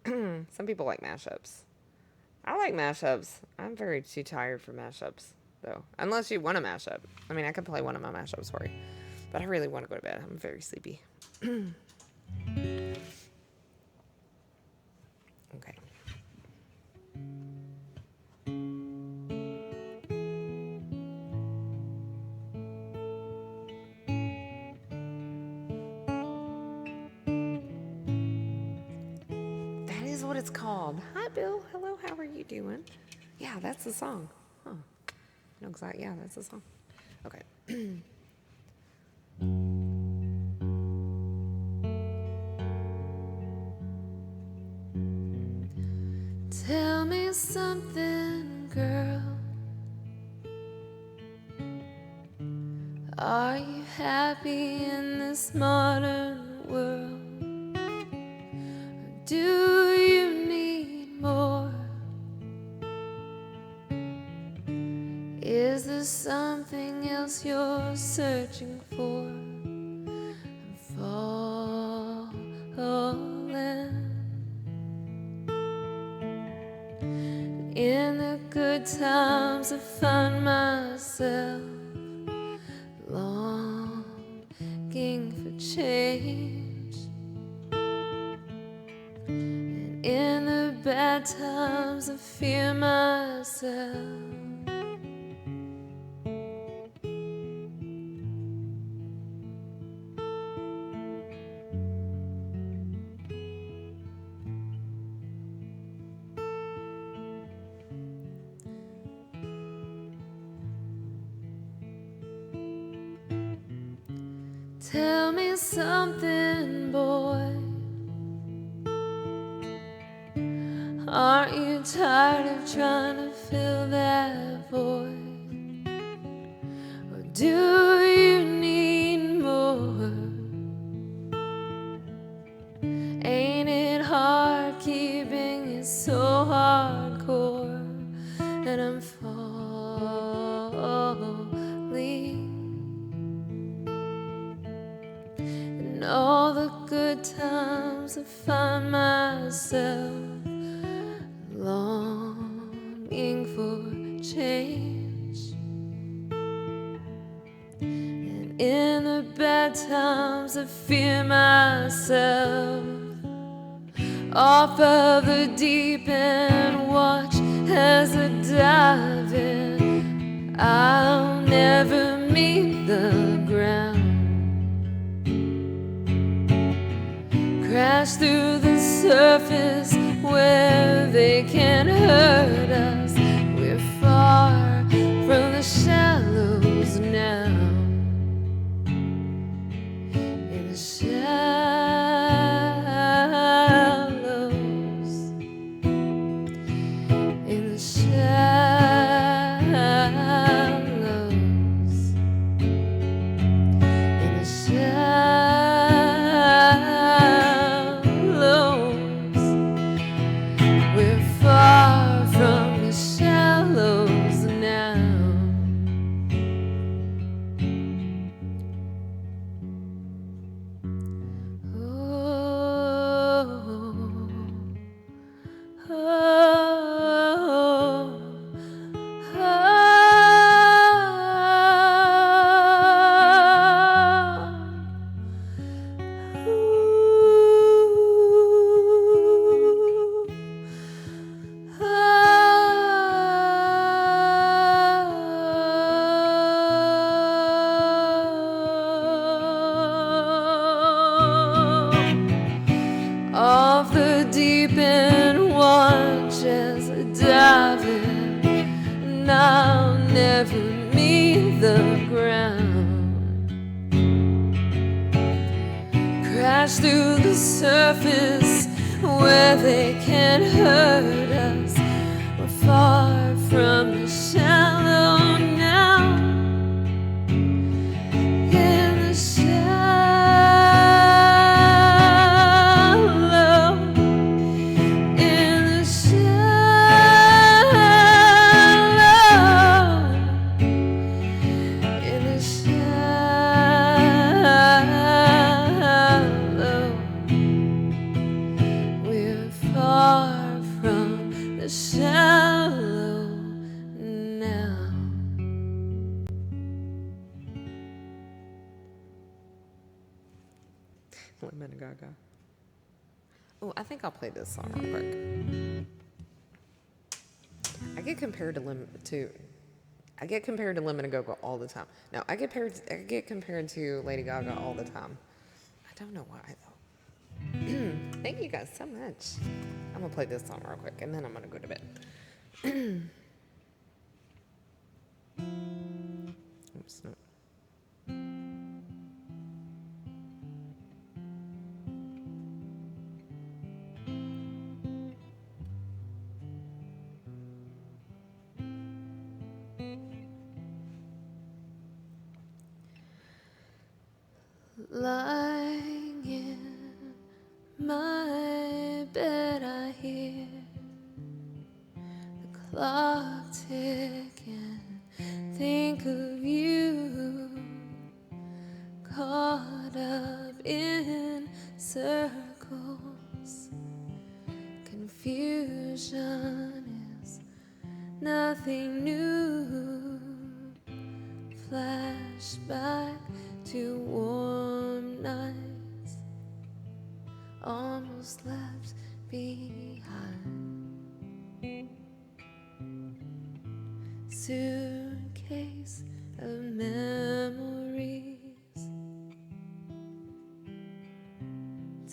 Some people like mashups. I like mashups. I'm very too tired for mashups, though. Unless you want a mashup. I mean, I could play one of my mashups for you, but I really want to go to bed. I'm very sleepy. Okay. That is what it's called. Hi, Bill. Hello. How are you doing? Yeah, that's the song. Huh. No, exactly. Yeah, that's the song. Okay. Tell me something, girl. Are you happy in this modern world? Or do you need more? Is there something else you're searching for? I'm falling. In the good times I find myself longing for change, and in the bad times I fear myself. Tell me something, boy. Aren't you tired of trying to fill that void? Or do you need more? Ain't it hard keeping it so hardcore? And I'm falling. In all the good times I find myself longing for change, and in the bad times I fear myself. Off of the deep end, watch as I dive in. I'll never meet the ground. Crash through the surface where they can hurt us. We're far from the shallows now. In the shallows, in the shallows, in the shallows. We're far from the shallows now. Off the deep end, watches diving, and I'll never meet the ground. Crash through the surface where they can hurt us. We're far from the shallow now. In the shallow, in the shallow, in the shallow. We're far from the shallow now. Lemon Gaga. Oh, I think I'll play this song real quick. I get compared to Lemon Gaga all the time. No, I get compared to Lady Gaga all the time. I don't know why though. Thank you guys so much. I'm gonna play this song real quick and then I'm gonna go to bed. Oops, no. Lying in my bed, I hear the clock ticking. Think of you, caught up in circles. Confusion is nothing new. Flashback to warm nights almost left behind. Suitcase of memories.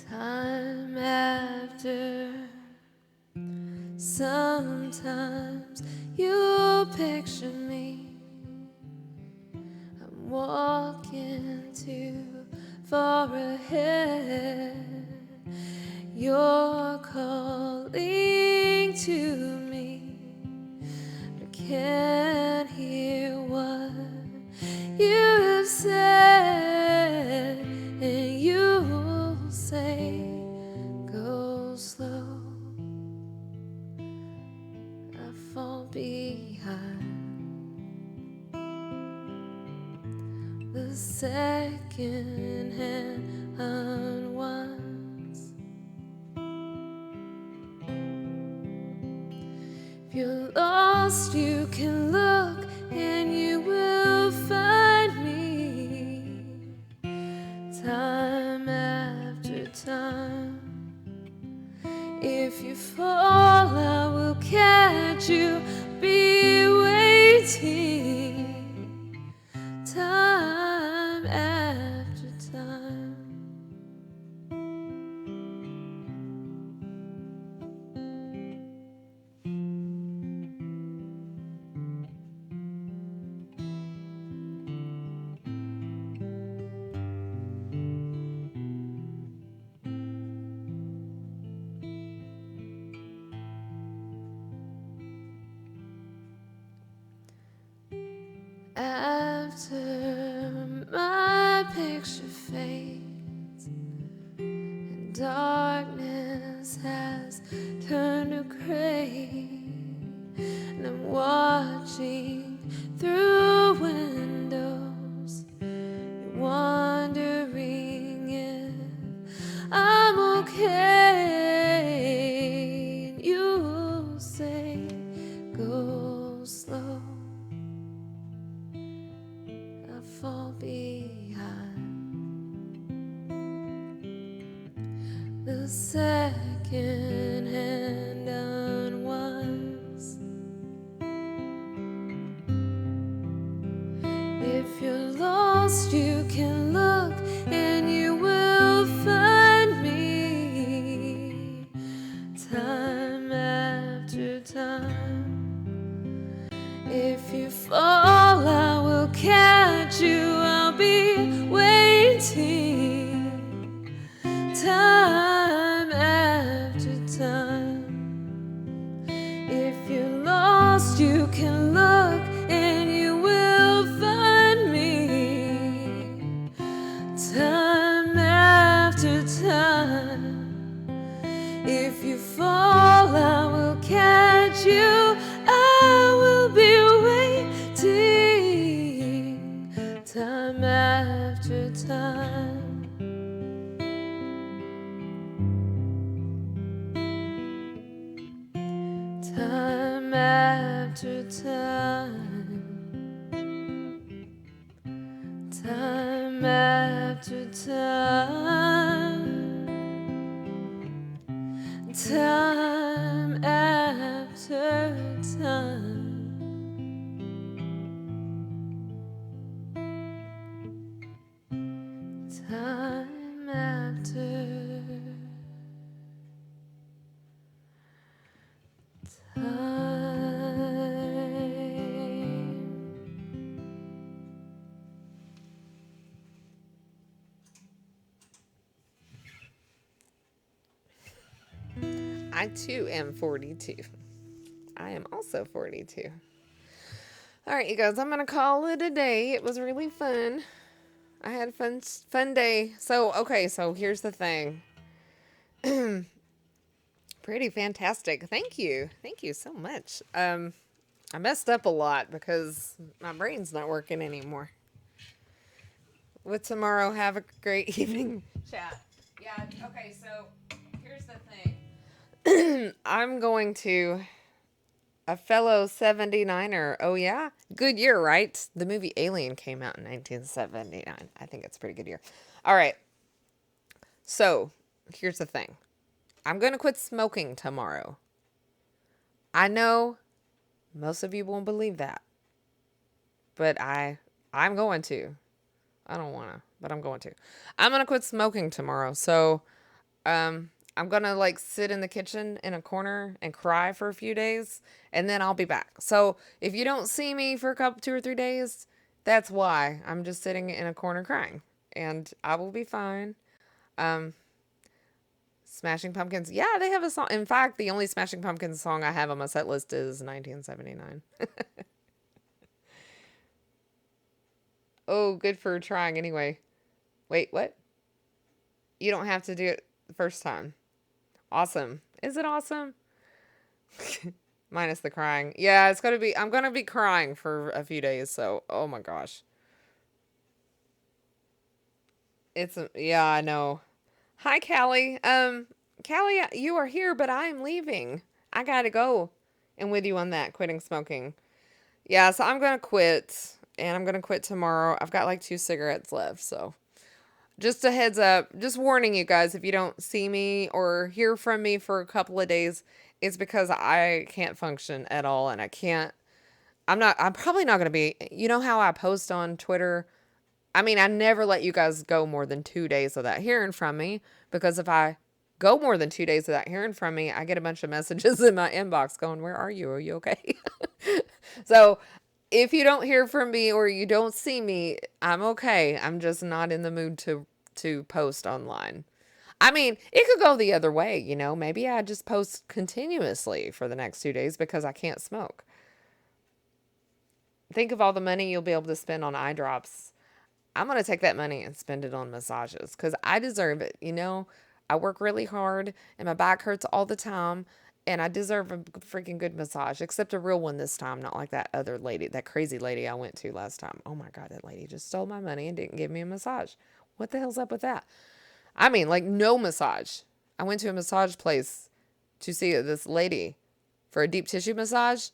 Time after, sometimes you'll picture me. I'm walking too far ahead. You're calling to me, but I can't hear what you have said. And you'll say, go slow. I fall behind. The second hand unwinds. If you're lost, you can look and you will find me. Time after time. If you fall, I will catch you. Be waiting. Time after time. After my picture fades and darkness has turned to gray, and I'm watching through windows, you're wondering if I'm okay, and you'll say, go slow, I fall behind. The second hand unwinds. If you're lost, you can look and you will find me. Time after time. If you fall, I will catch you. I'll be waiting. Time after time. If you're lost, you can look and you will find me. Time after time. If you fall, I will catch you. I will be waiting. Time after time. Time after time. Time after time. Time after time. Time after I too am 42. I am also 42. All right, you guys, I'm going to call it a day. It was really fun. I had a fun day. So here's the thing. Pretty fantastic. Thank you. Thank you so much. I messed up a lot because my brain's not working anymore. With tomorrow, have a great evening, chat. Yeah, okay, so here's the thing. I'm going to a fellow 79er. Oh, yeah? Good year, right? The movie Alien came out in 1979. I think it's a pretty good year. All right. So, here's the thing. I'm going to quit smoking tomorrow. I know most of you won't believe that. But I'm going to. I don't want to, but I'm going to. I'm going to quit smoking tomorrow. So, I'm going to like sit in the kitchen in a corner and cry for a few days and then I'll be back. So if you don't see me for 2 or 3 days, that's why. I'm just sitting in a corner crying and I will be fine. Smashing Pumpkins. Yeah, they have a song. In fact, the only Smashing Pumpkins song I have on my set list is 1979. Oh, good for trying anyway. Wait, what? You don't have to do it the first time. Awesome. Is it awesome? Minus the crying. Yeah, I'm gonna be crying for a few days, so oh my gosh. Yeah, I know. Hi, Callie. Callie, you are here, but I'm leaving. I gotta go and with you on that, quitting smoking. Yeah, so I'm gonna quit, and I'm gonna quit tomorrow. I've got like 2 cigarettes left, so just a heads up, just warning you guys, if you don't see me or hear from me for a couple of days, it's because I can't function at all and I'm probably not going to be, you know how I post on Twitter? I mean, I never let you guys go more than 2 days without hearing from me because if I go more than 2 days without hearing from me, I get a bunch of messages in my inbox going, where are you? Are you okay? So if you don't hear from me or you don't see me, I'm okay. I'm just not in the mood to post online. I mean, it could go the other way, you know. Maybe I just post continuously for the next 2 days because I can't smoke. think of all the money you'll be able to spend on eye drops. I'm going to take that money and spend it on massages because I deserve it. You know, I work really hard and my back hurts all the time and I deserve a freaking good massage, except a real one this time, not like that other lady, that crazy lady I went to last time. Oh my God, that lady just stole my money and didn't give me a massage. What the hell's up with that? I mean, like no massage. I went to a massage place to see this lady for a deep tissue massage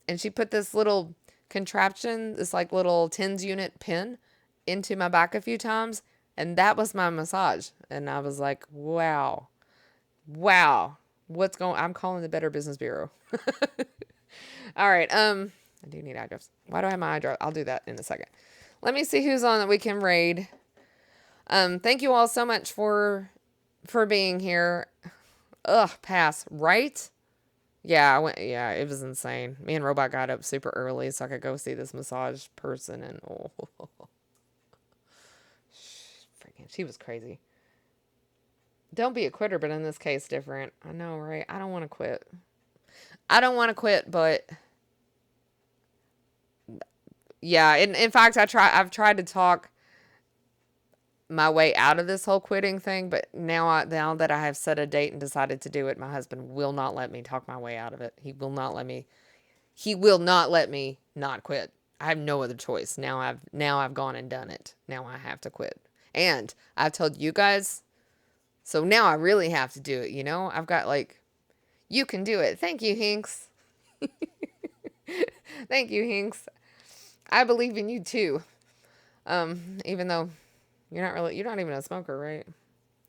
and she put this little contraption, this like little tens unit pin into my back a few times, and that was my massage. And I was like, wow, what's going? I'm calling the Better Business Bureau. All right, I do need eye drops. Why do I have my eye drop? I'll do that in a second. Let me see who's on that we can raid. Thank you all so much for being here. Ugh, pass. Right? Yeah, I went. Yeah, it was insane. Me and Robot got up super early so I could go see this massage person, and oh, freaking, she was crazy. Don't be a quitter, but in this case, different. I know, right? I don't want to quit. I don't want to quit, but yeah. In fact, I've tried to talk my way out of this whole quitting thing, but now that I have set a date and decided to do it, my husband will not let me talk my way out of it. He will not let me. He will not let me not quit. I have no other choice. Now I've gone and done it. Now I have to quit. And I've told you guys, so now I really have to do it, you know? I've got like, you can do it. Thank you, Hinks. Thank you, Hinks. I believe in you too. Even though you're not even a smoker, right?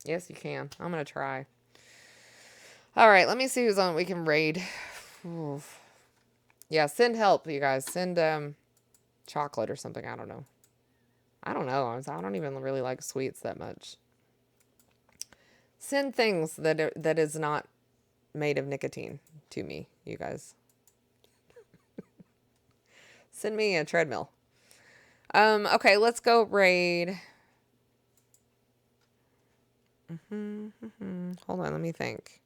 Yes, you can. I'm going to try. All right, let me see who's on. We can raid. Oof. Yeah, send help, you guys. Send chocolate or something. I don't know. I don't even really like sweets that much. Send things that is not made of nicotine to me, you guys. Send me a treadmill. Okay, let's go raid. Hold on, let me think.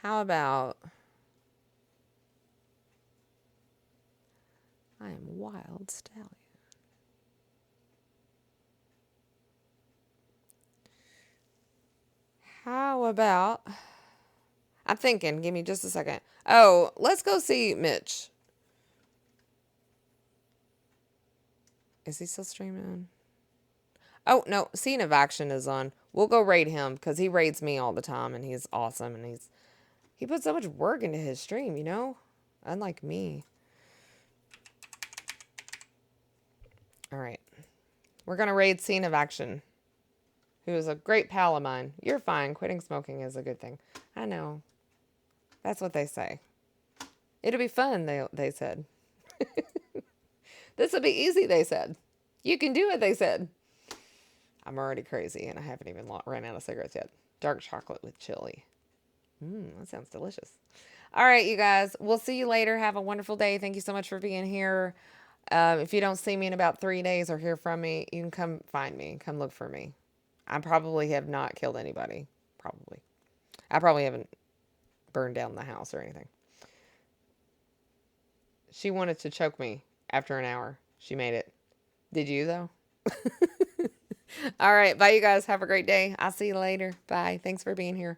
How about I am Wild Stallion. How about I'm thinking, give me just a second. Oh, let's go see Mitch. Is he still streaming? Oh, no, Scene of Action is on. We'll go raid him because he raids me all the time and he's awesome and he puts so much work into his stream, you know? Unlike me. All right. We're going to raid Scene of Action, who is a great pal of mine. You're fine. Quitting smoking is a good thing. I know. That's what they say. It'll be fun, they said. This will be easy, they said. You can do it, they said. I'm already crazy, and I haven't even ran out of cigarettes yet. Dark chocolate with chili. That sounds delicious. All right, you guys. We'll see you later. Have a wonderful day. Thank you so much for being here. If you don't see me in about 3 days or hear from me, you can come find me. Come look for me. I probably have not killed anybody. Probably. I probably haven't burned down the house or anything. She wanted to choke me after an hour. She made it. Did you, though? All right. Bye, you guys. Have a great day. I'll see you later. Bye. Thanks for being here.